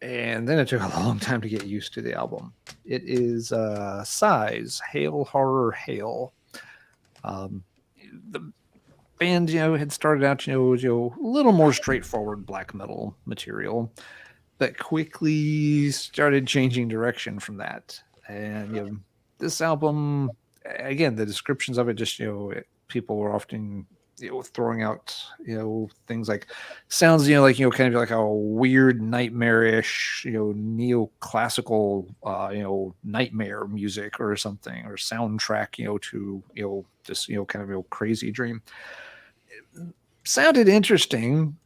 and then it took a long time to get used to the album. It is Size, Hail Horror Hail. The band, had started out, a little more straightforward black metal material, but quickly started changing direction from that. And this album, again, the descriptions of it, just people were often throwing out things like sounds like kind of like a weird nightmarish neoclassical nightmare music or something, or soundtrack to this kind of crazy dream. Sounded interesting,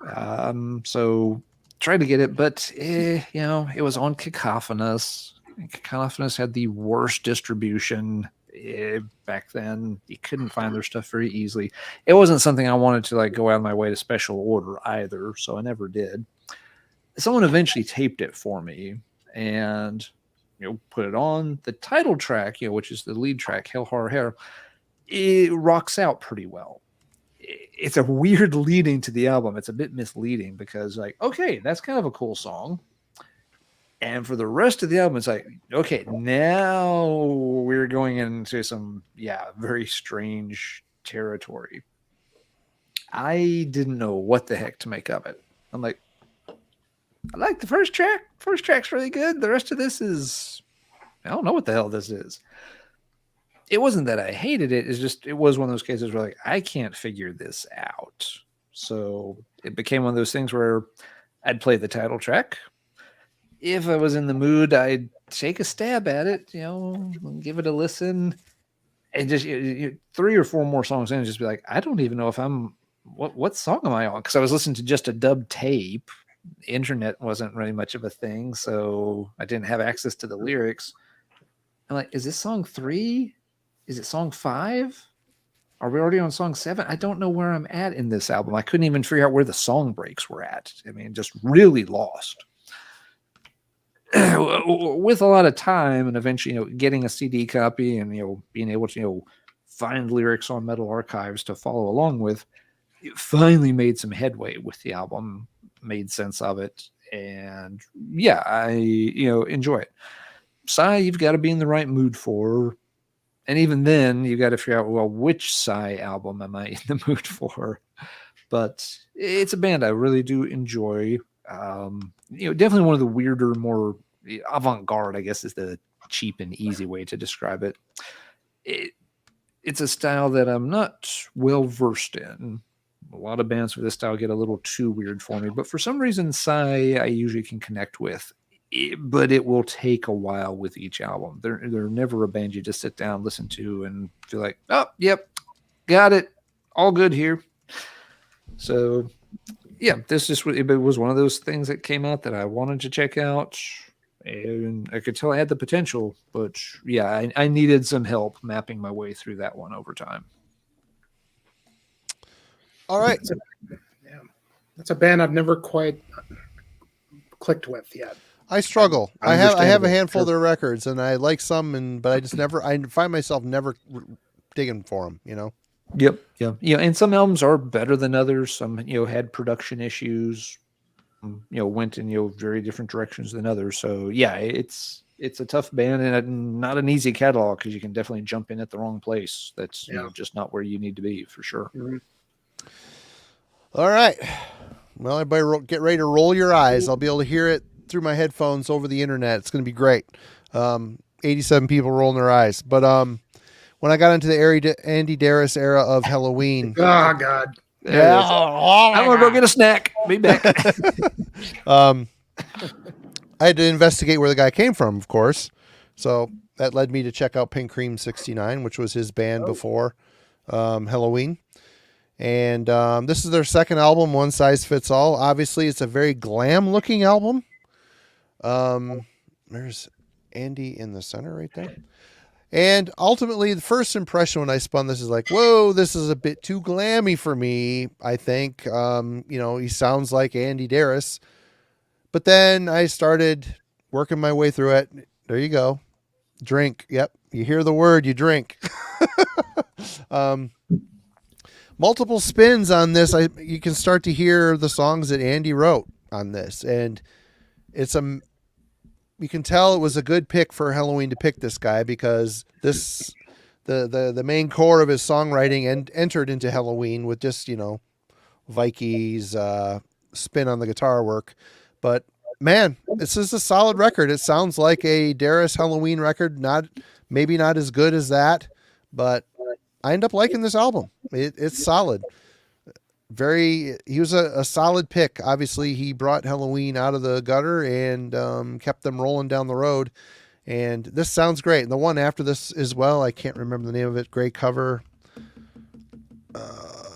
so tried to get it, but it was on Cacophonous. Cacophonous had the worst distribution back then. You couldn't find their stuff very easily. It wasn't something I wanted to like go out of my way to special order either, so I never did. Someone eventually taped it for me and put it on. The title track, which is the lead track, Hell Horror Hair, it rocks out pretty well. It's a weird leading to the album. It's a bit misleading because okay, that's kind of a cool song. And for the rest of the album, it's like, okay, now we're going into some, very strange territory. I didn't know what the heck to make of it. I'm like, I like the first track. First track's really good. The rest of this is, I don't know what the hell this is. It wasn't that I hated it. It's just, it was one of those cases where I can't figure this out. So it became one of those things where I'd play the title track. If I was in the mood, I'd take a stab at it, give it a listen, and just 3 or 4 more songs in, and just be like, I don't even know if what song am I on? Because I was listening to just a dub tape. The internet wasn't really much of a thing, so I didn't have access to the lyrics. I'm like, is this song 3? Is it song 5? Are we already on song 7? I don't know where I'm at in this album. I couldn't even figure out where the song breaks were at. I mean, just really lost. With a lot of time and eventually, getting a CD copy and, being able to, find lyrics on Metal Archives to follow along with, it finally made some headway with the album, made sense of it. And I, enjoy it. Psy, you've got to be in the right mood for. And even then, you got to figure out, well, which Psy album am I in the mood for? But it's a band I really do enjoy. Definitely one of the weirder, more avant-garde, I guess, is the cheap and easy way to describe it. It's a style that I'm not well versed in. A lot of bands for this style get a little too weird for me, but for some reason, Psy I usually can connect with. but it will take a while with each album. They're never a band you just sit down, listen to, and feel like, oh, yep, got it, all good here. So, yeah, this just it was one of those things that came out that I wanted to check out, and I could tell I had the potential, but yeah, I needed some help mapping my way through that one over time. All right. That's a band I've never quite clicked with yet. I struggle. I have a handful of their records, and I like some, but I find myself never digging for them. Yep. Yeah. And some albums are better than others. Some had production issues. Went in very different directions than others. So yeah, it's a tough band and not an easy catalog because you can definitely jump in at the wrong place. That's just not where you need to be for sure. Mm-hmm. All right. Well, everybody get ready to roll your eyes. I'll be able to hear it through my headphones over the internet. It's going to be great. 87 people rolling their eyes. But when I got into the Andy Darris era of Halloween. Oh, God. Yeah. I'm going to go get a snack. Be back. I had to investigate where the guy came from, of course. So that led me to check out Pink Cream 69, which was his band before Halloween. And this is their second album, One Size Fits All. Obviously, it's a very glam-looking album. There's Andy in the center right there. And ultimately, the first impression when I spun this is like, whoa, this is a bit too glammy for me, I think. He sounds like Andy Darris. But then I started working my way through it. There you go. Drink. Yep. You hear the word, you drink. Multiple spins on this. You can start to hear the songs that Andy wrote on this, and you can tell it was a good pick for Halloween to pick this guy because the main core of his songwriting entered into Halloween with just Vikey's spin on the guitar work. But man, this is a solid record. It sounds like a Darris Halloween record. Maybe not as good as that, but I end up liking this album. It's solid. He was a solid pick. Obviously, he brought Halloween out of the gutter and kept them rolling down the road. And this sounds great. And the one after this as well, I can't remember the name of it. Great cover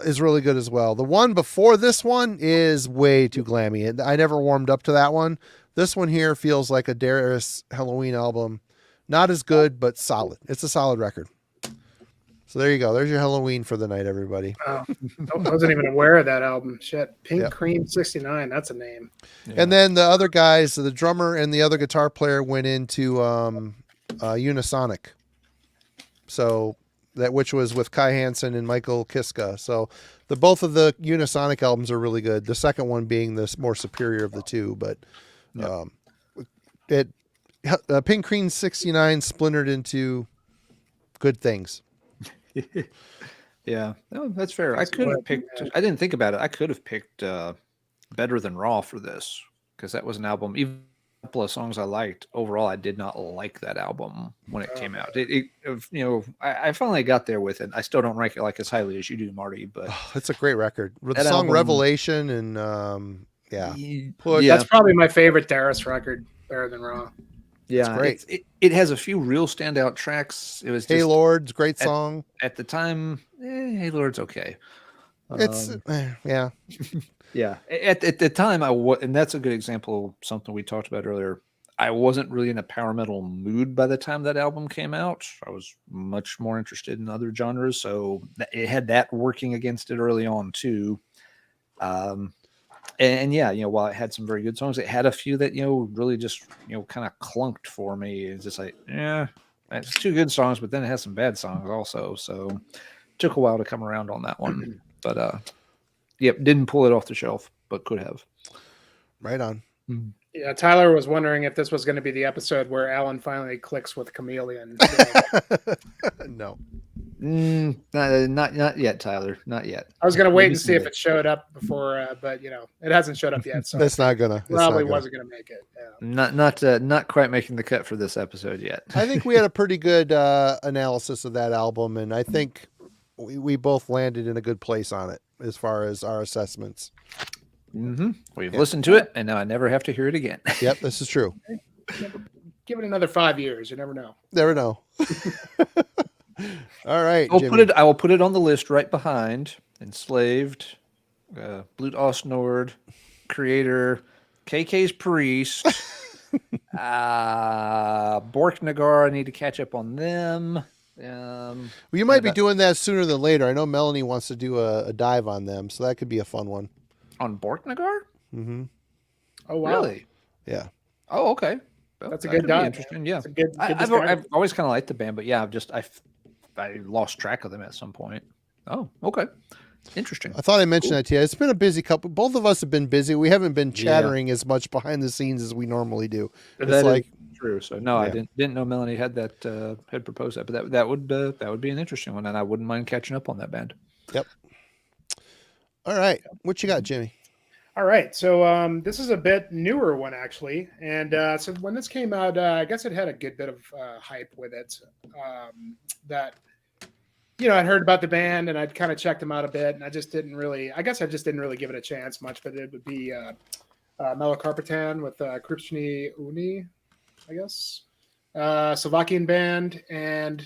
is really good as well. The one before this one is way too glammy. I never warmed up to that one. This one here feels like a Darris Halloween album. Not as good, but solid. It's a solid record. So there you go. There's your Halloween for the night, everybody. Wow. I wasn't even aware of that album. Shit. Pink Cream 69. That's a name. Yeah. And then the other guys, the drummer and the other guitar player went into Unisonic. So which was with Kai Hansen and Michael Kiska. So both of the Unisonic albums are really good. The second one being the more superior of the two, but Pink Cream 69 splintered into good things. Yeah, no, that's fair. I could have picked. I didn't think about it. I could have picked Better Than Raw for this because that was an album. Even a couple of songs I liked. Overall, I did not like that album when it came out. I finally got there with it. I still don't rank it like as highly as you do, Marty. But it's a great record. With the song album, Revelation and that's probably my favorite Darris record. Better Than Raw. Yeah, great. It has a few real standout tracks. It was Hey Lord's great song. At the time, Hey Lord's okay. It's yeah. Yeah. At the time, and that's a good example of something we talked about earlier. I wasn't really in a power metal mood by the time that album came out. I was much more interested in other genres, so it had that working against it early on too. And yeah, while it had some very good songs, it had a few that, really just, kind of clunked for me. It's just like, it's two good songs, but then it has some bad songs also. So it took a while to come around on that one. But, didn't pull it off the shelf, but could have. Right on. Mm-hmm. Yeah, Tyler was wondering if this was going to be the episode where Alan finally clicks with Chameleon. No. Not yet, Tyler. Not yet. I was going to wait and see if it showed up before, but it hasn't showed up yet. So it's not gonna. Probably wasn't going to make it. Yeah. Not quite making the cut for this episode yet. I think we had a pretty good analysis of that album, and I think we both landed in a good place on it as far as our assessments. Mm-hmm. We've listened to it, and now I never have to hear it again. Yep, this is true. Give it another 5 years. You never know. Never know. All right, I'll Jimmy. put it. I will put it on the list right behind Enslaved, Blut Aus Nord, Creator, KK's Priest, Borknagar. I need to catch up on them. Well, you might and be that- doing that sooner than later. I know Melanie wants to do a dive on them, so that could be a fun one. on Borknagar. Mm-hmm. Oh wow, Really? Yeah. Oh, okay. Well, that's a that good could be dive. interesting. Yeah, It's a good I've discography. always kind of liked the band, but yeah, I lost track of them at some point. Oh, okay. Interesting. I thought I mentioned that to you. It's been a busy couple. Both of us have been busy. We haven't been Yeah. chattering as much behind the scenes as we normally do. It's That is like true. So no, I Yeah. didn't know Melanie had that had proposed that, but that would be an interesting one, and I wouldn't mind catching up on that band. Yep. All right. What you got, Jimmy? All right, so this is a bit newer one actually, and so when this came out, I guess it had a good bit of hype with it. That I'd heard about the band and I'd kind of checked them out a bit, and I just didn't really give it a chance much. But it would be Melocarpatan with Kripchny Uni, I guess, Slovakian band, and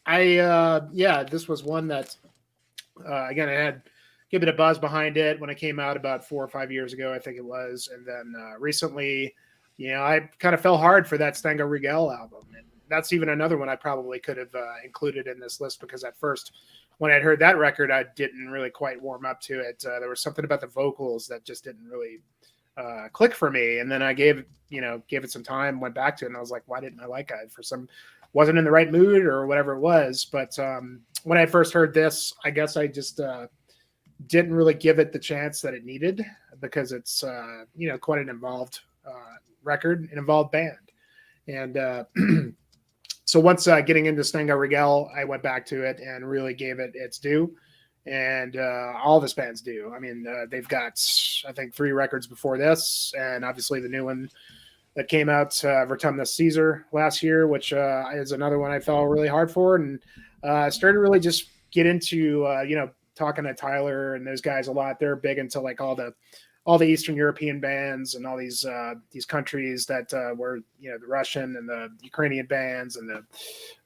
this was one that again I had give it a buzz behind it when it came out about 4 or 5 years ago, I think it was. And then recently, I kind of fell hard for that Stenga Rigel album. And that's even another one I probably could have included in this list, because at first, when I'd heard that record, I didn't really quite warm up to it. There was something about the vocals that just didn't really click for me. And then I gave it some time, went back to it, and I was like, why didn't I like it? Wasn't in the right mood or whatever it was. But when I first heard this, I guess I just didn't really give it the chance that it needed, because it's quite an involved record, an involved band. And so once getting into Stenga Rigel, I went back to it and really gave it its due. And all this bands do. I mean, they've got, I think, 3 records before this, and obviously the new one that came out, Vertumnus Caesar, last year, which is another one I fell really hard for, and started to really just get into talking to Tyler and those guys a lot. They're big into like all the Eastern European bands and all these countries that were the Russian and the Ukrainian bands and the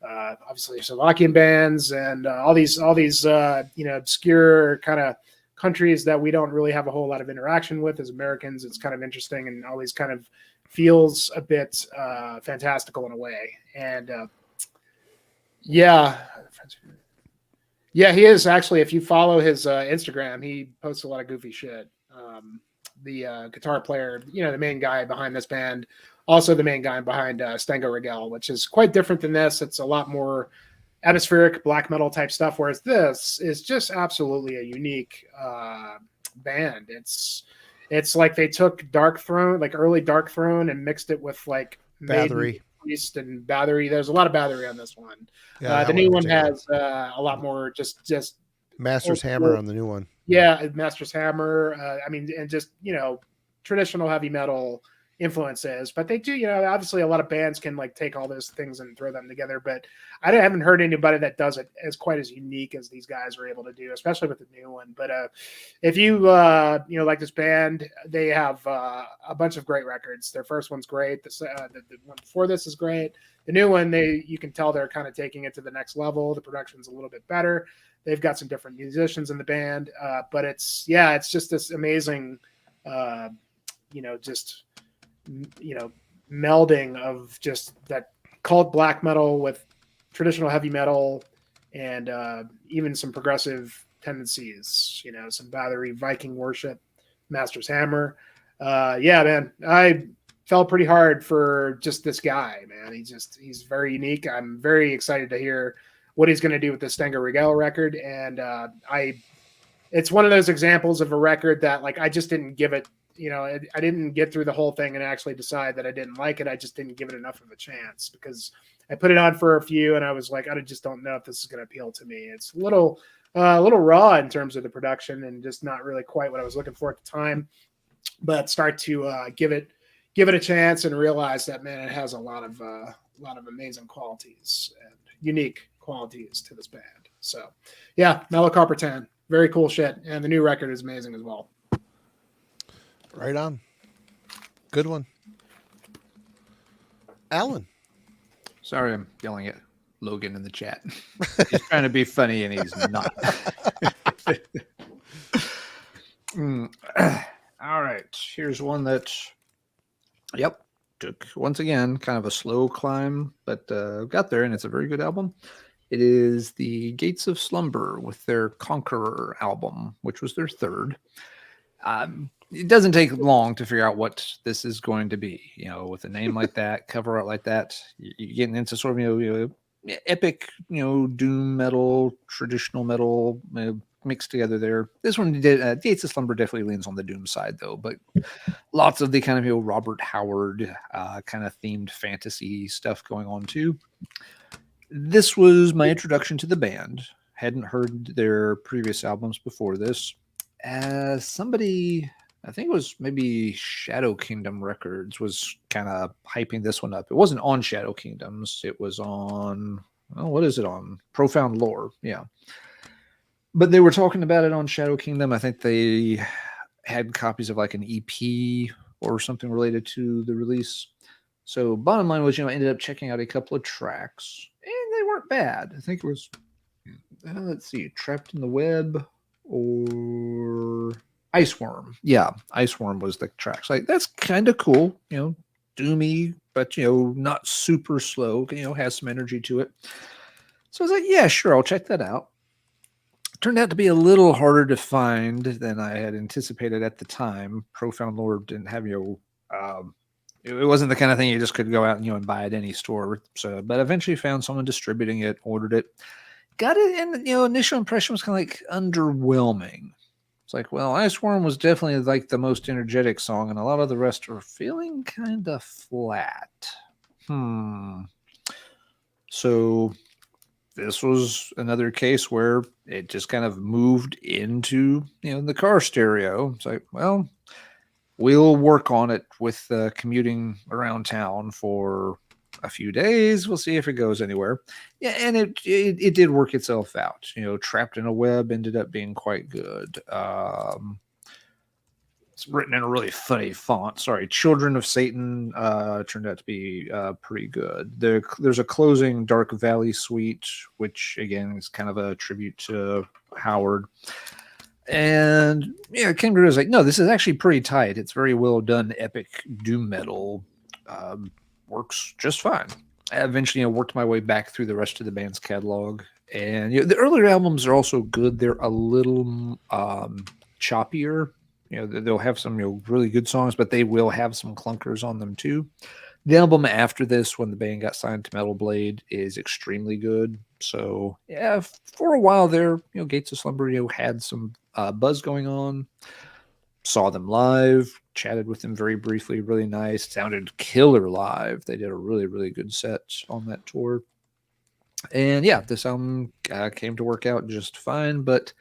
obviously Slovakian bands and all these obscure kind of countries that we don't really have a whole lot of interaction with as Americans. It's kind of interesting and always kind of feels a bit fantastical in a way. And yeah, he is actually. If you follow his Instagram, he posts a lot of goofy shit. The guitar player, the main guy behind this band, also the main guy behind Stenga Rigel, which is quite different than this. It's a lot more atmospheric black metal type stuff, whereas this is just absolutely a unique band. It's like they took Dark Throne, like early Dark Throne, and mixed it with like Bathory. Priest and Bathory. There's a lot of Bathory on this one. Yeah, The new one has a lot more just Master's Hammer on the new one. Yeah, Master's Hammer. And just traditional heavy metal influences, but they do. Obviously, a lot of bands can like take all those things and throw them together. But I haven't heard anybody that does it as quite as unique as these guys are able to do, especially with the new one. But if you like this band, they have a bunch of great records. Their first one's great. The one before this is great. The new one, you can tell they're kind of taking it to the next level. The production's a little bit better. They've got some different musicians in the band, but it's just this amazing, melding of just that cult black metal with traditional heavy metal and even some progressive tendencies, some Bathory, Viking worship, Master's Hammer. Man, I fell pretty hard for just this guy, man. He's very unique. I'm very excited to hear what he's going to do with the Stenga Rigel record. And it's one of those examples of a record that like, I just didn't give it, I didn't get through the whole thing and actually decide that I didn't like it. I just didn't give it enough of a chance because I put it on for a few and I was like, I just don't know if this is going to appeal to me. It's a little raw in terms of the production and just not really quite what I was looking for at the time, but start to give it a chance and realize that, man, it has a lot of amazing qualities and unique qualities to this band. So yeah, Melocarpatan, very cool shit. And the new record is amazing as well. Right on. Good one. Alan. Sorry, I'm yelling at Logan in the chat. He's trying to be funny and he's not. All right. Here's one that, yep, took once again kind of a slow climb, but got there, and it's a very good album. It is the Gates of Slumber with their Conqueror album, which was their third. It doesn't take long to figure out what this is going to be. You know, with a name like that, cover art like that, you're getting into sort of epic, doom metal, traditional metal mixed together there. This one did Gates of Slumber definitely leans on the doom side though, but lots of the kind of Robert Howard kind of themed fantasy stuff going on too. This was my introduction to the band. Hadn't heard their previous albums before this. Somebody, I think it was maybe Shadow Kingdom Records, was kind of hyping this one up. It wasn't on Shadow Kingdoms. It was on, what is it on? Profound Lore. Yeah. But they were talking about it on Shadow Kingdom. I think they had copies of like an EP or something related to the release. So bottom line was, I ended up checking out a couple of tracks, and they weren't bad. I think it was, let's see, Trapped in the Web or Iceworm. Yeah, Iceworm was the tracks. Like, that's kind of cool, doomy, but not super slow. Has some energy to it. So I was like, yeah, sure, I'll check that out. Turned out to be a little harder to find than I had anticipated at the time. Profound Lore didn't have it wasn't the kind of thing you just could go out and buy at any store. So, but eventually found someone distributing it, ordered it, got it, and initial impression was kind of like underwhelming. It's like, well, Iceworm was definitely like the most energetic song, and a lot of the rest are feeling kind of flat. So this was another case where it just kind of moved into the car stereo. It's like, well, we'll work on it with commuting around town for a few days. We'll see if it goes anywhere. Yeah, and it did work itself out. Trapped in a Web ended up being quite good. It's written in a really funny font. Sorry, Children of Satan turned out to be pretty good. There's a closing Dark Valley suite, which again is kind of a tribute to Howard. And it came to realize like, no, this is actually pretty tight. It's very well done, epic doom metal. Works just fine. I eventually worked my way back through the rest of the band's catalog. And the earlier albums are also good. They're a little choppier. They'll have some really good songs, but they will have some clunkers on them too. The album after this, when the band got signed to Metal Blade, is extremely good. So yeah, for a while there, Gates of Slumber had some buzz going on. Saw them live, chatted with them very briefly, really nice. Sounded killer live. They did a really, really good set on that tour. And yeah, this album came to work out just fine, but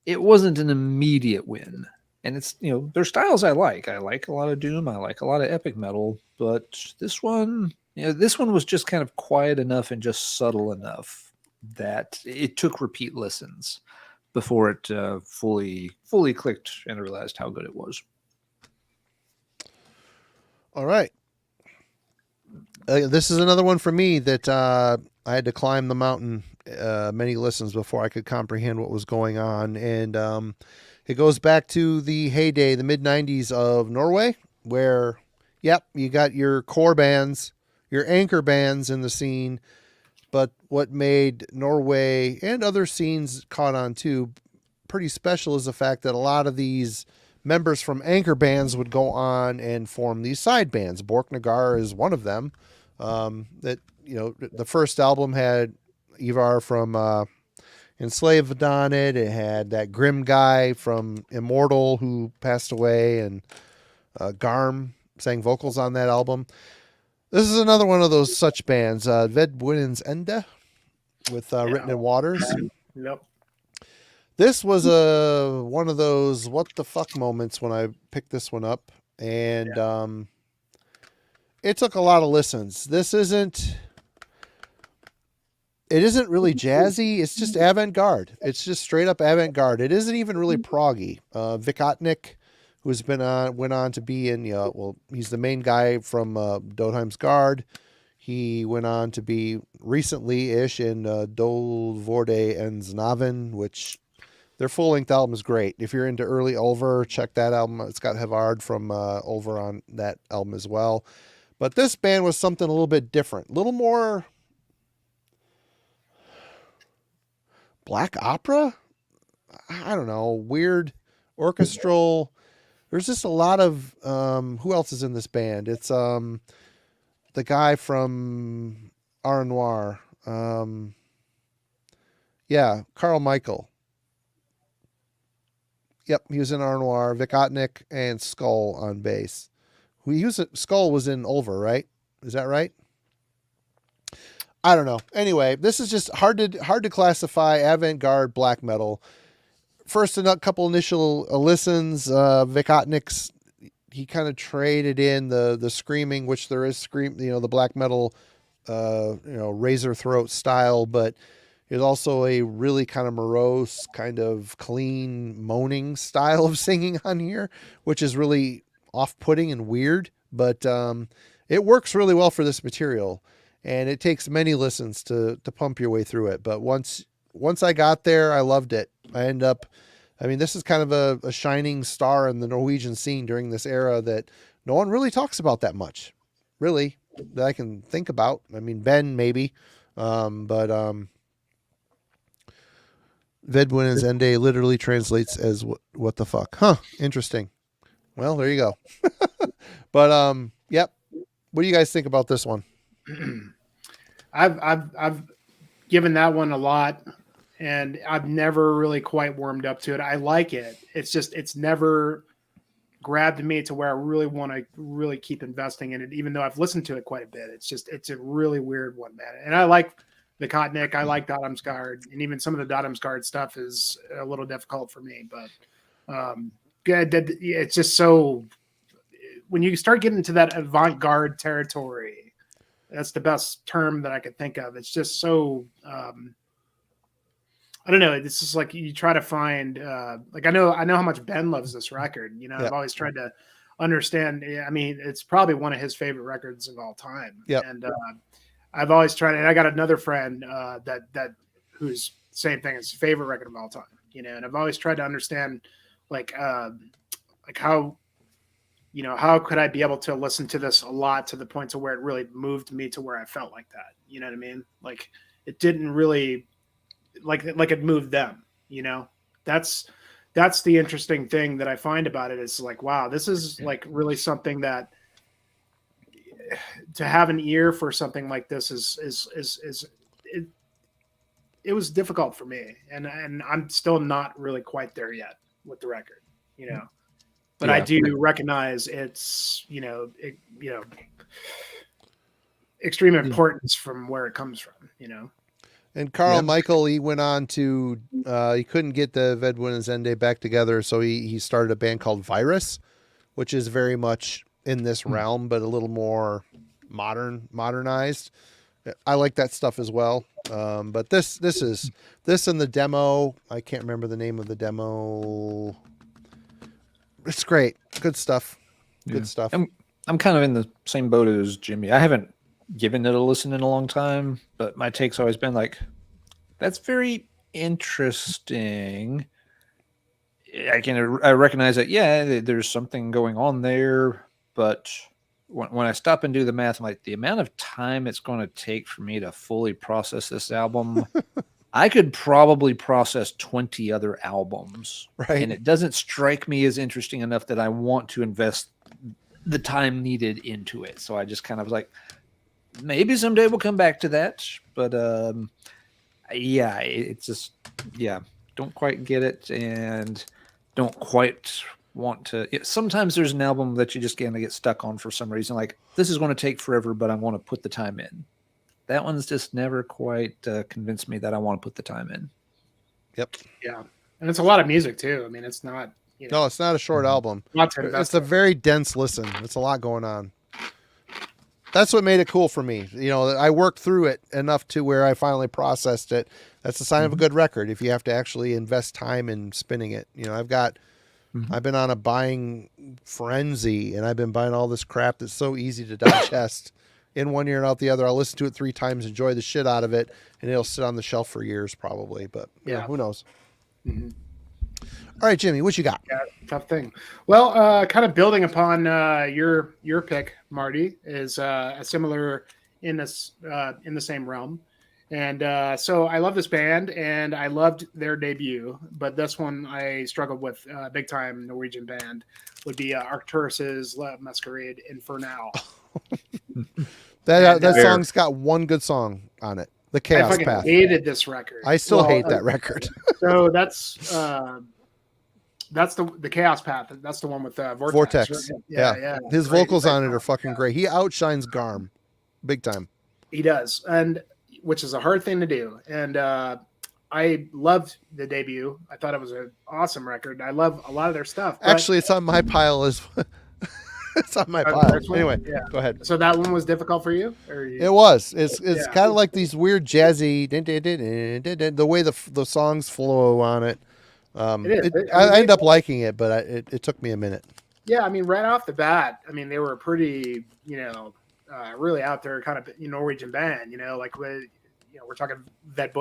it wasn't an immediate win. And it's, their styles I like. I like a lot of doom. I like a lot of epic metal. But this one, this one was just kind of quiet enough and just subtle enough that it took repeat listens before it fully clicked and realized how good it was. All right. This is another one for me that I had to climb the mountain many listens before I could comprehend what was going on. And it goes back to the heyday, the mid-90s of Norway, where, you got your core bands, your anchor bands in the scene. But what made Norway and other scenes caught on too pretty special is the fact that a lot of these members from anchor bands would go on and form these side bands. Bork Nagar is one of them. The first album had Ivar from Enslaved on it. It had that Grim guy from Immortal who passed away, and Garm sang vocals on that album. This is another one of those such bands, Ved Winnens Ende, with Written in Waters. Yep. This was one of those what the fuck moments when I picked this one up, and it took a lot of listens. It isn't really jazzy. It's just avant-garde. It's just straight up avant-garde. It isn't even really proggy. Vic Otnick, went on to be in, he's the main guy from Dotheim's Guard. He went on to be recently-ish in Dol Vorde and Znaven, which their full-length album is great. If you're into early Ulver, check that album. It's got Havard from Ulver on that album as well. But this band was something a little bit different. A little more black opera? I don't know. Weird orchestral. There's just a lot of who else is in this band? It's the guy from R Noir. Yeah, Carl Michael. Yep, he was in R Noir, Vic Otnick, and Skull on bass. Skull was in Ulver, right? Is that right? I don't know. Anyway, this is just hard to classify avant-garde black metal. First, a couple initial listens. Vic Otnick's, he kind of traded in the screaming, which there is the black metal, razor throat style, but there's also a really kind of morose, kind of clean moaning style of singing on here, which is really off-putting and weird, but it works really well for this material, and it takes many listens to pump your way through it. But once I got there, I loved it. This is kind of a shining star in the Norwegian scene during this era that no one really talks about that much, really, that I can think about. I mean, Ben maybe, but Vedwin and Zende literally translates as what the fuck. Huh. Interesting. Well, there you go. But, yep. What do you guys think about this one? I've given that one a lot, and I've never really quite warmed up to it. I like it. It's never grabbed me to where I really want to really keep investing in it, even though I've listened to it quite a bit. It's a really weird one, man. And I like the Kotnik, I like Datumsgard, and even some of the Datumsgard stuff is a little difficult for me. But it's just so, when you start getting into that avant-garde territory, that's the best term that I could think of. It's just so, I don't know. It's just like you try to find, I know how much Ben loves this record. Yep. I've always tried to understand. I mean, it's probably one of his favorite records of all time. Yep. And I've always tried, and I got another friend that who's same thing, as favorite record of all time. And I've always tried to understand, how, how could I be able to listen to this a lot to the point to where it really moved me to where I felt like that. You know what I mean? Like it didn't really, like it moved them. That's the interesting thing that I find about it. Is like, wow, this is like really something that, to have an ear for something like this it was difficult for me, and I'm still not really quite there yet with the record, but I do recognize its extreme importance from where it comes from. And Carl Michael, he went on to he couldn't get the Vedwin and Zende back together, so he started a band called Virus, which is very much in this realm, but a little more modernized. I like that stuff as well. But this and the demo, I can't remember the name of the demo. It's great. Good stuff. Good stuff. I'm kind of in the same boat as Jimmy. I haven't given it a listen in a long time, but my take's always been like, that's very interesting. I recognize that, there's something going on there, but when I stop and do the math, I'm like, the amount of time it's going to take for me to fully process this album, I could probably process 20 other albums. Right. And it doesn't strike me as interesting enough that I want to invest the time needed into it. So I just kind of like, maybe someday we'll come back to that. But it's just, don't quite get it and don't quite want to. Sometimes there's an album that you just gonna get stuck on for some reason. Like, this is going to take forever, but I want to put the time in. That one's just never quite convinced me that I want to put the time in. Yep. Yeah, and it's a lot of music too. I mean, it's not. No, it's not a short album. It's a very dense listen. It's a lot going on. That's what made it cool for me. I worked through it enough to where I finally processed it. That's a sign of a good record. If you have to actually invest time in spinning it, I've been on a buying frenzy, and I've been buying all this crap that's so easy to digest. in one ear and out the other. I'll listen to it 3 times, enjoy the shit out of it, and it'll sit on the shelf for years probably. But yeah, who knows? Mm-hmm. All right, Jimmy, what you got? Yeah, tough thing. Well, kind of building upon your pick, Marty, is a similar in the same realm. And so I love this band, and I loved their debut, but this one I struggled with. Big time Norwegian band would be Arcturus's Masquerade Infernal. That song's got one good song on it, The Chaos I fucking Path. hated this record. I still hate that record. So that's the Chaos Path. That's the one with Vortex. Right? Yeah. His vocals on it are fucking great. He outshines Garm, big time. He does, and which is a hard thing to do. And I loved the debut. I thought it was an awesome record. I love a lot of their stuff. Actually, it's on my pile as it's on my pile. Anyway, go ahead. So that one was difficult for you? It was. It's kind of like these weird jazzy the way the songs flow on it. I ended up liking it, but it took me a minute. Yeah, I mean, right off the bat, I mean, they were pretty, really out there kind of Norwegian band, like we're talking Ved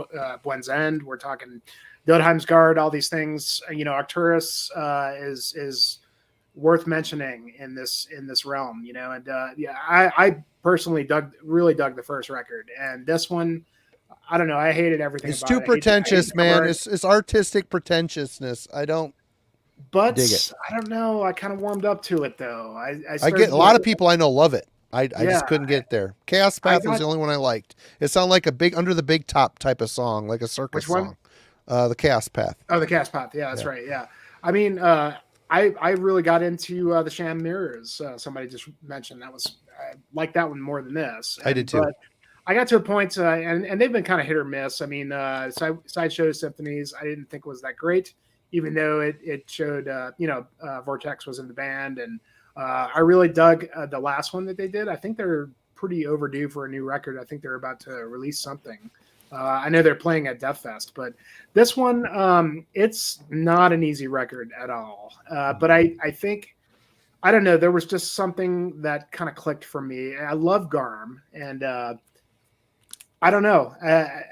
Buen's End, we're talking Dødheimsgard, all these things. Arcturus is worth mentioning in this realm, and I personally really dug the first record, and this one, I don't know, I hated everything. It's too pretentious, man. It's artistic pretentiousness. I don't. But dig it. I don't know. I kind of warmed up to it though. I get a lot of people I know love it. I just couldn't get there. Chaos Path was the only one I liked. It sounded like a big Under the Big Top type of song, like a circus song. The Chaos Path. Oh, the Chaos Path. Yeah, that's right. Yeah. I mean, I really got into the Sham Mirrors. Somebody just mentioned I like that one more than this. I did too. But I got to a point, and they've been kind of hit or miss. I mean, Sideshow Symphonies, I didn't think was that great, even though it showed, Vortex was in the band. And I really dug the last one that they did. I think they're pretty overdue for a new record. I think they're about to release something. I know they're playing at Death Fest, but this one, it's not an easy record at all. But I think, I don't know, there was just something that kind of clicked for me. I love Garm, and I don't know.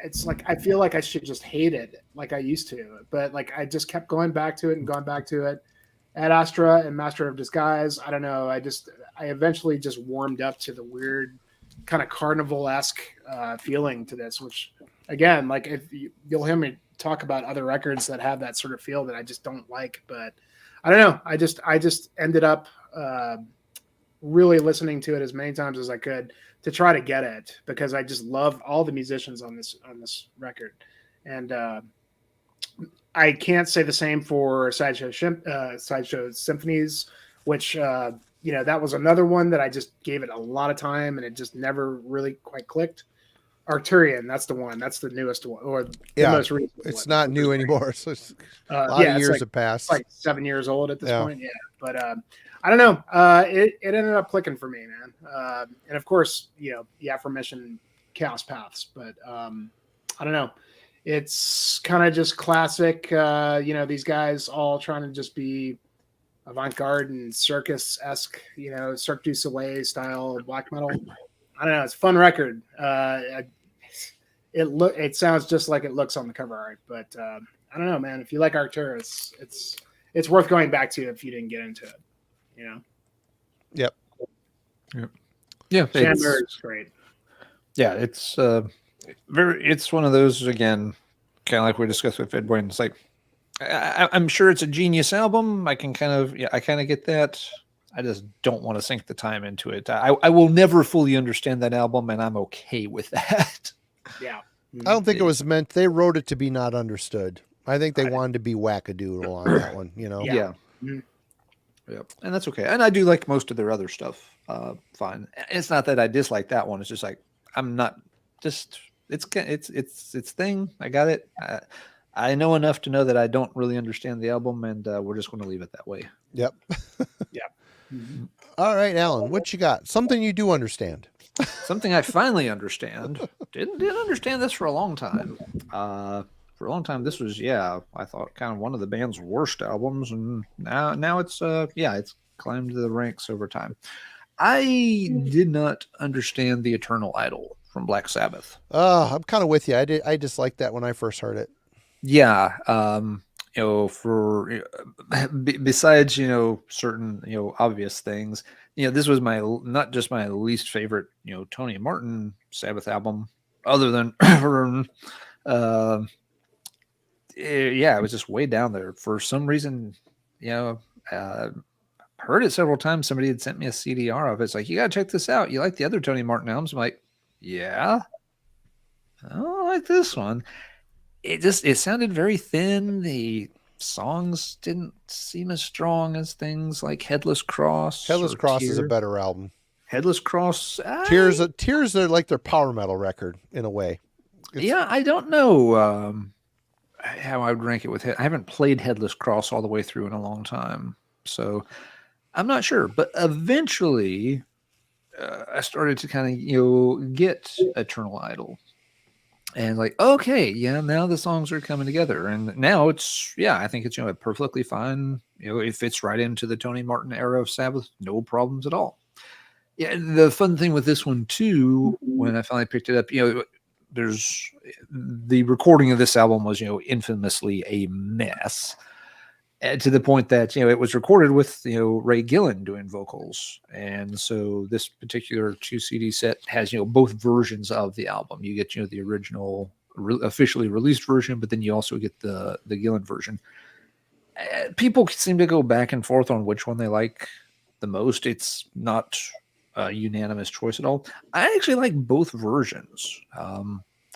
It's like I feel like I should just hate it like I used to, but like I just kept going back to it and going back to it. Ad Astra and Master of Disguise, I don't know. I eventually just warmed up to the weird kind of carnival-esque feeling to this, which again, like if you'll hear me talk about other records that have that sort of feel that I just don't like, but I don't know. I just ended up really listening to it as many times as I could to try to get it, because I just love all the musicians on this record. And I can't say the same for Sideshow Symphonies, which, that was another one that I just gave it a lot of time and it just never really quite clicked. Arcturian, that's the one. That's the newest one, or the most recent it's one. not new anymore. So it's a lot of years have passed. It's like 7 years old at this point. Yeah. But I don't know. It ended up clicking for me, man. And of course, the aforementioned Chaos Paths, but I don't know. It's kind of just classic, these guys all trying to just be avant-garde and circus-esque, Cirque du Soleil style black metal. I don't know. It's a fun record. It sounds just like it looks on the cover art, but I don't know, man. If you like Arcturus, it's worth going back to if you didn't get into it. Yep. Yeah. It's great. Yeah, it's it's one of those, again, kind of like we discussed with Ed Boyne. It's like I'm sure it's a genius album. I kind of get that. I just don't want to sink the time into it. I will never fully understand that album, and I'm okay with that. Yeah. I don't think it was meant. They wrote it to be not understood. I think they wanted to be wackadoodle on that one, Yeah. Mm-hmm. Yep. And that's okay. And I do like most of their other stuff. Fine. It's not that I dislike that one. It's just like I'm not just. It's thing. I got it. I know enough to know that I don't really understand the album, and we're just going to leave it that way. Yep. Yeah. Mm-hmm. All right, Alan, what you got? Something you do understand. Something I finally understand. Didn't understand this for a long time. For a long time, this was, I thought kind of one of the band's worst albums, and now it's it's climbed the ranks over time. I did not understand the Eternal Idol from Black Sabbath. I'm kind of with you. I disliked that when I first heard it. Yeah, for besides certain obvious things, this was my not just my least favorite Tony Martin Sabbath album, other than uh, yeah, it was just way down there for some reason. Heard it several times. Somebody had sent me a CDR of it. It's like, you gotta check this out. You like the other Tony Martin albums? I'm like, yeah, I don't like this one. It sounded very thin. The songs didn't seem as strong as things like Headless Cross. Headless or Cross is a Tears. better album. Headless Cross. Tears are like their power metal record in a way. Yeah, I don't know how I would rank it with it. I haven't played Headless Cross all the way through in a long time, so I'm not sure. But eventually, I started to kind of get Eternal Idol. And like, okay, yeah, now the songs are coming together, and now I think it's perfectly fine. It fits right into the Tony Martin era of Sabbath, no problems at all. Yeah, the fun thing with this one too, when I finally picked it up, there's the recording of this album was infamously a mess, to the point that it was recorded with Ray Gillen doing vocals, and so this particular 2 CD set has both versions of the album. You get the original officially released version, but then you also get the Gillen version. People seem to go back and forth on which one they like the most. It's not a unanimous choice at all. I actually like both versions.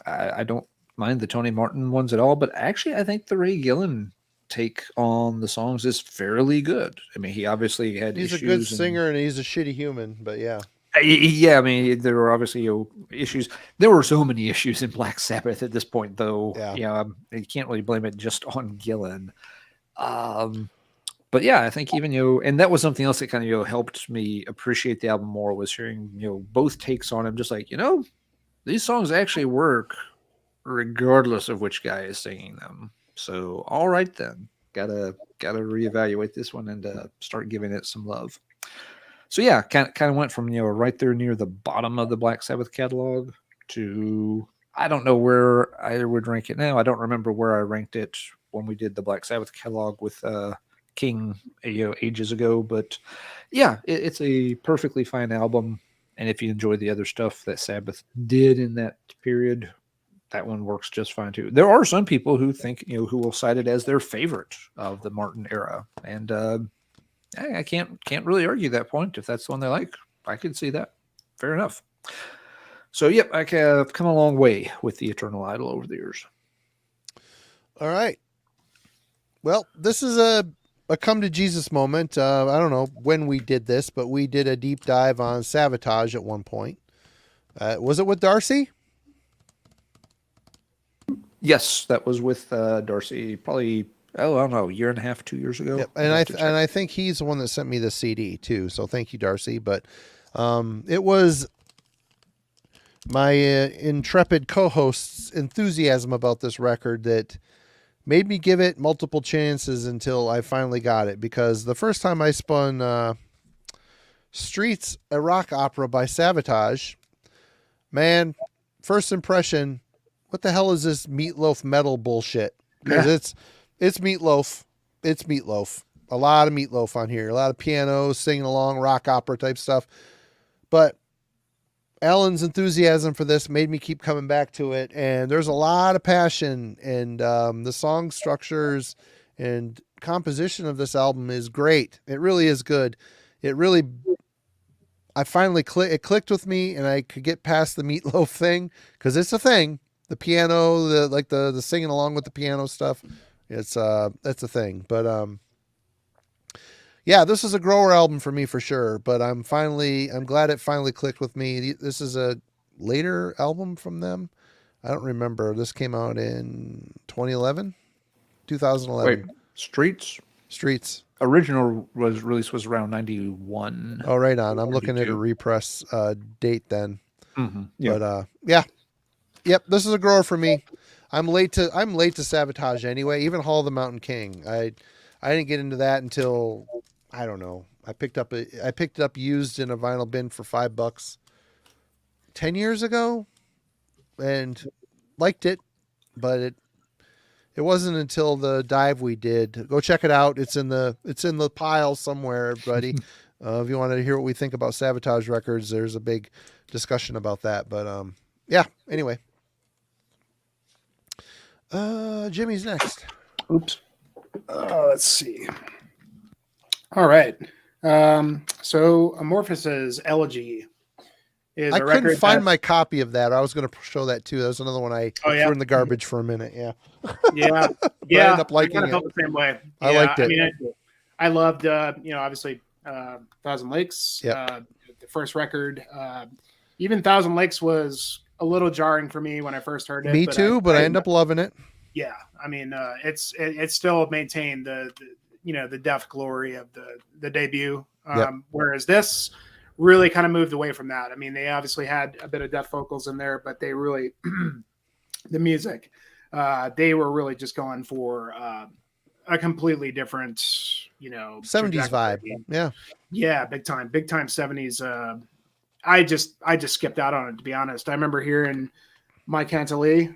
I don't mind the Tony Martin ones at all, but actually I think the Ray Gillen take on the songs is fairly good. I mean, he obviously had he's issues. He's a good singer and he's a shitty human, but yeah. Yeah, I mean, there were obviously issues. There were so many issues in Black Sabbath at this point, though. Yeah, you can't really blame it just on Gillen. But yeah, I think even and that was something else that kind of helped me appreciate the album more, was hearing both takes on him. Just like these songs actually work regardless of which guy is singing them. So all right then, gotta reevaluate this one and start giving it some love. So yeah, kind of went from right there near the bottom of the Black Sabbath catalog to, I don't know where I would rank it now. I don't remember where I ranked it when we did the Black Sabbath catalog with King ages ago, but yeah, it's a perfectly fine album. And if you enjoy the other stuff that Sabbath did in that period, that one works just fine too. There are some people who think who will cite it as their favorite of the Martin era, and I can't really argue that point. If that's the one they like, I can see that. Fair enough. So yep, I've come a long way with the Eternal Idol over the years. All right. Well, this is a come to Jesus moment. I don't know when we did this, but we did a deep dive on Sabotage at one point. Was it with Darcy? Yes, that was with Darcy. Probably, I don't know, a year and a half, 2 years ago. Yep. And I think he's the one that sent me the CD too. So thank you, Darcy. But it was my intrepid co-host's enthusiasm about this record that made me give it multiple chances until I finally got it. Because the first time I spun Streets, a rock opera by Sabotage, man, first impression, what the hell is this meatloaf metal bullshit? Because it's meatloaf. It's meatloaf. A lot of meatloaf on here. A lot of piano, singing along, rock opera type stuff. But Alan's enthusiasm for this made me keep coming back to it. And there's a lot of passion. And the song structures and composition of this album is great. It really is good. I finally it clicked with me, and I could get past the meatloaf thing, because it's a thing. The piano, the singing along with the piano stuff, that's a thing. But yeah, this is a grower album for me for sure. But I'm glad it finally clicked with me. This is a later album from them. I don't remember. This came out in 2011. Wait, Streets. Original release was around 91. Oh, right on. I'm looking at a repress date then. Mm-hmm. Yeah. But yeah. Yep, this is a grower for me. I'm late to Sabotage anyway. Even Hall of the Mountain King. I didn't get into that until, I don't know. I picked it up used in a vinyl bin for $5 10 years ago, and liked it, but it wasn't until the dive we did. Go check it out. It's in the pile somewhere, everybody. If you want to hear what we think about Sabotage Records, there's a big discussion about that. But yeah. Anyway, Jimmy's next. Oops. Let's see. All right. So Amorphous' Elegy is I a couldn't record find my copy of that. I was going to show that too. That was another one I threw in the garbage for a minute. Yeah. Yeah. I ended up liking I kind of it. felt the same way. I liked it. I mean, I loved, obviously, Thousand Lakes, Yep. The first record. Even Thousand Lakes was a little jarring for me when I first heard it. Me too, but I ended up loving it. Yeah, I mean, it still maintained the depth glory of the debut. Whereas this really kind of moved away from that. I mean, they obviously had a bit of death vocals in there, but they really the music, they were really just going for a completely different, 70s vibe. Yeah, big time 70s. I just skipped out on it, to be honest. I remember hearing My Cantilly.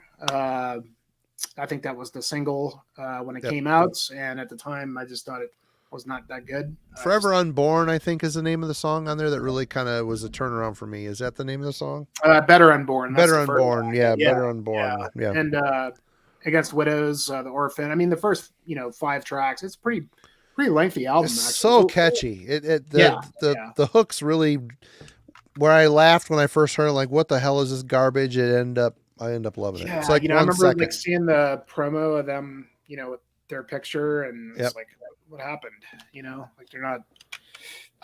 I think that was the single when it came out, and at the time I just thought it was not that good. Forever Unborn, I think, is the name of the song on there that really kind of was a turnaround for me. Is that the name of the song? Better Unborn. Better Unborn. Yeah, Better Unborn. Yeah. And Against Widows, The Orphan. I mean, the first 5 tracks. It's pretty lengthy album. It's actually. so catchy. The hooks really. Where I laughed when I first heard it, like, what the hell is this garbage? I end up loving it. It's like I remember like seeing the promo of them, with their picture, and it's like, what happened? Like they're not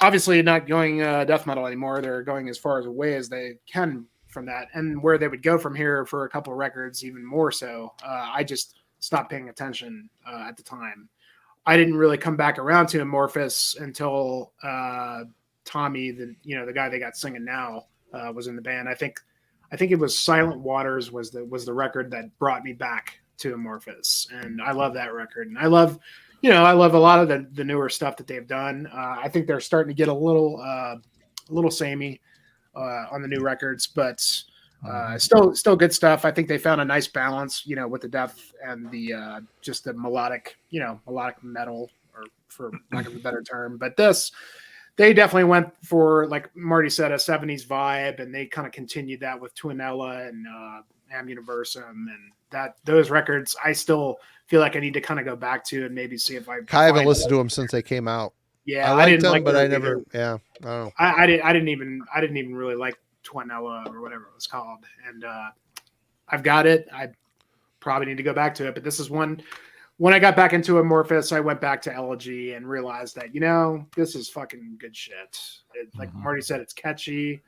obviously not going death metal anymore. They're going as far away as they can from that, and where they would go from here for a couple of records, even more so. I just stopped paying attention at the time. I didn't really come back around to Amorphous until Tommy, the guy they got singing now, was in the band. I think it was Silent Waters was the record that brought me back to Amorphous, and I love that record. And I love a lot of the newer stuff that they've done. I think they're starting to get a little samey on the new records, but still good stuff. I think they found a nice balance, with the depth and the just the melodic metal, or for lack of a better term. But they definitely went for, like Marty said, a 70s vibe, and they kind of continued that with Twinella and Am Universum, and those records I still feel like I need to kind of go back to and maybe see if I haven't listened to them since they came out. Yeah, I liked them, but I never. Yeah, I don't know. I didn't even really like Twinella or whatever it was called, and I've got it. I probably need to go back to it, but this is one. When I got back into Amorphous, I went back to Elegy and realized that, this is fucking good shit. Like Marty said, it's catchy.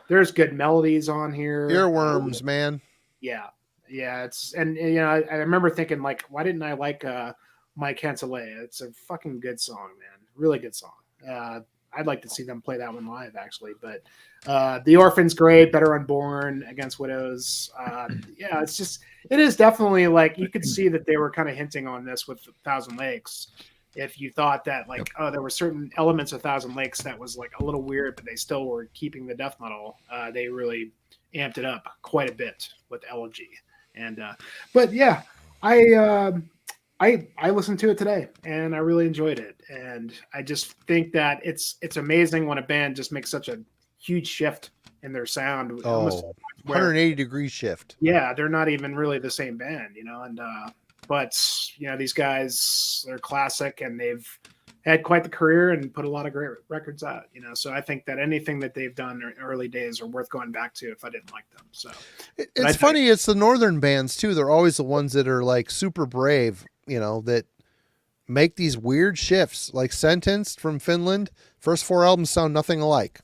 There's good melodies on here. Earworms, man. Yeah. I remember thinking, like, why didn't I like My Cantilly? It's a fucking good song, man. Really good song. I'd like to see them play that one live, actually. But The Orphan's great. Better Unborn, Against Widows. It is definitely, like, you could see that they were kind of hinting on this with Thousand Lakes. If you thought that, like, there were certain elements of Thousand Lakes that was, like, a little weird, but they still were keeping the death metal, they really amped it up quite a bit with Elegy. And but yeah, I listened to it today and I really enjoyed it. And I just think that it's amazing when a band just makes such a huge shift in their sound. Oh, 180-degree shift. Yeah, they're not even really the same band, and but these guys, they're classic and they've had quite the career and put a lot of great records out, so I think that anything that they've done in early days are worth going back to if I didn't like them. So it's funny, it's the northern bands too. They're always the ones that are like super brave, that make these weird shifts. Like Sentenced from Finland, first 4 albums sound nothing alike.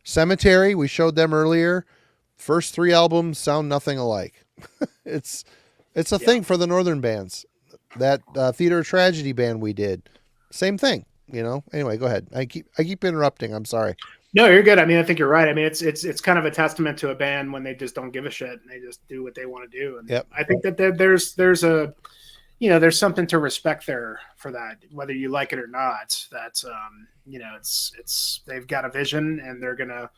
Cemetery, we showed them earlier, first 3 albums sound nothing alike. It's a thing for the northern bands. That Theater of Tragedy band we did, same thing. Anyway, go ahead. I keep interrupting. I'm sorry. No, you're good. I mean, I think you're right. I mean, it's kind of a testament to a band when they just don't give a shit and they just do what they want to do. And I think that there's a there's something to respect there for that, whether you like it or not. That's it's they've got a vision and they're gonna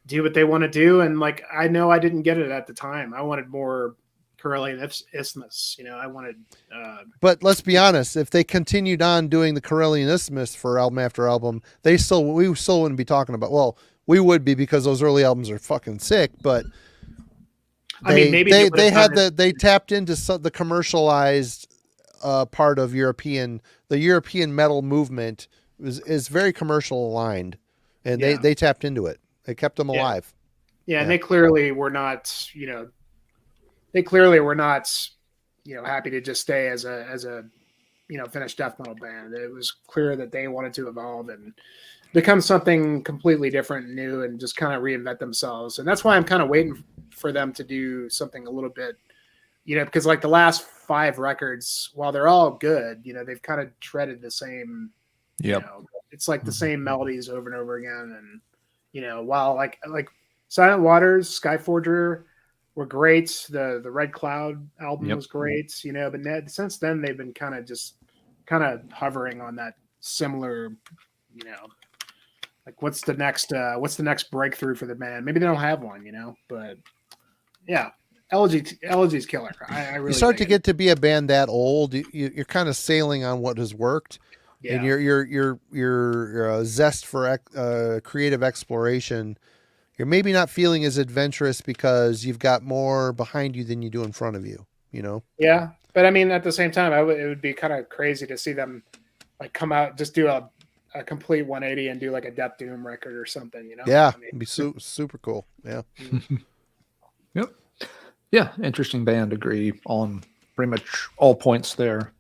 do what they want to do. And like, I know I didn't get it at the time. I wanted more Corellian Isthmus. I wanted. But let's be honest, if they continued on doing the Corellian Isthmus for album after album, we still wouldn't be talking about. Well, we would be, because those early albums are fucking sick. But maybe they tapped into the commercialized part of the European metal movement is very commercial aligned, and they tapped into it. They kept them alive. Yeah, and they clearly were not. They clearly were not, happy to just stay as a finished death metal band. It was clear that they wanted to evolve and become something completely different and new, and just kind of reinvent themselves. And that's why I'm kind of waiting for them to do something a little bit, because like the last 5 records, while they're all good, they've kind of treaded the same. It's like the same melodies over and over again. And while like Silent Waters, Skyforger were great. The Red Cloud album was great, but since then they've been kind of hovering on that similar, like what's the next breakthrough for the band? Maybe they don't have one, but yeah, Elegy's killer. I really you start to get to be a band that old, you're kind of sailing on what has worked. Yeah. And your zest for creative exploration, you're maybe not feeling as adventurous because you've got more behind you than you do in front of you, Yeah, but I mean, at the same time, it would be kind of crazy to see them like come out, just do a complete 180 and do like a Death Doom record or something, Yeah, it'd be super cool. Yeah. Yep. Yeah, interesting band. Agree on pretty much all points there.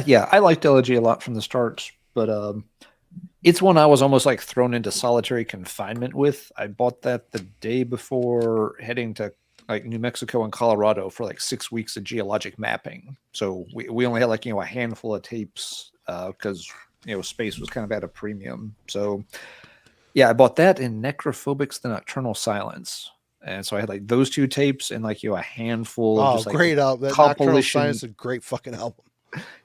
Yeah, I liked Elegy a lot from the start, but it's one I was almost like thrown into solitary confinement with. I bought that the day before heading to like New Mexico and Colorado for like 6 weeks of geologic mapping. So we only had like, a handful of tapes because, space was kind of at a premium. So yeah, I bought that in Necrophobic's The Nocturnal Silence. And so I had like those 2 tapes and like, a handful of just like great album. That Nocturnal Silence is a great fucking album.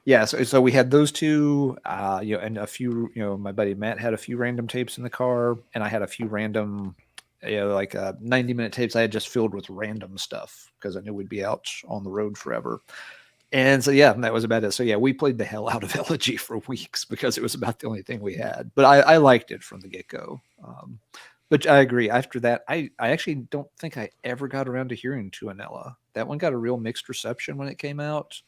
Yeah, so we had those 2, and a few, my buddy Matt had a few random tapes in the car, and I had a few random, 90-minute tapes I had just filled with random stuff because I knew we'd be out on the road forever. And so, yeah, that was about it. So, yeah, we played the hell out of Elegy for weeks because it was about the only thing we had. But I liked it from the get-go. But I agree. After that, I actually don't think I ever got around to hearing Tuanella. That one got a real mixed reception when it came out.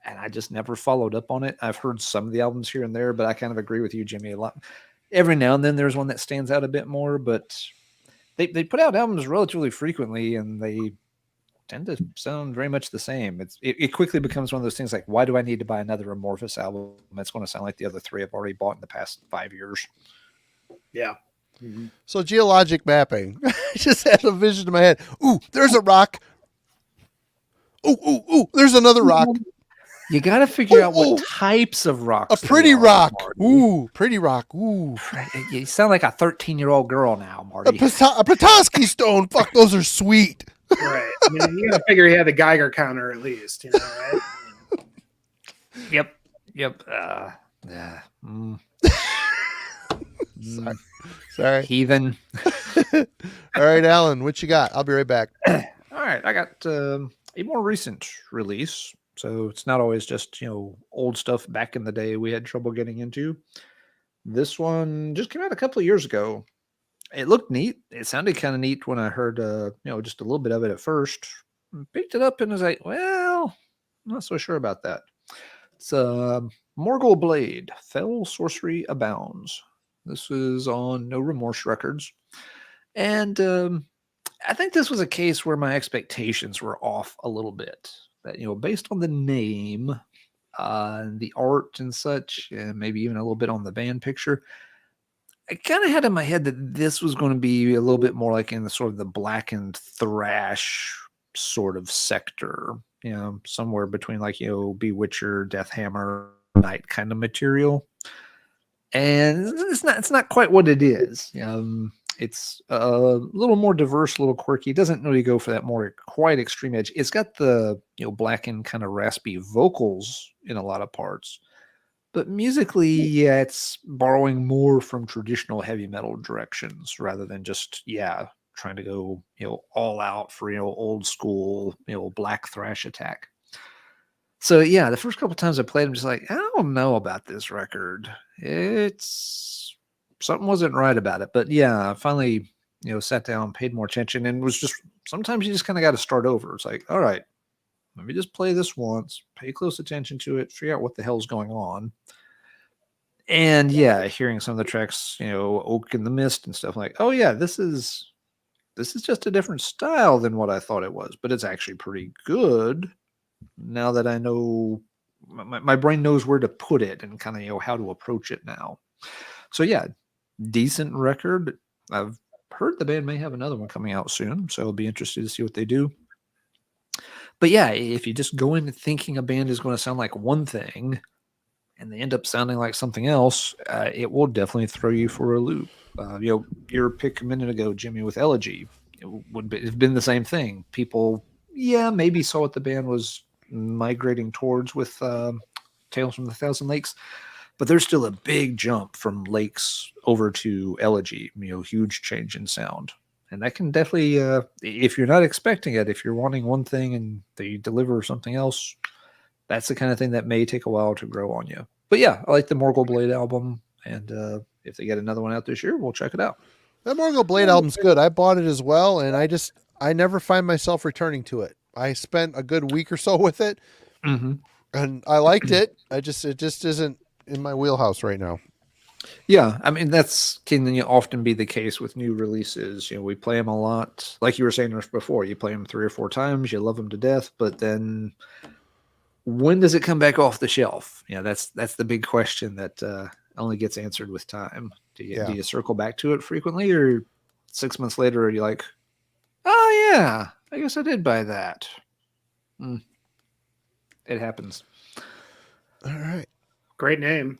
And I just never followed up on it. I've heard some of the albums here and there, but I kind of agree with you, Jimmy, a lot. Every now and then there's one that stands out a bit more, but they put out albums relatively frequently, and they tend to sound very much the same. It quickly becomes one of those things like, why do I need to buy another Amorphous album that's going to sound like the other 3 I've already bought in the past 5 years? Yeah. Mm-hmm. So geologic mapping. I just had a vision in my head. Ooh, there's a rock. Ooh, there's another rock. You got to figure out what types of rocks. A pretty rock. Marty. Ooh, pretty rock. Ooh. You sound like a 13-year-old girl now, Marty. A Petoskey stone. Fuck, those are sweet. Right. I mean, you got to figure he had the Geiger counter at least, right? Yep. Yeah. Sorry. Heathen. All right, Alan, what you got? I'll be right back. All right. I got a more recent release. So it's not always just, old stuff back in the day we had trouble getting into. This one just came out a couple of years ago. It looked neat. It sounded kind of neat when I heard, just a little bit of it at first. Picked it up and was like, well, I'm not so sure about that. It's Morgul Blade, Fell Sorcery Abounds. This is on No Remorse Records. And I think this was a case where my expectations were off a little bit. That, based on the name, and the art and such, and maybe even a little bit on the band picture, I kind of had in my head that this was going to be a little bit more like in the sort of the blackened thrash sort of sector, somewhere between like, Bewitcher, Deathhammer, Night kind of material. And it's not quite what it is. It's a little more diverse, a little quirky. It doesn't really go for that more quite extreme edge. It's got the blackened kind of raspy vocals in a lot of parts, but musically, yeah, it's borrowing more from traditional heavy metal directions rather than just trying to go all out for old school black thrash attack. So yeah, the first couple times I played, I'm just like, I don't know about this record. It's something wasn't right about it. But yeah, I finally sat down, paid more attention, and was just sometimes you just kind of got to start over. It's like, all right, let me just play this once, pay close attention to it, figure out what the hell's going on. And yeah, hearing some of the tracks, Oak in the Mist and stuff like, oh yeah, this is just a different style than what I thought it was, but it's actually pretty good now that I know my brain knows where to put it and kind of how to approach it now. So yeah, decent record. I've heard the band may have another one coming out soon, so I'll be interested to see what they do. But yeah, if you just go in thinking a band is going to sound like one thing and they end up sounding like something else, it will definitely throw you for a loop. Your pick a minute ago, Jimmy, with Elegy, it would have been the same thing. People, maybe saw what the band was migrating towards with Tales from the Thousand Lakes, but there's still a big jump from Lakes over to Elegy, huge change in sound. And that can definitely, if you're not expecting it, if you're wanting one thing and they deliver something else, that's the kind of thing that may take a while to grow on you. But yeah, I like the Morgul Blade album, and if they get another one out this year, we'll check it out. That Morgul Blade album's good. I bought it as well, and I never find myself returning to it. I spent a good week or so with it, and I liked it. It just isn't in my wheelhouse right now. Yeah, I mean, that's can often be the case with new releases. We play them a lot. Like you were saying before, you play them 3 or 4 times, you love them to death, but then when does it come back off the shelf? That's the big question that only gets answered with time. Do you circle back to it frequently, or 6 months later are you like, oh yeah, I guess I did buy that? It happens. All right. Great name.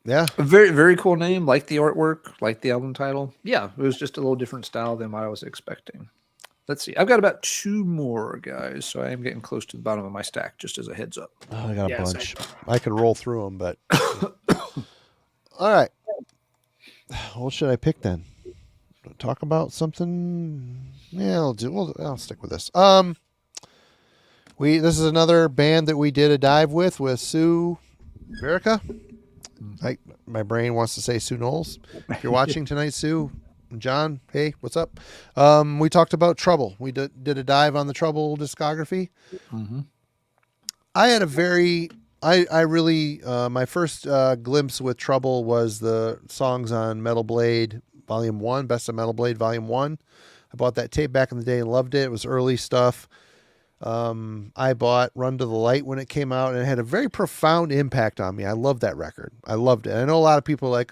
Yeah. A very, very cool name. Like the artwork, like the album title. Yeah, it was just a little different style than what I was expecting. Let's see. I've got about 2 more, guys, so I am getting close to the bottom of my stack, just as a heads up. Oh, I got a bunch. I could roll through them, but... All right. What should I pick then? Talk about something? Yeah, I'll stick with this. This is another band that we did a dive with Sue Verica. My brain wants to say Sue Knowles. If you're watching tonight, Sue, John, hey, what's up? We talked about Trouble. We did a dive on the Trouble discography. I had I really, my first glimpse with Trouble was the songs on Metal Blade Volume 1, Best of Metal Blade Volume 1. I bought that tape back in the day and loved it. It was early stuff. I bought Run to the Light when it came out, and it had a very profound impact on me. I loved that record. I loved it. I know a lot of people are like,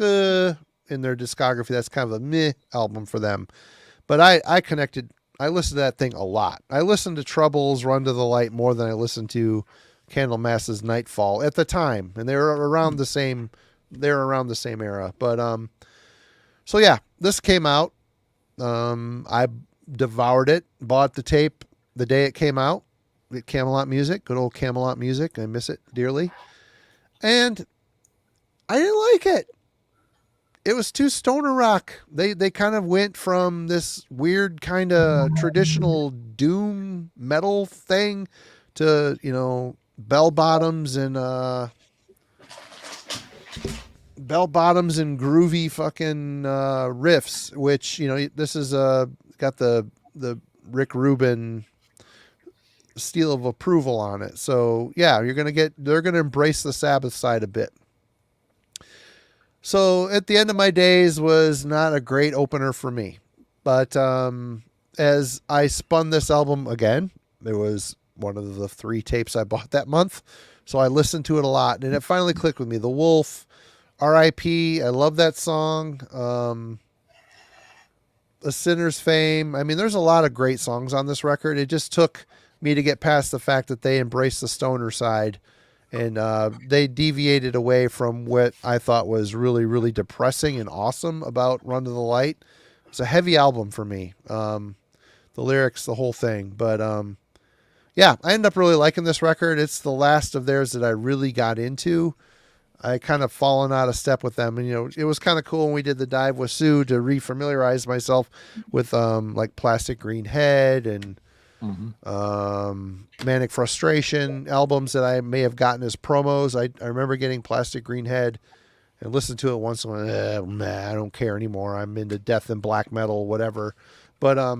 in their discography, that's kind of a meh album for them. But I connected. I listened to that thing a lot. I listened to Trouble's Run to the Light more than I listened to Candlemass's Nightfall at the time, and they were around the same. They're around the same era. But so yeah, this came out. I devoured it. Bought the tape the day it came out. At Camelot Music, good old Camelot Music. I miss it dearly. And I didn't like it. It was too stoner rock. They kind of went from this weird kind of traditional doom metal thing to, bell bottoms and groovy fucking riffs, which, this is got the Rick Rubin seal of approval on it. So yeah, they're going to embrace the Sabbath side a bit. So at the end of my days was not a great opener for me, but as I spun this album again, it was one of the 3 tapes I bought that month. So I listened to it a lot, and it finally clicked with me. The Wolf, R.I.P. I love that song. A Sinner's Fame. I mean, there's a lot of great songs on this record. It just took me to get past the fact that they embraced the stoner side, and they deviated away from what I thought was really, really depressing and awesome about Run to the Light. It's a heavy album for me. The lyrics, the whole thing. But yeah, I ended up really liking this record. It's the last of theirs that I really got into. I kind of fallen out of step with them, and it was kind of cool when we did the dive with Sue to refamiliarize myself with like Plastic Green Head and Manic Frustration albums that I may have gotten as promos. I remember getting Plastic Green Head and listened to it once and went, nah, I don't care anymore. I'm into death and black metal, whatever. But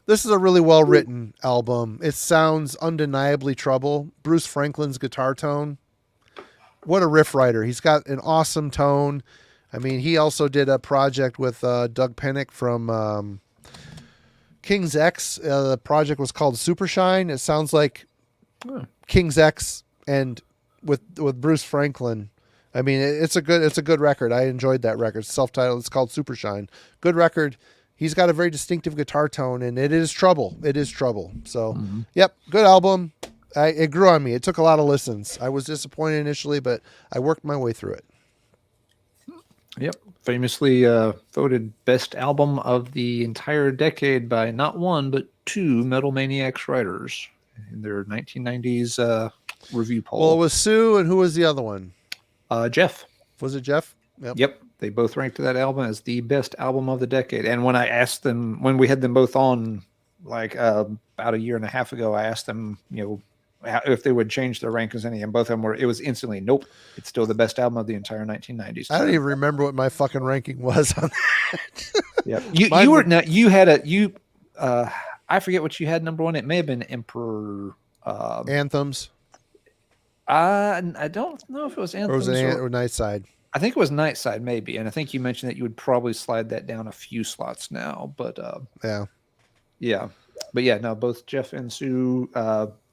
this is a really well written album. It sounds undeniably Trouble. Bruce Franklin's guitar tone. What a riff writer. He's got an awesome tone. I mean, he also did a project with Doug Pennick from King's X. The project was called Supershine. It sounds like King's X and with Bruce Franklin. I mean, it's a good record. I enjoyed that record. Self-titled. It's called Supershine. Good record. He's got a very distinctive guitar tone, and it is Trouble. It is Trouble. So, yep, good album. It grew on me. It took a lot of listens. I was disappointed initially, but I worked my way through it. Yep. Famously voted best album of the entire decade by not one, but two Metal Maniacs writers in their 1990s review poll. Well, it was Sue, and who was the other one? Jeff. Was it Jeff? Yep. They both ranked that album as the best album of the decade. And when I asked them, when we had them both on, like about a year and a half ago, I asked them, if they would change their rankings any, and both of them it was instantly, nope, it's still the best album of the entire 1990s. I don't even remember what my fucking ranking was on that. Yeah. I forget what you had number one. It may have been Emperor Anthems. I don't know if it was Anthems or Nightside. I think it was Nightside, maybe, and I think you mentioned that you would probably slide that down a few slots now, but both Jeff and Sue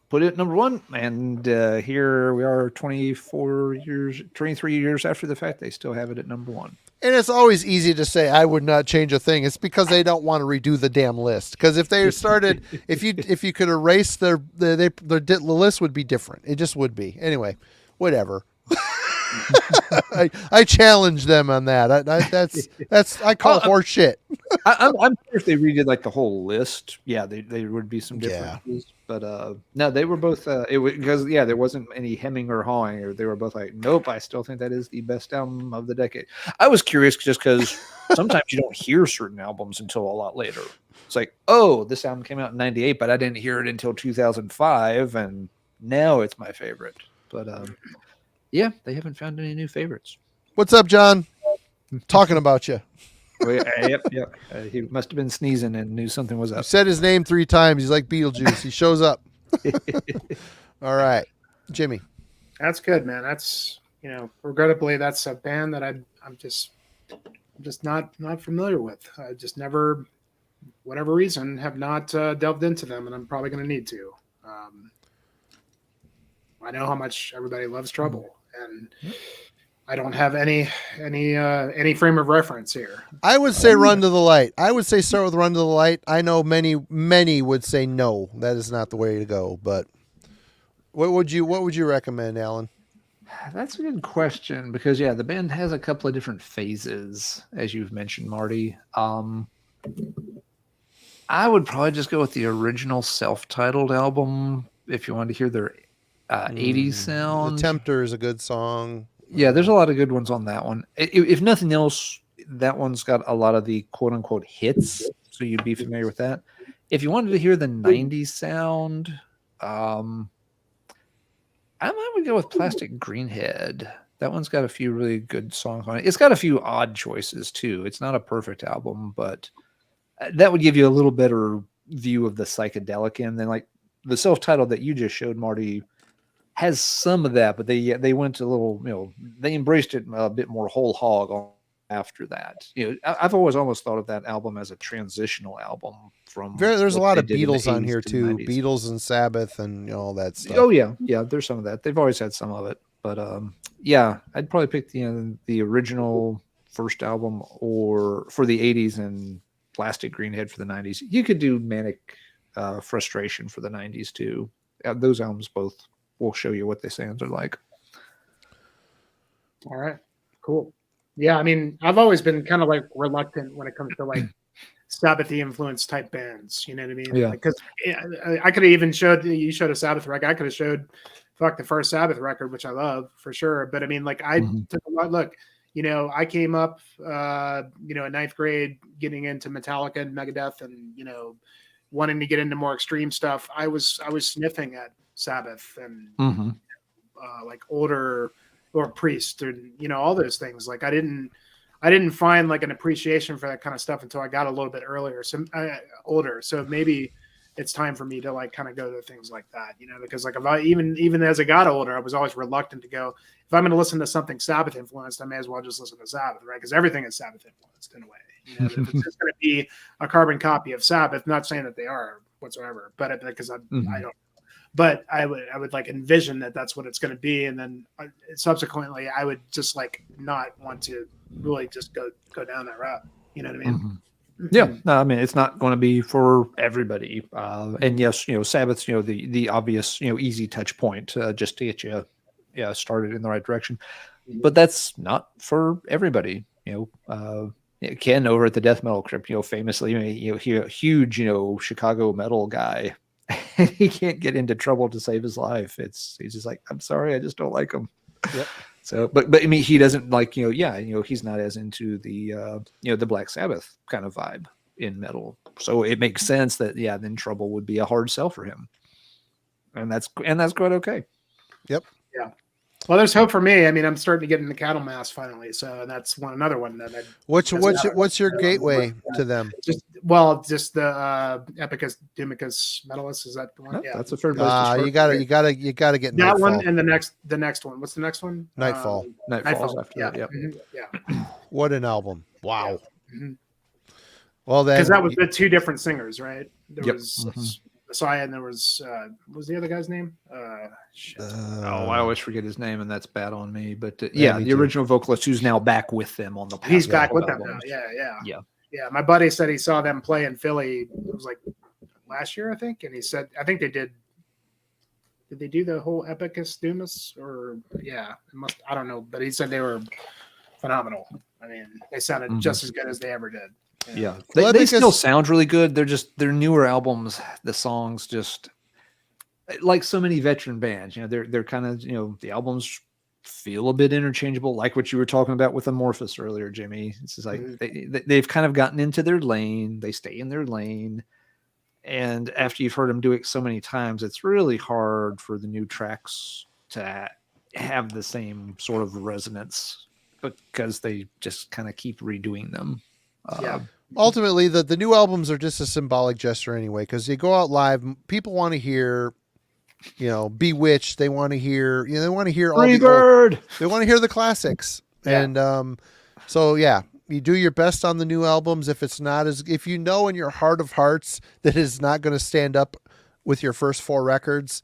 put it at number one, and here we are 23 years after the fact, they still have it at number one. And it's always easy to say I would not change a thing. It's because they don't want to redo the damn list. Because if they started, if you could erase the list would be different. It just would be. Anyway, whatever. I challenge them on that. That's I call horse shit. I'm sure if they redid like the whole list, there would be some differences. Yeah. But no, they were both. It was because there wasn't any hemming or hawing. Or they were both like, nope, I still think that is the best album of the decade. I was curious just because sometimes you don't hear certain albums until a lot later. It's like, oh, this album came out in '98, but I didn't hear it until 2005, and now it's my favorite. But yeah, they haven't found any new favorites. What's up, John? Talking about you. Yep. He must have been sneezing and knew something was up. You said his name 3 times. He's like Beetlejuice. He shows up. All right, Jimmy. That's good, man. That's regrettably, that's a band that I'm just not familiar with. I just never, whatever reason, have not delved into them, and I'm probably going to need to. I know how much everybody loves Trouble, and I don't have any frame of reference here. I would say Run to the Light. I would say start with Run to the Light. I know many would say no, that is not the way to go. But what would you recommend, Alan? That's a good question because the band has a couple of different phases, as you've mentioned, Marty. I would probably just go with the original self-titled album if you wanted to hear their 80s sound. The Tempter is a good song. Yeah, there's a lot of good ones on that one. If nothing else, that one's got a lot of the quote-unquote hits, so you'd be familiar with that. If you wanted to hear the 90s sound, I would go with Plastic Greenhead. That one's got a few really good songs on it. It's got a few odd choices, too. It's not a perfect album, but that would give you a little better view of the psychedelic end than like the self-titled that you just showed, Marty, has some of that, but they went a little, they embraced it a bit more whole hog after that. I've always almost thought of that album as a transitional album from. There's a lot of Beatles on here too, Beatles and Sabbath and all that stuff. Oh yeah, there's some of that. They've always had some of it, but I'd probably pick the original first album or for the '80s and Plastic Greenhead for the '90s. You could do Manic Frustration for the '90s too. Those albums both. We'll show you what the sounds are like. All right, cool. Yeah, I mean, I've always been kind of like reluctant when it comes to like Sabbathy influence type bands. You know what I mean? Yeah. Like, because I could have even showed you showed a Sabbath record. I could have showed fuck the first Sabbath record, which I love for sure. But I mean, like, I Mhm. took a lot. Look, you know, I came up, you know, in ninth grade, getting into Metallica and Megadeth, and you know, wanting to get into more extreme stuff. I was sniffing at Sabbath and Mhm. like older or priest or you know all those things. Like I didn't find like an appreciation for that kind of stuff until I got a little bit earlier, so older. So maybe it's time for me to like kind of go to things like that, you know, because like if I even as I got older, I was always reluctant to go. If I'm going to listen to something Sabbath influenced, I may as well just listen to Sabbath, right? Because everything is Sabbath influenced in a way. You know, if it's just going to be a carbon copy of Sabbath, not saying that they are whatsoever, but because I Mhm. don't, but I would like envision that that's what it's going to be, and then subsequently I would just like not want to really just go down that route. You know what I mean? Mhm. Yeah, no, I mean it's not going to be for everybody. And Mhm. yes, Sabbath's the obvious easy touch point just to get you started in the right direction. Mhm. But that's not for everybody. Ken over at the Death Metal Crypt, famously, he a huge Chicago metal guy. He can't get into trouble to save his life. He's just like, I'm sorry, I just don't like him. Yep. So, but I mean, he doesn't like he's not as into the the Black Sabbath kind of vibe in metal. So it makes sense that then Trouble would be a hard sell for him, and that's quite okay. Yep. Yeah. Well, there's hope for me. I mean, I'm starting to get into cattle mass finally, so that's another one that I What's your gateway to them? just the Epicus Dumicus Metalist. Is that the one? No, Yeah, that's a fair place to You start. gotta get that Nightfall. one and the next one. What's the next one? Nightfall. Nightfall's after Yeah. that. Yep. Mhm. Yeah. What an album! Wow. Yeah. Well Because then, that was the two different singers, right? There Yep. was Mhm. Messiah, and there was what was the other guy's name? Shit. Oh, I always forget his name, and that's bad on me. But Yeah, me the too. original vocalist who's now back with them on the He's past back couple with of them now. albums. Yeah. Yeah. My buddy said he saw them play in Philly. It was like last year, I think, and he said I think they did. Did they do the whole Epicus Dumas or yeah? It must I don't know, but he said they were phenomenal. I mean, they sounded Mhm. just as good as they ever did. Yeah, Well, they still Epicus- sound really good. They're just their newer albums. The songs just like so many veteran bands. They're kind of the albums feel a bit interchangeable, like what you were talking about with Amorphous earlier, Jimmy. It's just like they've kind of gotten into their lane. They stay in their lane, and after you've heard them do it so many times, it's really hard for the new tracks to have the same sort of resonance because they just kind of keep redoing them. Yeah. Ultimately, the new albums are just a symbolic gesture anyway, because they go out live. People want to hear, Bewitched. They want to hear, they want to hear all the old, Freebird. they want to hear the classics. Yeah. And so yeah, you do your best on the new albums. If you know in your heart of hearts that it's not going to stand up with your first four records,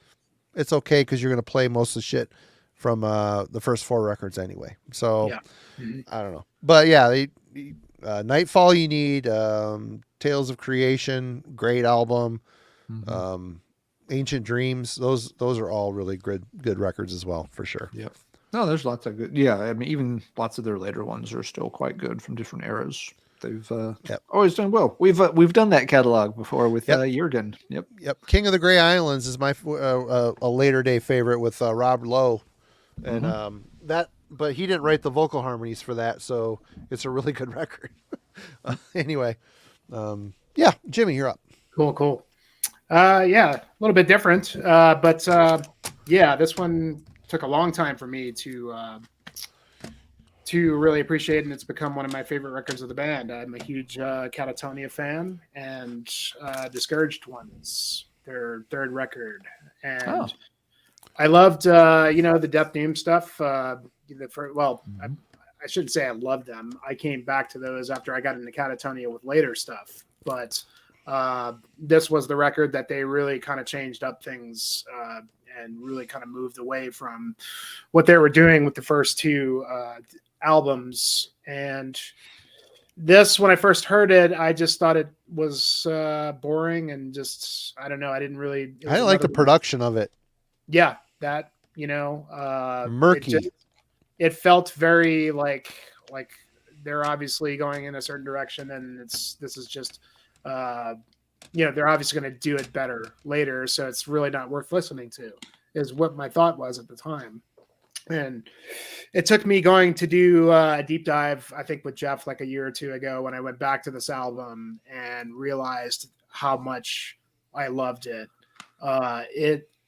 it's okay because you're going to play most of the shit from the first four records anyway. So Yeah. Mhm. I don't know, but yeah, Nightfall you need, Tales of Creation, great album, Mhm. Ancient Dreams, those are all really good records as well, for sure. Yep. No, there's lots of good. Yeah, I mean, even lots of their later ones are still quite good from different eras. They've Yep. always done well. We've done that catalog before with Yep. Jurgen. Yep. King of the Grey Islands is my a later day favorite with Rob Lowe, and but he didn't write the vocal harmonies for that, so it's a really good record. Anyway, yeah, Jimmy, you're up. Cool. Yeah, a little bit different, but yeah, this one took a long time for me to really appreciate, and it's become one of my favorite records of the band. I'm a huge Catatonia fan, and Discouraged Ones, their third record, and I loved the Death Doom stuff. I shouldn't say I loved them. I came back to those after I got into Catatonia with later stuff, but this was the record that they really kind of changed up things and really kind of moved away from what they were doing with the first two albums. And this, when I first heard it, I just thought it was boring and just, I don't know. I didn't like the production of it. Yeah, that, murky. It felt very like like they're obviously going in a certain direction, and this is just they're obviously going to do it better later, so it's really not worth listening to, is what my thought was at the time. And it took me going to do a deep dive, I think with Jeff like a year or two ago, when I went back to this album and realized how much I loved it.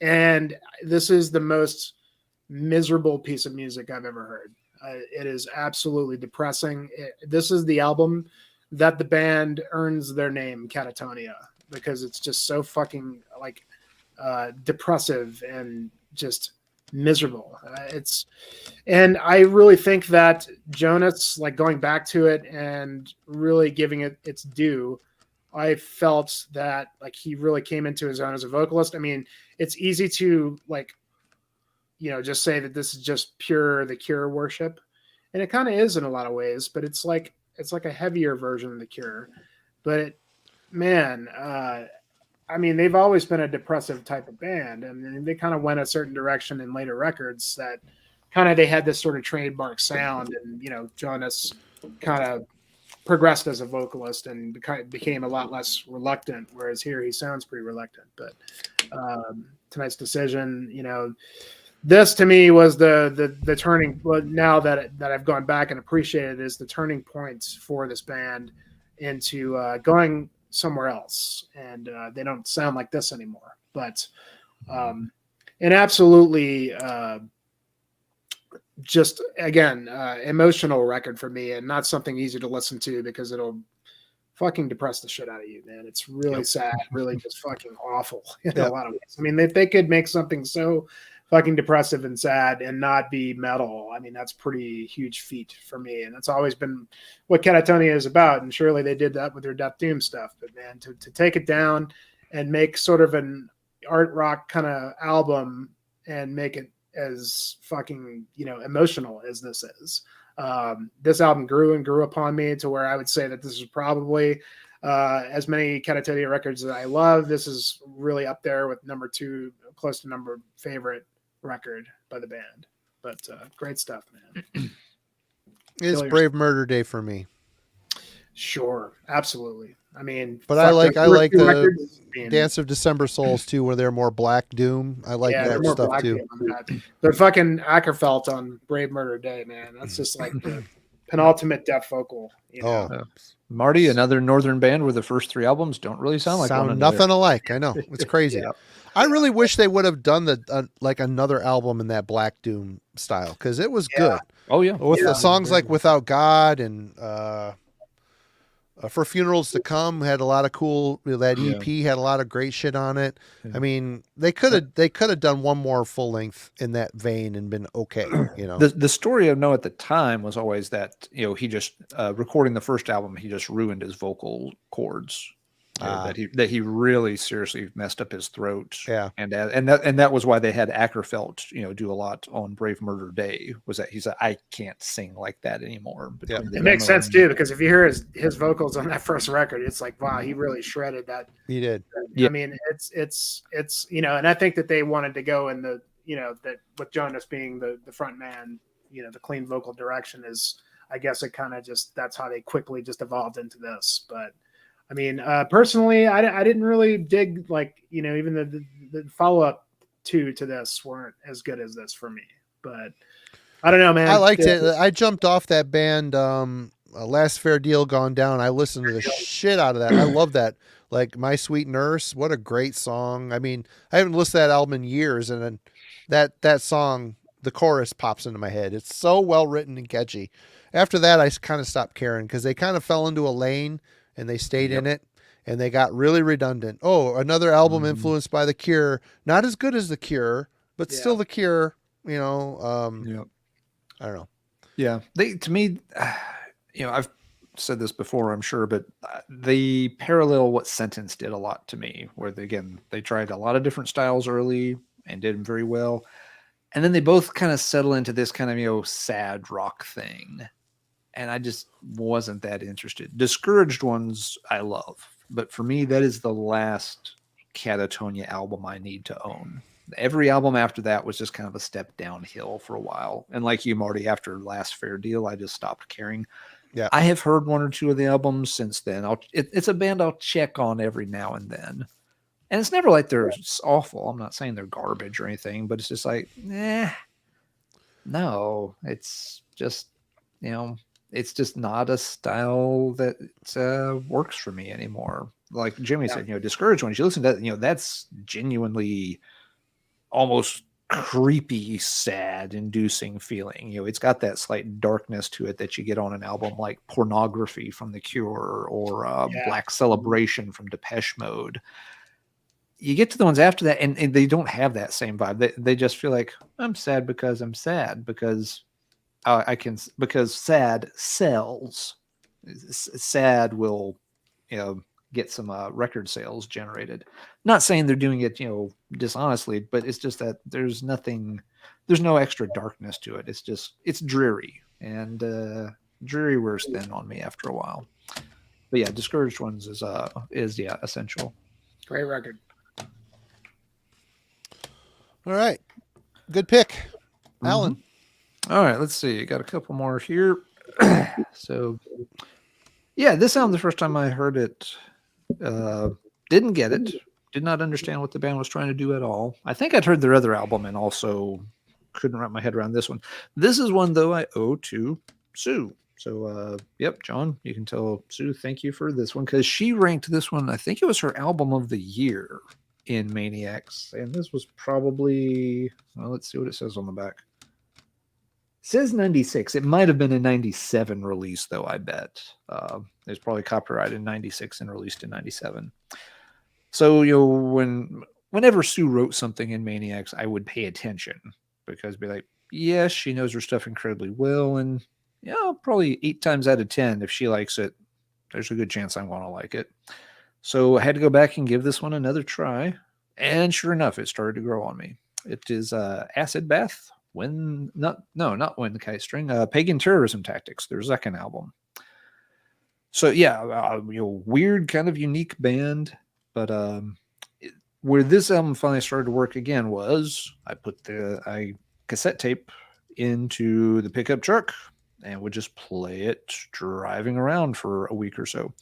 And this is the most miserable piece of music I've ever heard. It is absolutely depressing. This is the album that the band earns their name, Catatonia, because it's just so fucking like depressive and just miserable. And I really think that Jonas, like going back to it and really giving it its due, I felt that like he really came into his own as a vocalist. I mean, it's easy to like, just say that this is just pure The Cure worship, and it kind of is in a lot of ways, but it's like a heavier version of The Cure. But man, I mean, they've always been a depressive type of band, and they kind of went a certain direction in later records that kind of they had this sort of trademark sound, and Jonas kind of progressed as a vocalist and became a lot less reluctant, whereas here he sounds pretty reluctant. But Tonight's Decision, this to me was the turning. Now that I've gone back and appreciated it, is the turning point for this band into going somewhere else, and they don't sound like this anymore. But an absolutely just again emotional record for me, and not something easy to listen to because it'll fucking depress the shit out of you, man. It's really sad, really just fucking awful in a lot of ways. I mean, if they could make something so fucking depressive and sad and not be metal, I mean, that's pretty huge feat for me, and that's always been what Catatonia is about. And surely they did that with their Death Doom stuff, but man, to take it down and make sort of an art rock kind of album and make it as fucking emotional as this is, this album grew and grew upon me to where I would say that this is probably as many Catatonia records that I love, this is really up there with number 2, close to number favorite record by the band. But great stuff, man. It's Brave Murder Day for me. Sure, absolutely. I mean, but I like the Dance of December Souls too, where they're more black doom. I like that stuff too. They're fucking Ackerfeld on Brave Murder Day, man. That's just like the penultimate death vocal. Marty, another northern band where the first 3 albums don't really sound like one another. Nothing alike. I know, it's crazy. I really wish they would have done like another album in that black doom style, because it was good. Oh yeah, with the songs like Without God and For Funerals to Come had a lot of cool. That EP had a lot of great shit on it. I mean, they could have done one more full length in that vein and been okay. The story of No at the time was always that he just recording the first album, he just ruined his vocal cords. That he really seriously messed up his throat. And that was why they had Ackerfeld do a lot on Brave Murder Day, was that he said, I can't sing like that anymore. It makes sense too, because if you hear his vocals on that first record, it's like, wow, he really shredded that. He did. I mean, it's and I think that they wanted to go in the that with Jonas being the front man, the clean vocal direction is, I guess it kind of just, that's how they quickly just evolved into this. But I mean, personally, I didn't really dig, like, even the follow-up to this weren't as good as this for me. But I don't know, man. I liked it. I jumped off that band, Last Fair Deal Gone Down. I listened to the shit out of that. I love that. Like, My Sweet Nurse, what a great song. I mean, I haven't listened to that album in years, and then that song, the chorus pops into my head. It's so well written and catchy. After that, I kind of stopped caring, because they kind of fell into a lane and they stayed in it, and they got really redundant. Oh, another album influenced by The Cure. Not as good as The Cure, but still The Cure, I don't know. Yeah. To me, I've said this before, I'm sure, but they parallel what Sentence did a lot to me, where they tried a lot of different styles early and did them very well. And then they both kind of settle into this kind of, sad rock thing. And I just wasn't that interested. Discouraged Ones I love, but for me, that is the last Catatonia album I need to own. Every album after that was just kind of a step downhill for a while. And like you, Marty, after Last Fair Deal, I just stopped caring. Yeah. I have heard one or two of the albums since then. It's a band I'll check on every now and then. And it's never like they're awful. I'm not saying they're garbage or anything, but it's just like, no, it's just, it's just not a style that works for me anymore. Like Jimmy said, discouraged ones. You listen to that, that's genuinely almost creepy, sad, inducing feeling. It's got that slight darkness to it that you get on an album like Pornography from The Cure or Black Celebration from Depeche Mode. You get to the ones after that, and they don't have that same vibe. They just feel like, I'm sad because I'm sad, because because sad sells. Sad will, get some record sales generated. Not saying they're doing it, dishonestly, but it's just that there's no extra darkness to it. It's dreary, and dreary wears thin on me after a while. But yeah, Discouraged Ones is essential. Great record. All right. Good pick. Alan. All right, let's see. Got a couple more here. So, yeah, this album, the first time I heard it, didn't get it. Did not understand what the band was trying to do at all. I think I'd heard their other album and also couldn't wrap my head around this one. This is one, though, I owe to Sue. So, yep, John, you can tell Sue thank you for this one, because she ranked this one, I think it was her album of the year in Maniacs. And this was probably, well, let's see what it says on the back. It says 96. It might have been a 97 release, though, I bet. It's probably copyrighted in 96 and released in 97. So, whenever Sue wrote something in Maniacs, I would pay attention, because I'd be like, yes, she knows her stuff incredibly well, and probably 8 times out of 10, if she likes it, there's a good chance I'm going to like it. So I had to go back and give this one another try, and sure enough, it started to grow on me. It is Acid Bath, not When the Kite String, Pagan Terrorism Tactics, their second album. So yeah, weird, kind of unique band, but where this album finally started to work again was I put the cassette tape into the pickup truck and would just play it driving around for a week or so.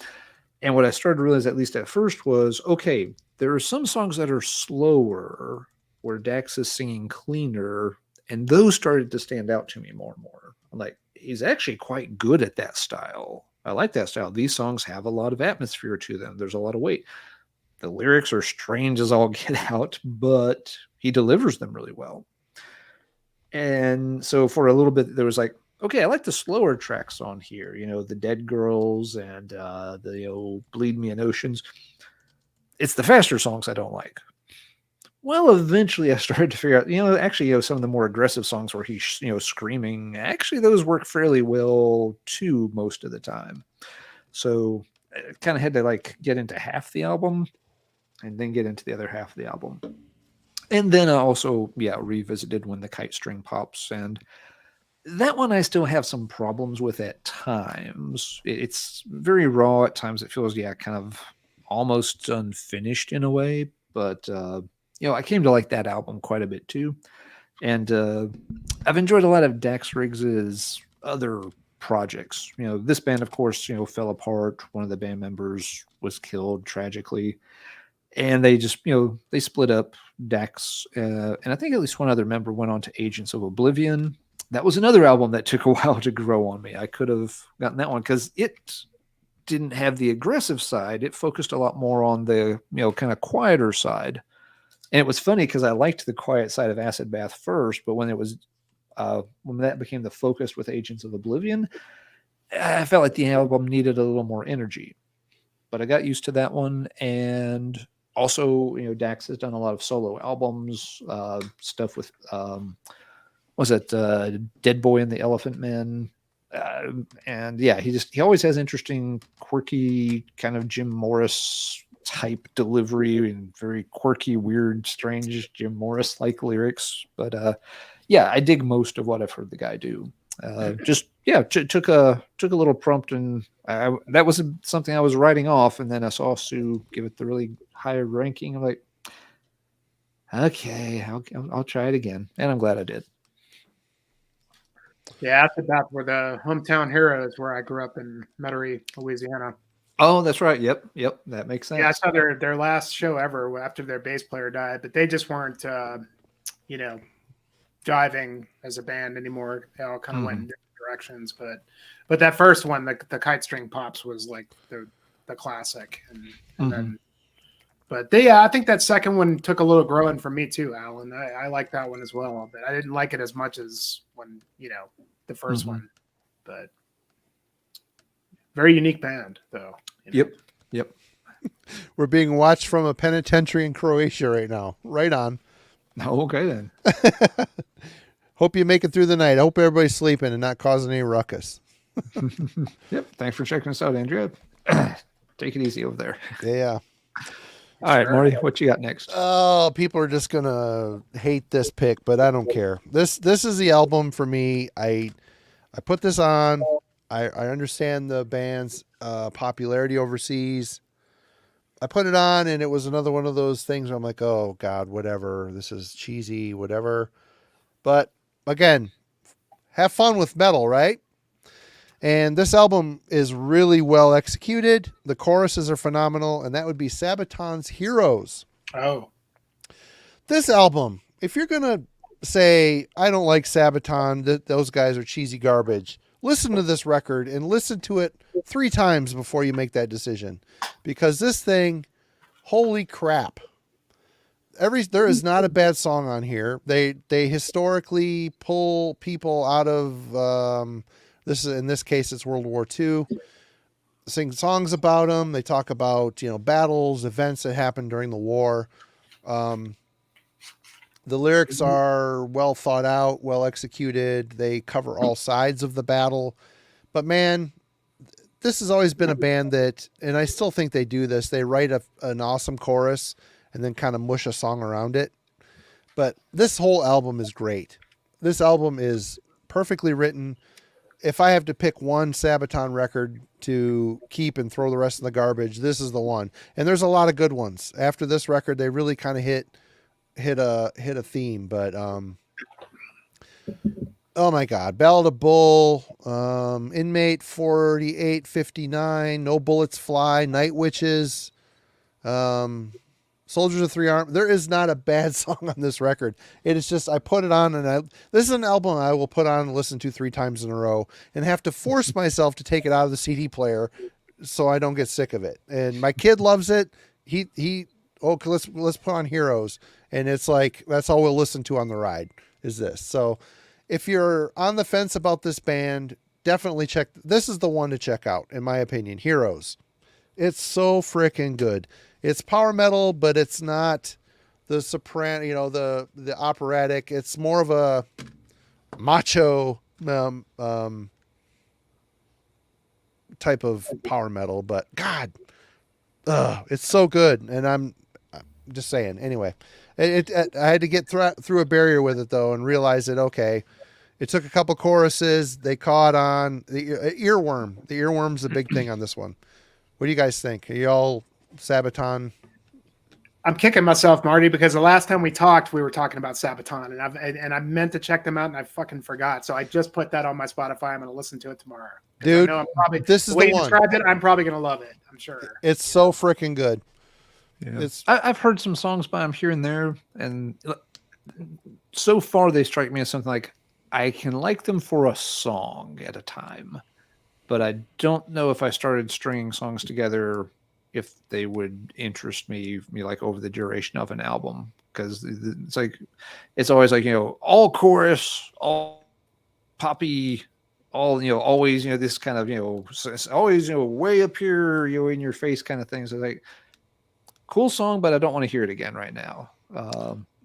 And what I started to realize, at least at first, was, okay, there are some songs that are slower where Dax is singing cleaner, and those started to stand out to me more and more. I'm like, he's actually quite good at that style. I like that style. These songs have a lot of atmosphere to them. There's a lot of weight. The lyrics are strange as all get out, but he delivers them really well. And so for a little bit, there was like, okay, I like the slower tracks on here, the Dead Girls and the Bleed Me in Oceans. It's the faster songs I don't like. Well, eventually I started to figure out, actually, some of the more aggressive songs where he's, screaming, actually those work fairly well too most of the time. So I kind of had to get into half the album and then get into the other half of the album. And then I also, revisited When the Kite String Pops, and that one I still have some problems with at times. It's very raw at times. It feels, kind of almost unfinished in a way. But, I came to like that album quite a bit too. And I've enjoyed a lot of Dax Riggs's other projects. This band, of course, fell apart. One of the band members was killed tragically. And they just, they split up. Dax, and I think at least one other member went on to Agents of Oblivion. That was another album that took a while to grow on me. I could have gotten that one because it didn't have the aggressive side. It focused a lot more on the, kind of quieter side. And it was funny because I liked the quiet side of Acid Bath first, but when that became the focus with Agents of Oblivion, I felt like the album needed a little more energy. But I got used to that one. And also, Dax has done a lot of solo albums, stuff with, was it Dead Boy and the Elephant Men? And yeah, he always has interesting, quirky, kind of Jim Morris type delivery and very quirky, weird, strange Jim Morris like lyrics. But I dig most of what I've heard the guy do. Took a little prompt, and that was something I was writing off, and then I saw Sue give it the really high ranking. I'm like, Okay, I'll try it again, and I'm glad I did. Yeah, after that were the hometown heroes where I grew up in Metairie, Louisiana. Oh, that's right. Yep, that makes Yeah, I sense. saw their last show ever after their bass player died, but they just weren't, you know, jiving as a band anymore. They all kind of went in different directions. But that first one, the Kite String Pops, was like the classic, and then. But I think that second one took a little growing for me too, Alan. I like that one as well, but I didn't like it as much as when the first one. But very unique band, though. Yep. We're being watched from a penitentiary in Croatia right now. Right on. Okay then. Hope you make it through the night. I hope everybody's sleeping and not causing any ruckus. Yep. Thanks for checking us out, Andrea. Take it easy over there. Yeah. All right, Marty, what you got next? Oh, people are just gonna hate this pick, but I don't care. This is the album for me. I put this on. I understand the band's popularity overseas. I put it on, and it was another one of those things where I'm like, oh God, whatever. This is cheesy, whatever. But again, have fun with metal, right? And this album is really well executed. The choruses are phenomenal, and that would be Sabaton's Heroes. Oh. This album, if you're going to say, I don't like Sabaton, that those guys are cheesy garbage, listen to this record and listen to it 3 times before you make that decision. Because this thing, holy crap. There is not a bad song on here. They historically pull people out of... in this case, it's World War II. Sing songs about them. They talk about, battles, events that happened during the war. The lyrics are well thought out, well executed. They cover all sides of the battle. But man, this has always been a band that, and I still think they do this, they write an awesome chorus and then kind of mush a song around it. But this whole album is great. This album is perfectly written. If I have to pick one Sabaton record to keep and throw the rest in the garbage, this is the one. And there's a lot of good ones. After this record, they really kind of hit a theme. But oh my God, Ballad of Bull, Inmate 4859, No Bullets Fly, Night Witches, Soldiers of Three Arms. There is not a bad song on this record. It is just, I put it on, and this is an album I will put on and listen to 3 times in a row and have to force myself to take it out of the CD player so I don't get sick of it. And my kid loves it. Let's put on Heroes. And it's like, that's all we'll listen to on the ride is this. So if you're on the fence about this band, definitely this is the one to check out, in my opinion, Heroes. It's so freaking good. It's power metal, but it's not the soprano, the operatic. It's more of a macho type of power metal. But God, it's so good. And I'm just saying. Anyway, I had to get through a barrier with it though, and realize that okay, it took a couple choruses. They caught on the earworm. The earworm's a big thing on this one. What do you guys think? Are y'all Sabaton? I'm kicking myself, Marty, because the last time we talked, we were talking about Sabaton, and I meant to check them out, and I fucking forgot. So I just put that on my Spotify. I'm going to listen to it tomorrow. Dude, this is the one. You described it, I'm probably going to love it. I'm sure. It's so freaking good. Yeah. I've heard some songs by them here and there, and so far they strike me as something like I can like them for a song at a time, but I don't know if I started stringing songs together if they would interest me like over the duration of an album, because it's always like, all chorus, all poppy, all, always, this kind of, it's always, way up here, in your face kind of thing. So like, cool song, but I don't want to hear it again right now.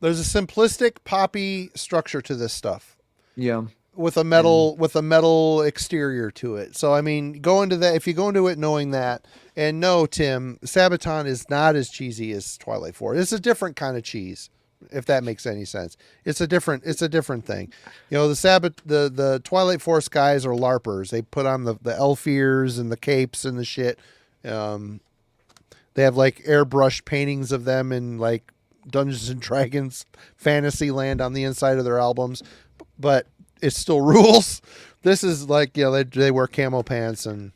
There's a simplistic poppy structure to this stuff. Yeah. With a metal exterior to it. So I mean, go into that if you go into it knowing that. And no, Tim, Sabaton is not as cheesy as Twilight Force. It's a different kind of cheese, if that makes any sense. It's a different thing. The Twilight Force guys are LARPers. They put on the elf ears and the capes and the shit. They have like airbrushed paintings of them in like Dungeons and Dragons fantasy land on the inside of their albums, but it still rules. This is like, they wear camo pants and,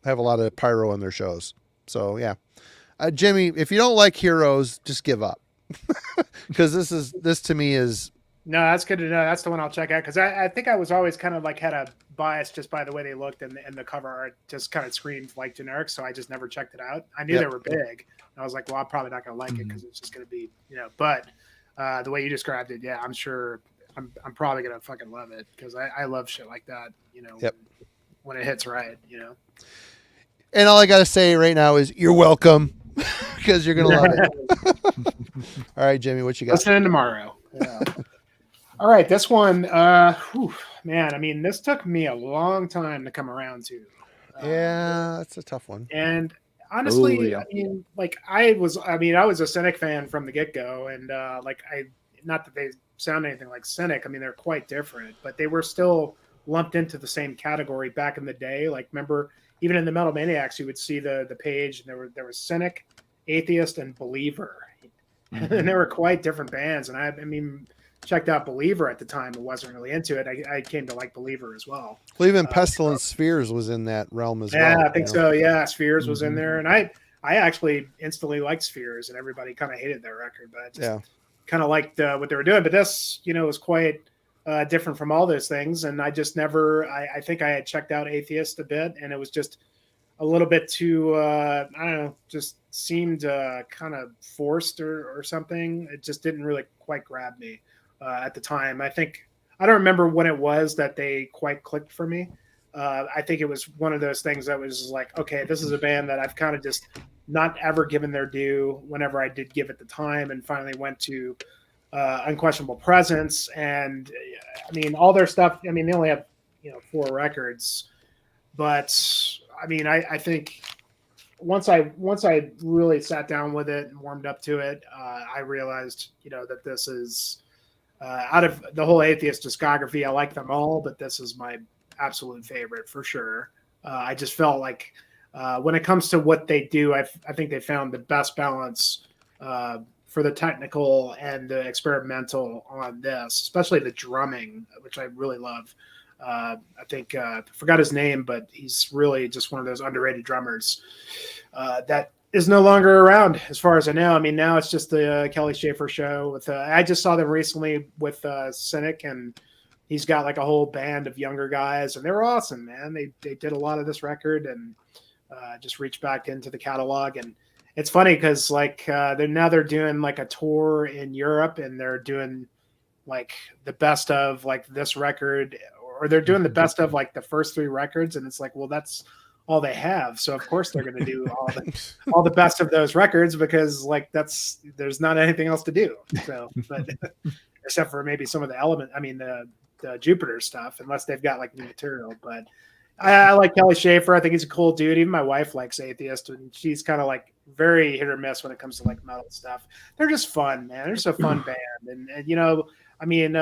have a lot of pyro in their shows. So yeah, Jimmy, if you don't like Heroes, just give up. Because this to me is. No, that's good to know. That's the one I'll check out, because I think I was always kind of like had a bias just by the way they looked, and the cover art just kind of screamed like generic, so I just never checked it out. I knew they were big. And I was like, well, I'm probably not going to like it because it's just going to be, but the way you described it, yeah, I'm sure I'm probably going to fucking love it, because I love shit like that, when it hits right, And all I got to say right now is you're welcome, because you're going to love it. All right, Jimmy, what you got? Listening tomorrow. Yeah. All right, this one, man, I mean, this took me a long time to come around to. Yeah, that's a tough one. And honestly, I mean, like I was a Cynic fan from the get-go, and not that they sound anything like Cynic. I mean, they're quite different, but they were still lumped into the same category back in the day. Like, remember, even in the Metal Maniacs, you would see the page, and there was Cynic, Atheist, and Believer, and they were quite different bands. And I mean, checked out Believer at the time, but wasn't really into it. I came to like Believer as well. I believe in Pestilence Spheres was in that realm as well. Yeah, I think so. Yeah, Spheres was in there, and I actually instantly liked Spheres, and everybody kind of hated their record, but I just kind of liked what they were doing. But this, was quite different from all those things, and I just never. I think I had checked out Atheist a bit, and it was just a little bit too. I don't know, just seemed kind of forced or something. It just didn't really quite grab me at the time. I don't remember when it was that they quite clicked for me. I think it was one of those things that was like, okay, this is a band that I've kind of just not ever given their due whenever I did give it the time, and finally went to Unquestionable Presence. And I mean, all their stuff, I mean, they only have, 4 records, but I mean, I think once I really sat down with it and warmed up to it, I realized, that this is out of the whole Atheist discography, I like them all, but this is my absolute favorite for sure. I just felt like when it comes to what they do, I think they found the best balance for the technical and the experimental on this, especially the drumming, which I really love. I think I forgot his name, but he's really just one of those underrated drummers that is no longer around as far as I know. I mean, now it's just the Kelly Schaefer show with I just saw them recently with Cynic, and he's got like a whole band of younger guys, and they're awesome, man. They did a lot of this record, and just reached back into the catalog. And it's funny because like they're doing like a tour in Europe, and they're doing like the best of like this record, or they're doing the best of like the first 3 records, and it's like, well, that's all they have, so of course they're going to do all the best of those records, because like there's not anything else to do. So, but except for maybe some of the the Jupiter stuff, unless they've got like new material. But I like Kelly Schaefer. I think he's a cool dude. Even my wife likes Atheist, and she's kind of like very hit or miss when it comes to like metal stuff. They're just fun, man. They're just a fun band, and I mean,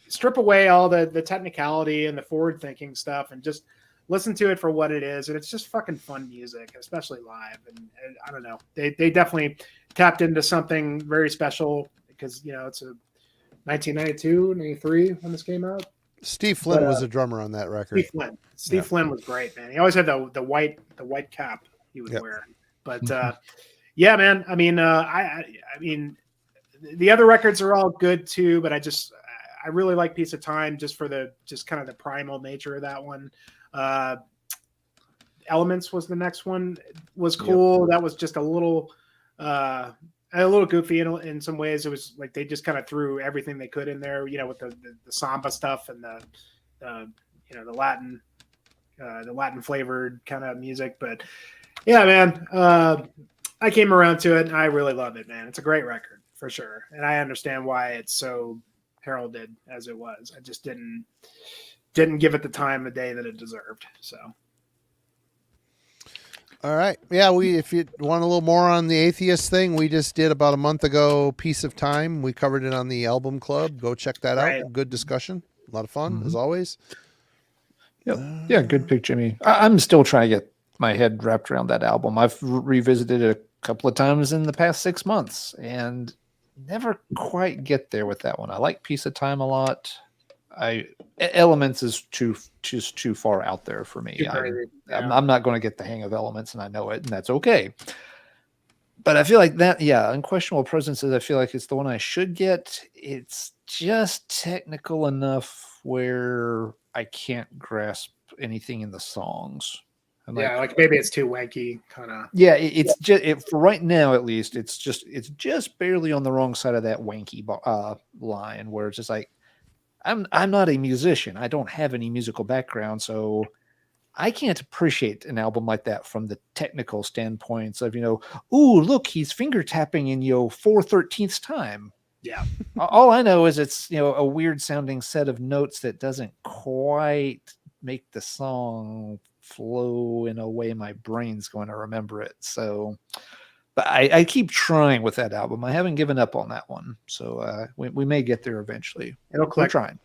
strip away all the technicality and the forward thinking stuff, and just listen to it for what it is, and it's just fucking fun music, especially live. And I don't know, they definitely tapped into something very special, because it's a 1992, 93 when this came out. Steve Flynn was a drummer on that record. Steve Flynn was great, man. He always had the white cap he would wear. But yeah, man. I mean, I mean, the other records are all good too, but I really like Piece of Time just for kind of the primal nature of that one. Elements was the next one, was cool. That was just a little goofy in some ways. It was like they just kind of threw everything they could in there, with the samba stuff and the Latin flavored kind of music. But yeah, man, I came around to it, and I really love it, man. It's a great record for sure, and I understand why it's so heralded as it was. I just didn't give it the time of day that it deserved. So. All right. Yeah, if you want a little more on the Atheist thing, we just did about a month ago, Piece of Time. We covered it on the Album Club. Go check that out. Good discussion. A lot of fun, as always. Yep. Yeah, good pick, Jimmy. I'm still trying to get my head wrapped around that album. I've revisited it a couple of times in the past 6 months and never quite get there with that one. I like Piece of Time a lot. Elements is just too far out there for me. I'm not going to get the hang of Elements, and I know it, and that's okay. But I feel like that, Unquestionable Presences, I feel like it's the one I should get. It's just technical enough where I can't grasp anything in the songs. Like maybe it's too wanky, kind of. Yeah, it's just for right now at least. It's just barely on the wrong side of that wanky line, where it's just like, I'm not a musician. I don't have any musical background, so I can't appreciate an album like that from the technical standpoints of, ooh, look, he's finger tapping in 4/13 time. Yeah. All I know is it's, a weird sounding set of notes that doesn't quite make the song flow in a way my brain's going to remember it. So, but I keep trying with that album. I haven't given up on that one. So we may get there eventually. It'll click. We're trying.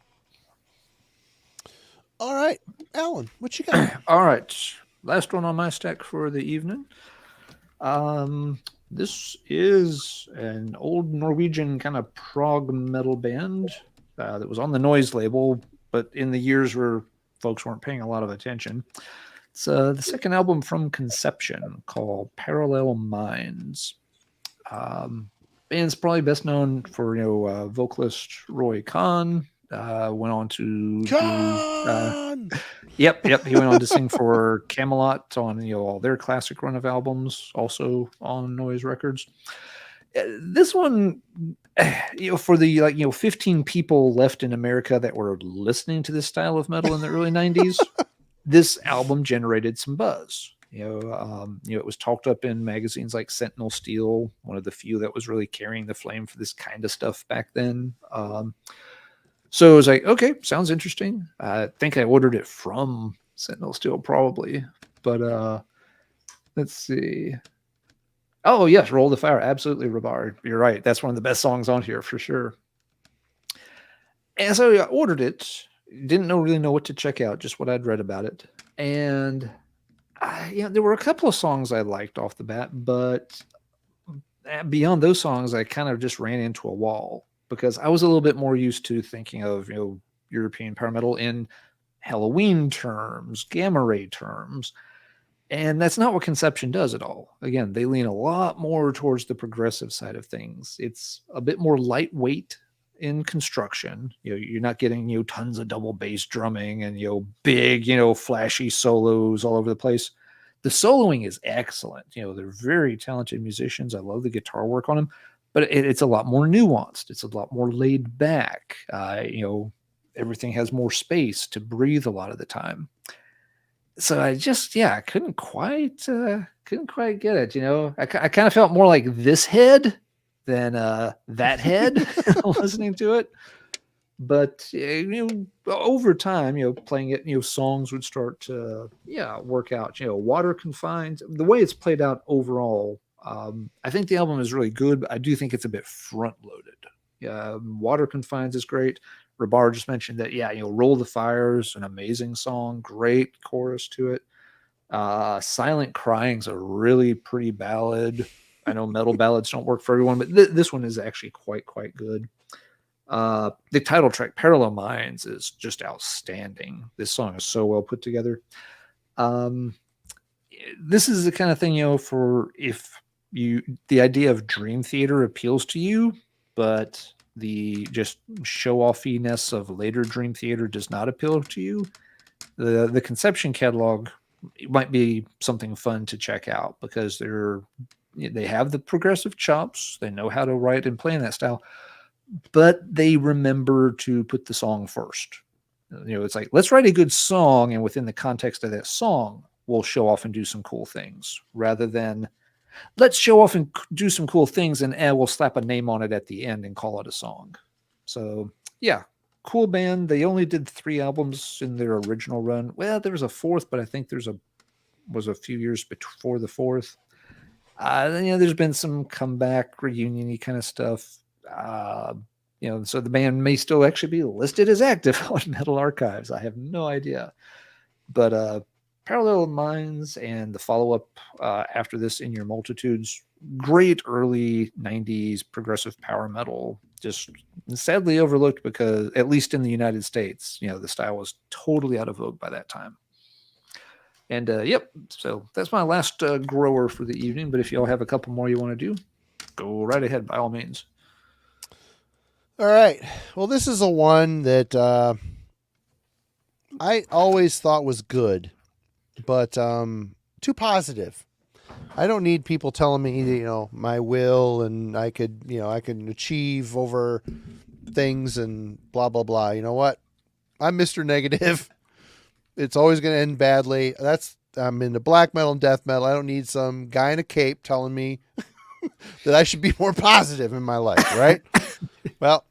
All right, Alan, what you got? All right, last one on my stack for the evening. This is an old Norwegian kind of prog metal band that was on the Noise label, but in the years where folks weren't paying a lot of attention. It's the second album from Conception called Parallel Minds. Band's probably best known for vocalist Roy Khan. Went on to Yep. He went on to sing for Camelot on all their classic run of albums, also on Noise Records. This one, for the 15 people left in America that were listening to this style of metal in the early 90s, this album generated some buzz. It was talked up in magazines like Sentinel Steel, one of the few that was really carrying the flame for this kind of stuff back then. So it was like, okay, sounds interesting. I think I ordered it from Sentinel Steel probably, but let's see. Oh yes, Roll the Fire, absolutely, Rabar. You're right. That's one of the best songs on here for sure. And so I ordered it. Didn't really know what to check out, just what I'd read about it. And there were a couple of songs I liked off the bat, but beyond those songs, I kind of just ran into a wall because I was a little bit more used to thinking of European power metal in Halloween terms, gamma ray terms. And that's not what Conception does at all. Again, they lean a lot more towards the progressive side of things. It's a bit more lightweight in construction. You're not getting tons of double bass drumming and big flashy solos all over the place. The soloing is excellent. They're very talented musicians. I love the guitar work on them, but it's a lot more nuanced. It's a lot more laid back. Everything has more space to breathe a lot of the time. So I just couldn't quite get it. I kind of felt more like this head than that head listening to it. But over time, playing it, songs would start to work out. Water Confined, the way it's played out overall, I think the album is really good, but I do think it's a bit front loaded. Water Confines is great. Rabar just mentioned that, Roll the Fire is an amazing song, great chorus to it. Silent Crying's a really pretty ballad. I know metal ballads don't work for everyone, but this one is actually quite good. The title track, Parallel Minds, is just outstanding. This song is so well put together. This is the kind of thing, for if the idea of Dream Theater appeals to you, but the just show-offiness of later Dream Theater does not appeal to you, the Conception catalog might be something fun to check out because they have the progressive chops. They know how to write and play in that style, but they remember to put the song first. It's like, let's write a good song, and within the context of that song, we'll show off and do some cool things, rather than let's show off and do some cool things and we'll slap a name on it at the end and call it a song. So cool band. They only did 3 albums in their original run. Well, there was a 4th, but I think was a few years before the 4th. There's been some comeback reunion-y kind of stuff. So the band may still actually be listed as active on Metal Archives. I have no idea. But Parallel Minds and the follow-up after this, In Your Multitudes, great early 90s progressive power metal, just sadly overlooked because, at least in the United States, the style was totally out of vogue by that time. And yep, so that's my last grower for the evening. But if y'all have a couple more you want to do, go right ahead by all means. All right. Well, this is a one that I always thought was good, but too positive. I don't need people telling me, my will and I can achieve over things and blah, blah, blah. You know what? I'm Mr. Negative. It's always going to end badly. I'm into black metal and death metal. I don't need some guy in a cape telling me that I should be more positive in my life, right? Well,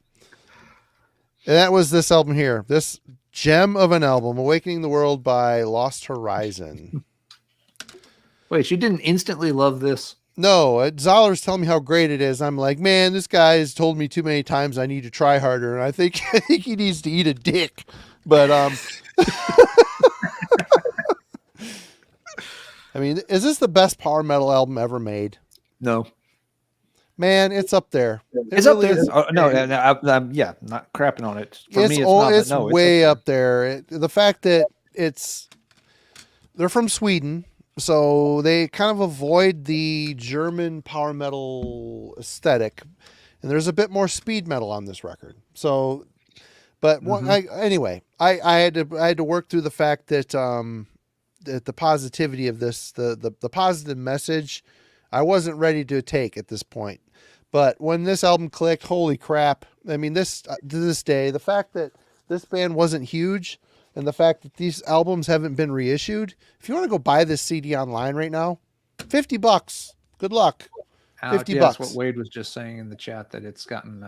and that was this album here. This gem of an album, Awakening the World by Lost Horizon. Wait, you didn't instantly love this? No, Zoller's telling me how great it is. I'm like, man, this guy has told me too many times I need to try harder, and I think he needs to eat a dick. But I mean, is this the best power metal album ever made? No. Man, it's up there. It's really up there. Oh, no, I'm not crapping on it. For me, it's way up there. The fact that they're from Sweden, so they kind of avoid the German power metal aesthetic, and there's a bit more speed metal on this record. So, but anyway, I had to work through the fact that that the positivity of this, the positive message, I wasn't ready to take at this point. But when this album clicked, holy crap. I mean, this to this day, the fact that this band wasn't huge and the fact that these albums haven't been reissued, if you want to go buy this CD online right now, $50. Good luck. $50. That's what Wade was just saying in the chat, that it's gotten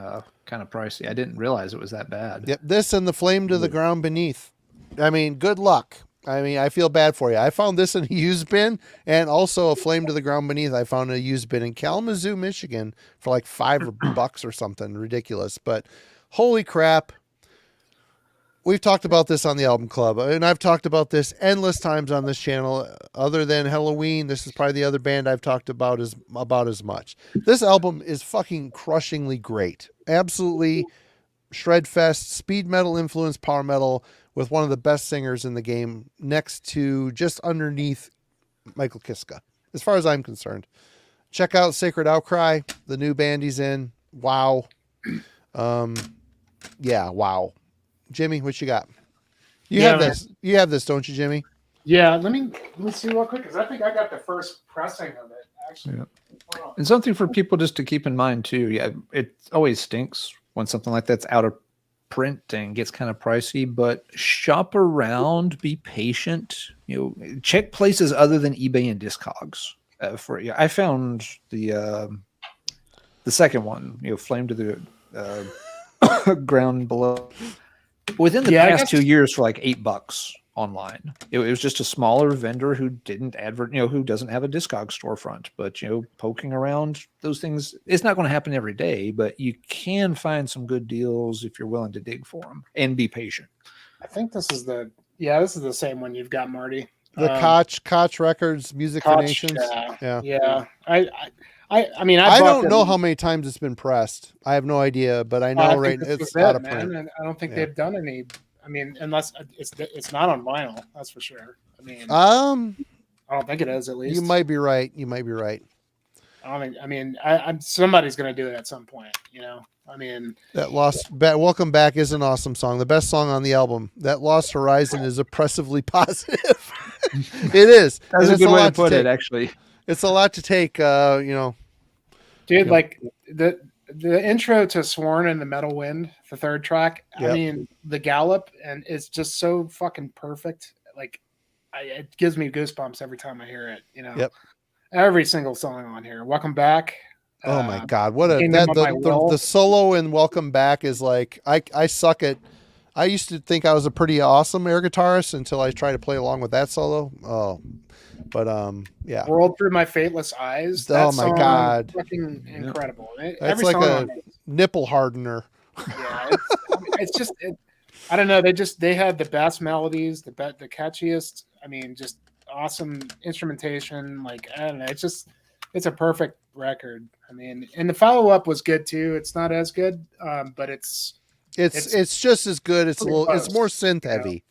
kind of pricey. I didn't realize it was that bad. Yep, this and The Flame to the Ground Beneath. I mean, good luck. I mean, I feel bad for you. I found this in a used bin, and also A Flame to the Ground Beneath. I found a used bin in Kalamazoo, Michigan for like $5 or something ridiculous. But holy crap. We've talked about this on the Album Club, and I've talked about this endless times on this channel. Other than Halloween, this is probably the other band I've talked about as much. This album is fucking crushingly great. Absolutely shredfest, speed metal influenced power metal with one of the best singers in the game, next to just underneath Michael Kiska, as far as I'm concerned. Check out Sacred Outcry, the new band he's in. Wow. Yeah, wow. Jimmy, what you got? You have this, don't you, Jimmy? Yeah, let me see real quick, because I think I got the first pressing of it, actually. Yeah. And something for people just to keep in mind too. Yeah, it always stinks when something like that's out of print and gets kind of pricey, but shop around, be patient, check places other than eBay and Discogs. I found the second one, Flame to the Ground Below, within the past 2 years for like $8 online. It was just a smaller vendor who didn't who doesn't have a Discog storefront, but poking around those things, it's not going to happen every day, but you can find some good deals if you're willing to dig for them and be patient. I think this is the same one you've got, Marty. The Koch Records, Music for Nations. Yeah. I mean, I don't know how many times it's been pressed. I have no idea, but I know it's out of print. And I don't think they've done any. I mean, unless it's not on vinyl, that's for sure. I mean, I don't think it is. At least you might be right. I'm somebody's going to do it at some point. I mean, Welcome Back is an awesome song. The best song on the album. That Lost Horizon is oppressively positive. It is. That's a good way to put it, actually. It's a lot to take, Dude, like the intro to Sworn and the Metal Wind, the third track, I mean, the gallop, and it's just so fucking perfect. Like, it gives me goosebumps every time I hear it, Yep. Every single song on here. Welcome Back. Oh my God. The solo in Welcome Back is like, I suck at, I used to think I was a pretty awesome air guitarist until I tried to play along with that solo. Oh, but yeah. World Through My Fateless Eyes. Oh my God. Fucking incredible. It's like a nipple hardener. Yeah. It's just, I don't know. They had the best melodies, the catchiest. I mean, just awesome instrumentation. Like, I don't know, it's a perfect record. I mean, and the follow up was good too. It's not as good, but it's just as good. It's a pretty little. It's close, more synth you know? heavy.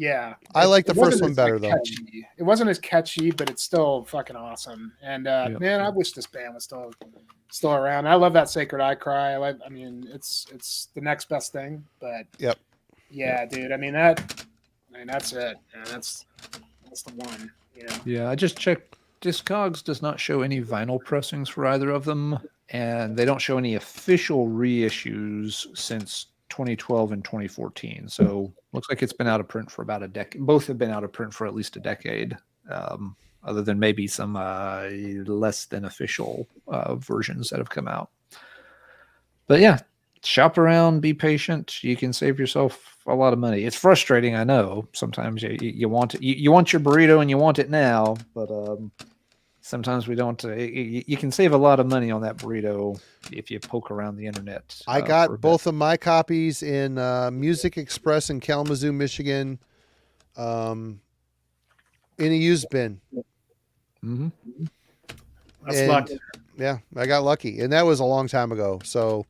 Yeah, I like the it wasn't first one as, better like, though. catchy. It wasn't as catchy, but it's still fucking awesome. And Yep. man, I wish this band was still around. I love that Sacred Eye Cry. I mean, it's the next best thing. But Yep. yeah, dude. I mean, that's it. Man. That's the one. You know. Yeah, I just checked. Discogs does not show any vinyl pressings for either of them, and they don't show any official reissues since 2012 and 2014. So looks like it's been out of print for about a decade. Both have been out of print for at least a decade, other than maybe some less than official versions that have come out. But yeah, shop around, be patient. You can save yourself a lot of money. It's frustrating, I know. Sometimes you want it, you want your burrito and you want it now, but sometimes we don't. You can save a lot of money on that burrito if you poke around the internet. I got both of my copies in Music Express in Kalamazoo, Michigan, in a used bin. Mm-hmm. That's luck. Yeah, I got lucky, and that was a long time ago, so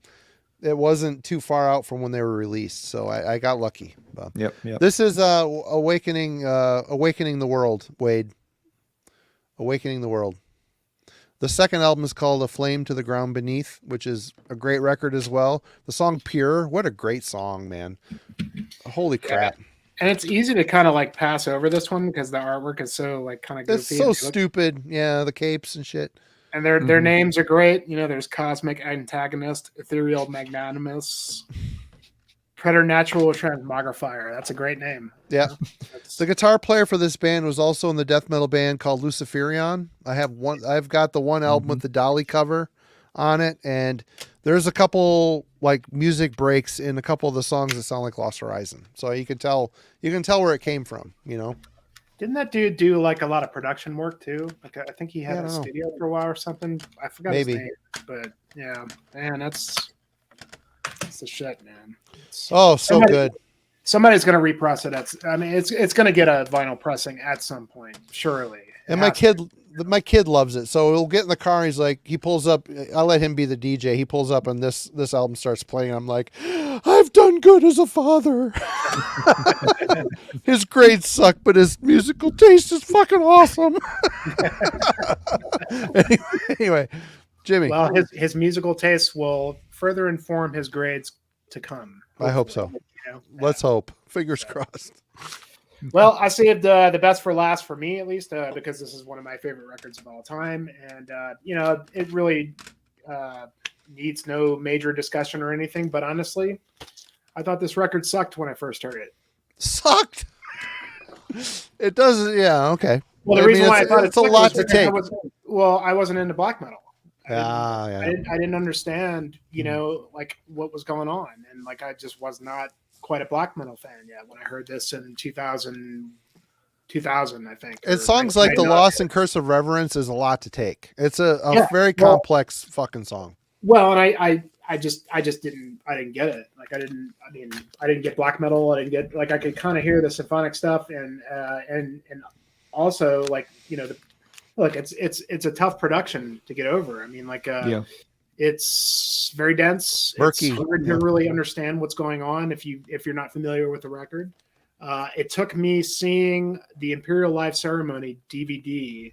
it wasn't too far out from when they were released. So I got lucky. But Yep. this is awakening the world, Wade. Awakening the World. The second album is called A Flame to the Ground Beneath, which is a great record as well. The song Pure, what a great song, man. Holy crap. Yeah. And it's easy to kind of like pass over this one because the artwork is so like kind of goofy. It's so stupid. Yeah, the capes and shit. And their names are great. You know, there's Cosmic Antagonist, Ethereal Magnanimous, Preternatural Transmogrifier. That's a great name. Yeah. The guitar player for this band was also in the death metal band called Luciferion. I've got the one album with the Dolly cover on it, and there's a couple like music breaks in a couple of the songs that sound like Lost Horizon. So you can tell where it came from, you know. Didn't that dude do like a lot of production work too? Like I think he had a studio for a while or something. I forgot his name, but yeah, man, that's the shit, man. So good. Somebody's gonna repress it. I mean, it's gonna get a vinyl pressing at some point, surely. And my kid loves it. So he'll get in the car and he's like, he pulls up. I let him be the DJ. He pulls up and this album starts playing. I'm like, I've done good as a father. His grades suck, but his musical taste is fucking awesome. anyway, Jimmy. Well, his musical taste will further inform his grades to come. I hope so. You know? Let's hope. Fingers crossed. Well, I saved the best for last for me, at least, because this is one of my favorite records of all time. And, you know, it really needs no major discussion or anything. But honestly, I thought this record sucked when I first heard it. Sucked? It doesn't. Yeah, okay. Well, the reason why I thought it's a lot to take. I wasn't into black metal. Yeah. I didn't understand, you know, like what was going on. And like, I just was not quite a black metal fan yet when I heard this in 2000, I think. It's songs like The Lost and Curse of Reverence is a lot to take. It's a very complex fucking song. Well, and I just didn't get it. Like I didn't get black metal. I didn't get, like, I could kind of hear the symphonic stuff and also, like, you know, look, it's a tough production to get over. I mean, like, it's very dense. Murky. It's hard to really understand what's going on if you're not familiar with the record. It took me seeing the Imperial Live Ceremony DVD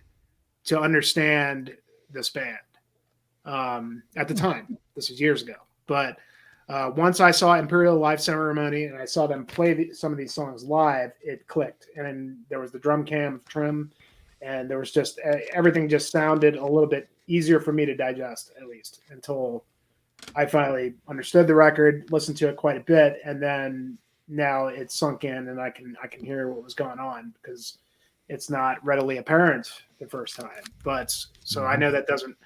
to understand this band. At the time, this was years ago, but once I saw Imperial Live Ceremony and I saw them play some of these songs live, it clicked. And then there was the drum cam of Trim, and there was just everything just sounded a little bit easier for me to digest, at least until I finally understood the record, listened to it quite a bit, and then now it's sunk in and I can hear what was going on because it's not readily apparent the first time. But so I know that doesn't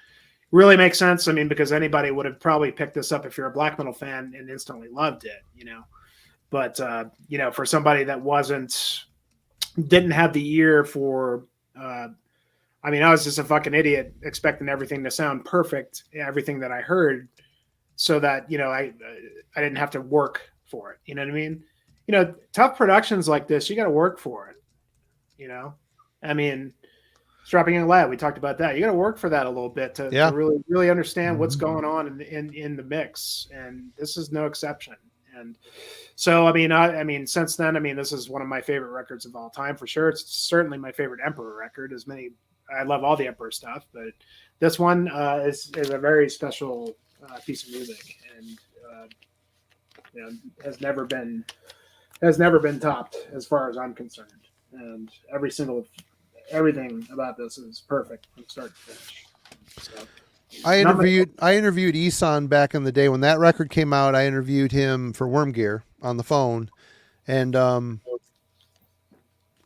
really make sense. I mean, because anybody would have probably picked this up if you're a black metal fan and instantly loved it, you know. But you know, for somebody that didn't have the ear for I mean, I was just a fucking idiot expecting everything to sound perfect, everything that I heard, so that, you know, I didn't have to work for it. You know what I mean? You know, tough productions like this, you got to work for it, you know? I mean, strapping in lab, we talked about that. You got to work for that a little bit to really understand what's going on in the mix, and this is no exception. And so, I mean, since then, I mean, this is one of my favorite records of all time for sure. It's certainly my favorite Emperor record. I love all the Emperor stuff, but this one is a very special piece of music, and you know, has never been topped as far as I'm concerned. And everything about this is perfect from start to finish. So, I interviewed Isan back in the day when that record came out. I interviewed him for Worm Gear on the phone, and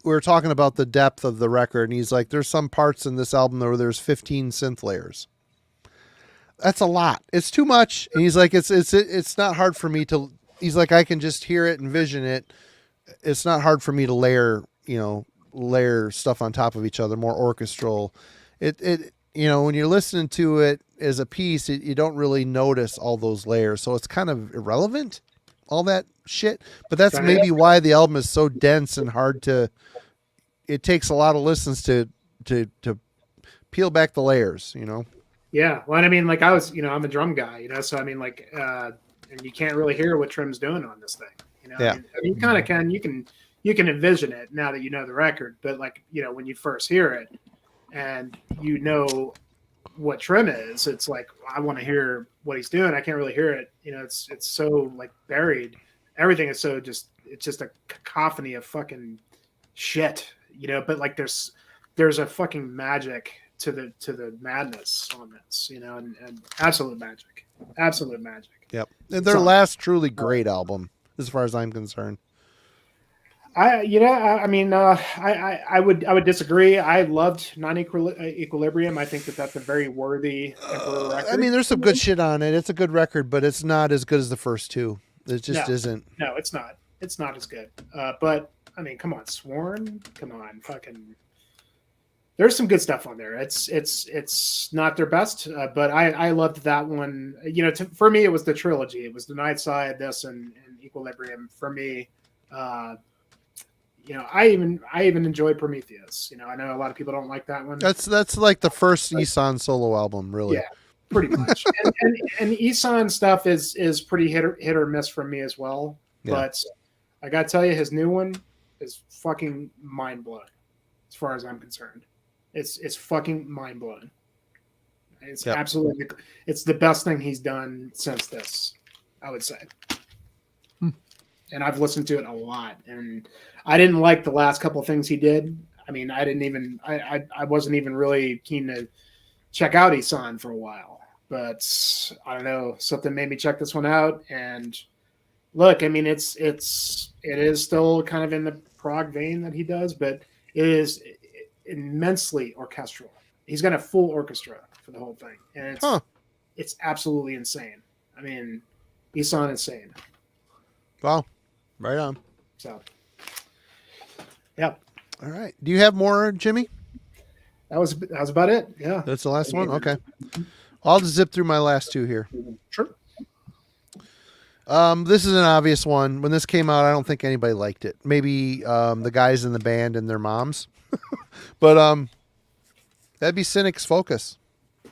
we were talking about the depth of the record. And he's like, "There's some parts in this album where there's 15 synth layers. That's a lot. It's too much." And he's like, "It's not hard for me to." He's like, "I can just hear it and vision it. It's not hard for me to layer stuff on top of each other, more orchestral. It when you're listening to it as a piece, you don't really notice all those layers. So it's kind of irrelevant, all that shit. But that's maybe why the album is so dense and hard to, it takes a lot of listens to peel back the layers, Yeah. Well, I mean, like I'm a drum guy, so I mean, like, and you can't really hear what Trim's doing on this thing, Yeah. I mean, you kind of can, you can envision it now that you know the record, but like, when you first hear it and what Trim is, it's like, I want to hear what he's doing. I can't really hear it. It's so like buried. Everything is so it's just a cacophony of fucking shit, but like there's a fucking magic to the madness on this, and absolute magic. Yep. And their last truly great album, as far as I'm concerned. I would disagree. I loved Non-Equilibrium. I think that's a very worthy Emperor record. I mean, there's some good shit on it. It's a good record, but it's not as good as the first two. It just isn't. No, it's not. It's not as good. But I mean, come on, Sworn. Come on, fucking. There's some good stuff on there. It's not their best, but I loved that one. For me, it was the trilogy. It was the Night Side, this, and Equilibrium. For me, I even enjoy Prometheus. I know a lot of people don't like that one. That's like the first Isan solo album, really. Yeah, pretty much. and Isan stuff is pretty hit or miss for me as well. Yeah. But I gotta tell you, his new one is fucking mind blowing, as far as I'm concerned. It's fucking mind blowing. It's absolutely, it's the best thing he's done since this, I would say. And I've listened to it a lot, and I didn't like the last couple of things he did. I mean, I wasn't even really keen to check out Isan for a while, but I don't know, something made me check this one out. And look, I mean, it is still kind of in the prog vein that he does, but it is immensely orchestral. He's got a full orchestra for the whole thing, and it's absolutely insane. I mean, Isan insane. Wow. Right on. So, yeah. All right. Do you have more, Jimmy? That was about it. Yeah. That's the last one? Okay. I'll just zip through my last two here. Sure. This is an obvious one. When this came out, I don't think anybody liked it. Maybe the guys in the band and their moms. But that'd be Cynic's Focus.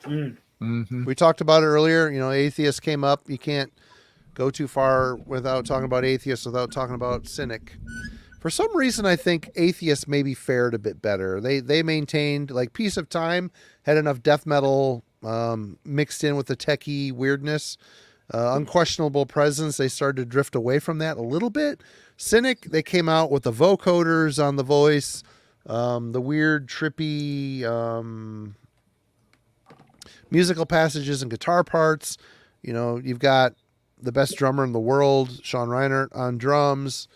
Mm-hmm. We talked about it earlier. Atheist came up. You can't go too far without talking about Atheist without talking about Cynic. For some reason, I think Atheist maybe fared a bit better. They maintained, like, Piece of Time had enough death metal mixed in with the techie weirdness. Unquestionable Presence, they started to drift away from that a little bit. Cynic, they came out with the vocoders on the voice, the weird, trippy musical passages and guitar parts. You've got the best drummer in the world, Sean Reinert, on drums.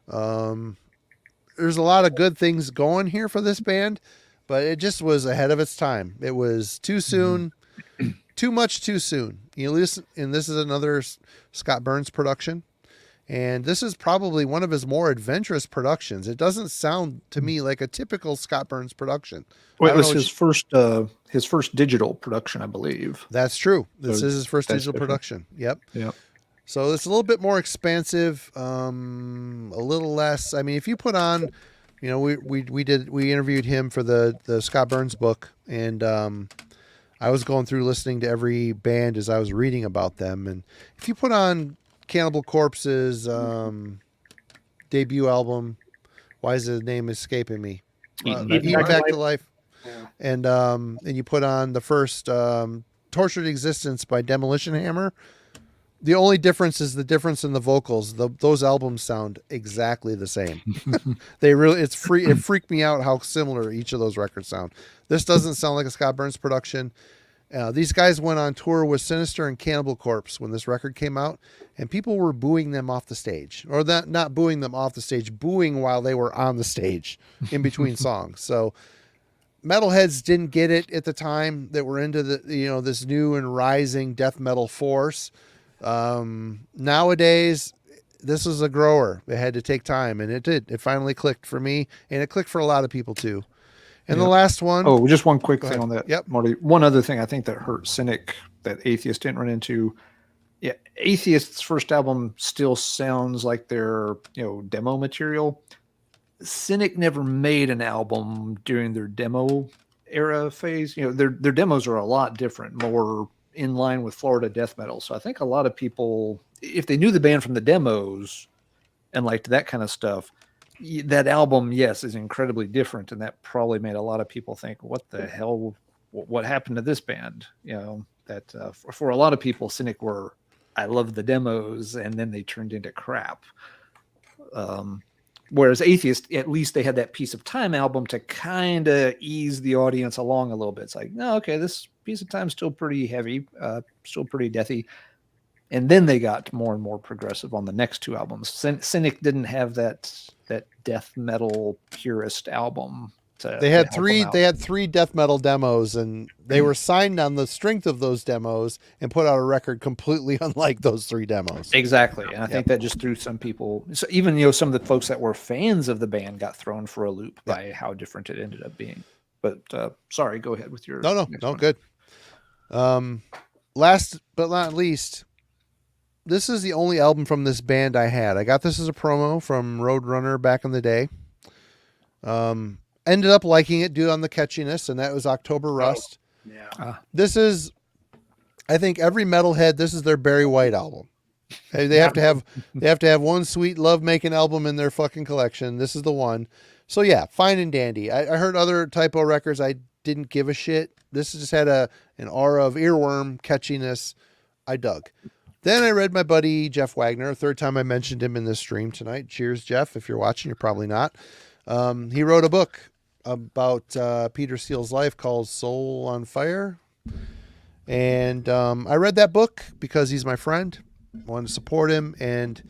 There's a lot of good things going here for this band, but it just was ahead of its time. It was too soon, too much too soon. You listen, and this is another Scott Burns production, and this is probably one of his more adventurous productions. It doesn't sound to me like a typical Scott Burns production. Well, it was his first digital production, I believe. That's true. This is his first digital production. Yep. So it's a little bit more expansive, a little less. I mean, if you put on You know, we interviewed him for the Scott Burns book, and I was going through listening to every band as I was reading about them. And if you put on Cannibal Corpse's debut album, why is the name escaping me? Eaten Back to Life. Yeah. And you put on the first Tortured Existence by Demolition Hammer. The only difference is the difference in the vocals. Those albums sound exactly the same. It freaked me out how similar each of those records sound. This doesn't sound like a Scott Burns production. These guys went on tour with Sinister and Cannibal Corpse when this record came out, and people were booing them off the stage, or not booing them off the stage, booing while they were on the stage in between songs. So metalheads didn't get it at the time that were into this new and rising death metal force. Nowadays, this is a grower. It had to take time, and it did. It finally clicked for me, and it clicked for a lot of people too. And the last one. Oh, just one quick thing on that. Yep. Marty. One other thing I think that hurt Cynic that Atheist didn't run into. Yeah, Atheist's first album still sounds like their demo material. Cynic never made an album during their demo era phase. Their demos are a lot different, more in line with Florida death metal. So I think a lot of people, if they knew the band from the demos and liked that kind of stuff, that album, yes, is incredibly different. And that probably made a lot of people think, what the hell, what happened to this band? That for a lot of people, Cynic were, I love the demos, and then they turned into crap. Whereas Atheist, at least they had that Piece of Time album to kind of ease the audience along a little bit. It's like, no, okay, this Piece of Time's still pretty heavy, still pretty deathy. And then they got more and more progressive on the next two albums. Cynic didn't have that death metal purist album. They had three death metal demos, and they were signed on the strength of those demos and put out a record completely unlike those three demos. Exactly. And I think that just threw some people, so even some of the folks that were fans of the band got thrown for a loop by how different it ended up being. But sorry, go ahead with your No, one. good. Last but not least, this is the only album from this band I had. I got this as a promo from Roadrunner back in the day. Ended up liking it due on the catchiness, and that was October Rust. Yeah. This is, I think every metalhead, this is their Barry White album. They have to have one sweet love making album in their fucking collection. This is the one. So yeah, fine and dandy. I heard other typo records. I didn't give a shit. This just had an aura of earworm catchiness. I dug. Then I read my buddy Jeff Wagner. Third time I mentioned him in this stream tonight. Cheers, Jeff. If you're watching, you're probably not. He wrote a book about Peter Steele's life called Soul on Fire. And I read that book because he's my friend. I wanted to support him, and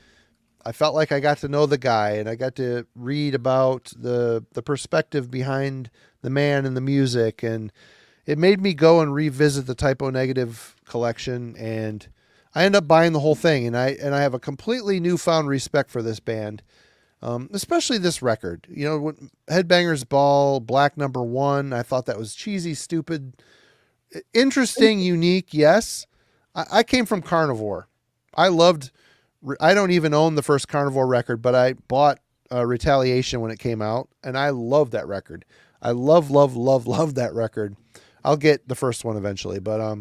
I felt like I got to know the guy, and I got to read about the perspective behind the man and the music, and it made me go and revisit the Typo Negative collection, and I ended up buying the whole thing, and I have a completely newfound respect for this band. Especially this record, Headbangers Ball, Black Number 1. I thought that was cheesy, stupid, interesting, unique. Yes. I came from Carnivore. I don't even own the first Carnivore record, but I bought Retaliation when it came out, and I love that record. I love that record. I'll get the first one eventually, but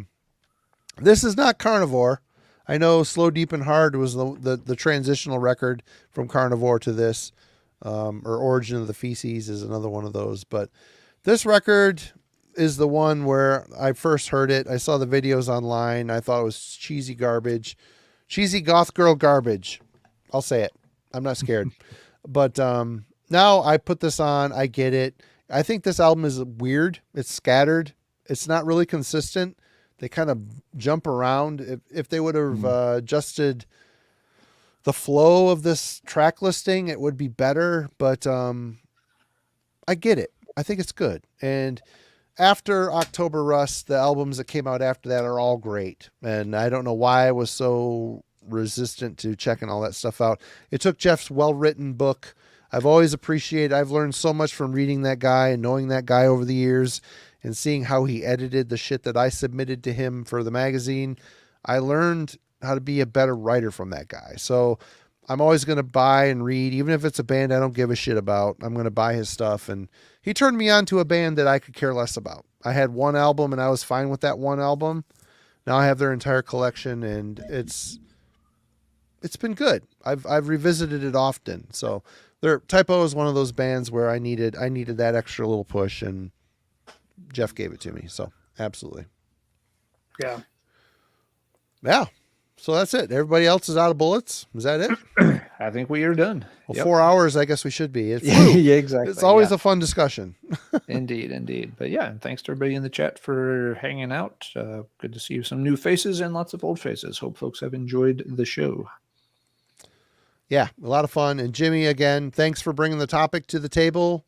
this is not Carnivore. I know Slow, Deep, and Hard was the transitional record from Carnivore to this, or Origin of the Feces is another one of those. But this record is the one where I first heard it. I saw the videos online. I thought it was cheesy garbage, cheesy goth girl garbage. I'll say it. I'm not scared. But now I put this on. I get it. I think this album is weird. It's scattered. It's not really consistent. They kind of jump around. If they would have adjusted the flow of this track listing, it would be better. But I get it. I think it's good. And after October Rust, the albums that came out after that are all great. And I don't know why I was so resistant to checking all that stuff out. It took Jeff's well-written book. I've learned so much from reading that guy and knowing that guy over the years, and seeing how he edited the shit that I submitted to him for the magazine. I learned how to be a better writer from that guy. So I'm always going to buy and read, even if it's a band I don't give a shit about. I'm going to buy his stuff. And he turned me on to a band that I could care less about. I had one album and I was fine with that one album. Now I have their entire collection, and it's been good. I've revisited it often. So their Typo is one of those bands where I needed that extra little push, and Jeff gave it to me. So absolutely. Yeah. Yeah. So that's it. Everybody else is out of bullets. Is that it? I think we are done. Well, 4 hours, I guess we should be. It flew. Yeah, exactly. It's always a fun discussion. Indeed. But yeah, thanks to everybody in the chat for hanging out. Good to see some new faces and lots of old faces. Hope folks have enjoyed the show. Yeah, a lot of fun. And Jimmy, again, thanks for bringing the topic to the table.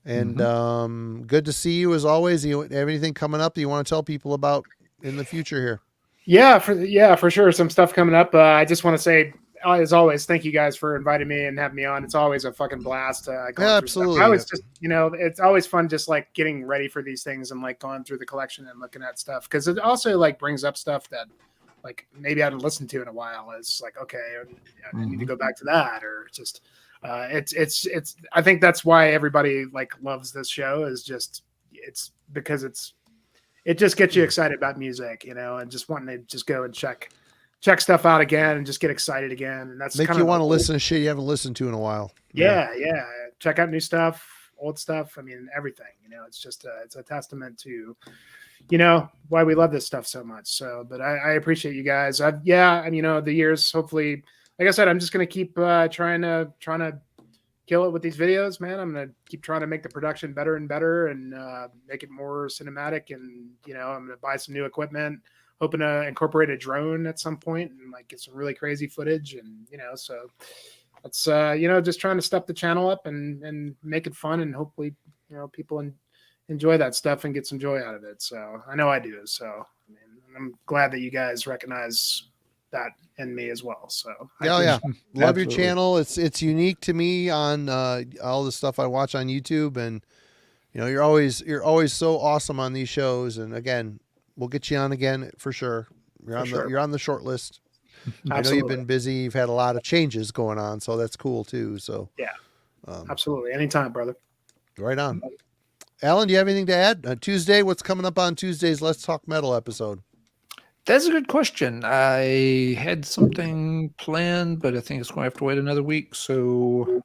And good to see you as always. You have anything coming up that you want to tell people about in the future here? Yeah, for sure. Some stuff coming up. I just want to say, as always, thank you guys for inviting me and having me on. It's always a fucking blast. Yeah, absolutely. I was just, it's always fun just like getting ready for these things and like going through the collection and looking at stuff, because it also like brings up stuff that like maybe I haven't listened to in a while. It's like, okay, I need to go back to that, or just it's. I think that's why everybody like loves this show, is just it's because it just gets you excited about music, and just wanting to just go and check stuff out again and just get excited again. And that's make kind you of want to listen to shit you haven't listened to in a while. Yeah. Check out new stuff, old stuff. I mean, everything. It's just it's a testament to why we love this stuff so much. So, but I appreciate you guys. The years. Hopefully, like I said, I'm just gonna keep trying to kill it with these videos, man. I'm gonna keep trying to make the production better and better, and make it more cinematic. And I'm gonna buy some new equipment, hoping to incorporate a drone at some point and like get some really crazy footage. And so that's just trying to step the channel up and make it fun, and hopefully people enjoy that stuff and get some joy out of it. So I know I do. So I'm glad that you guys recognize that in me as well. So love your channel. It's unique to me on all the stuff I watch on YouTube, and you're always so awesome on these shows. And again, we'll get you on again for sure. You're on the short list. I know you've been busy. You've had a lot of changes going on, so that's cool too. So absolutely, anytime, brother. Right on. Alan, do you have anything to add? Tuesday, what's coming up on Tuesday's Let's Talk Metal episode? That's a good question. I had something planned, but I think it's going to have to wait another week. So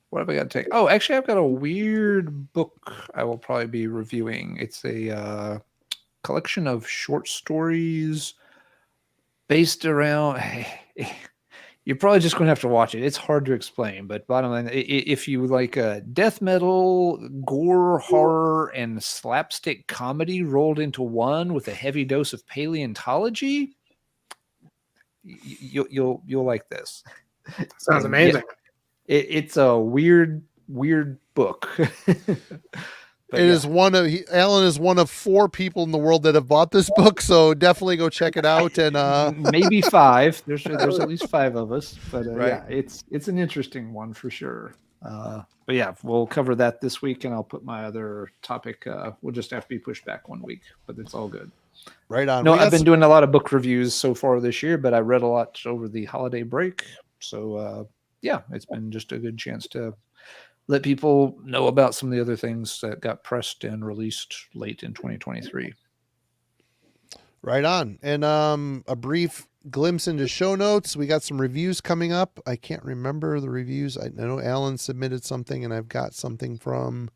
what have I got to take? Oh, actually, I've got a weird book I will probably be reviewing. It's a collection of short stories based around... You're probably just going to have to watch it. It's hard to explain, but bottom line, if you like death metal, gore, horror, and slapstick comedy rolled into one with a heavy dose of paleontology, you'll like this. Sounds amazing. It's a weird book. But Alan is one of 4 people in the world that have bought this book, so definitely go check it out. And maybe 5. There's at least 5 of us, but right. Yeah, it's an interesting one for sure. But yeah, we'll cover that this week, and I'll put my other topic. We'll just have to be pushed back 1 week, but it's all good. Right on. No, I've been doing a lot of book reviews so far this year, but I read a lot over the holiday break. So it's been just a good chance to let people know about some of the other things that got pressed and released late in 2023. Right on. And a brief glimpse into show notes. We got some reviews coming up. I can't remember the reviews. I know Alan submitted something, and I've got something from...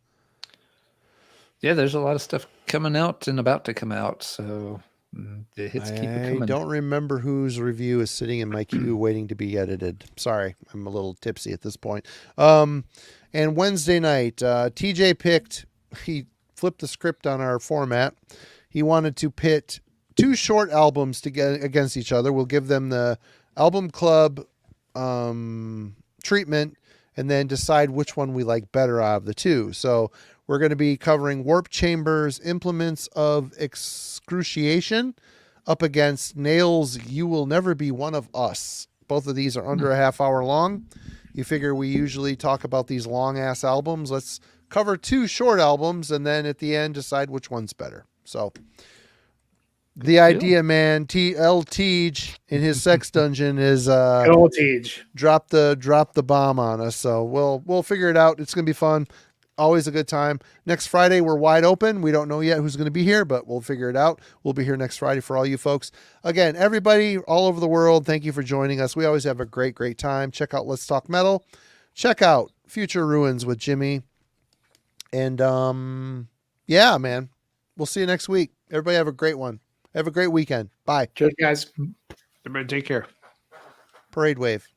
Yeah, there's a lot of stuff coming out and about to come out, so the hits keep coming. I don't remember whose review is sitting in my queue waiting to be edited. Sorry, I'm a little tipsy at this point. And Wednesday night, TJ he flipped the script on our format. He wanted to pit 2 short albums against each other. We'll give them the album club treatment, and then decide which one we like better out of the 2. So we're going to be covering Warp Chamber's Implements of Excruciation up against Nail's You Will Never Be One of Us. Both of these are under a half hour long. You figure we usually talk about these long-ass albums. Let's cover 2 short albums, and then at the end decide which one's better. So The deal. idea, man, L Teej in his sex dungeon is Good old Tej. drop the bomb on us. So we'll figure it out. It's gonna be fun. Always a good time. Next Friday we're wide open. We don't know yet who's gonna be here, but we'll figure it out. We'll be here next Friday for all you folks. Again, everybody all over the world, thank you for joining us. We always have a great time. Check out Let's Talk Metal. Check out Future Ruins with Jimmy. And yeah, man. We'll see you next week. Everybody have a great one. Have a great weekend. Bye. Cheers, guys. Everybody take care. Parade wave.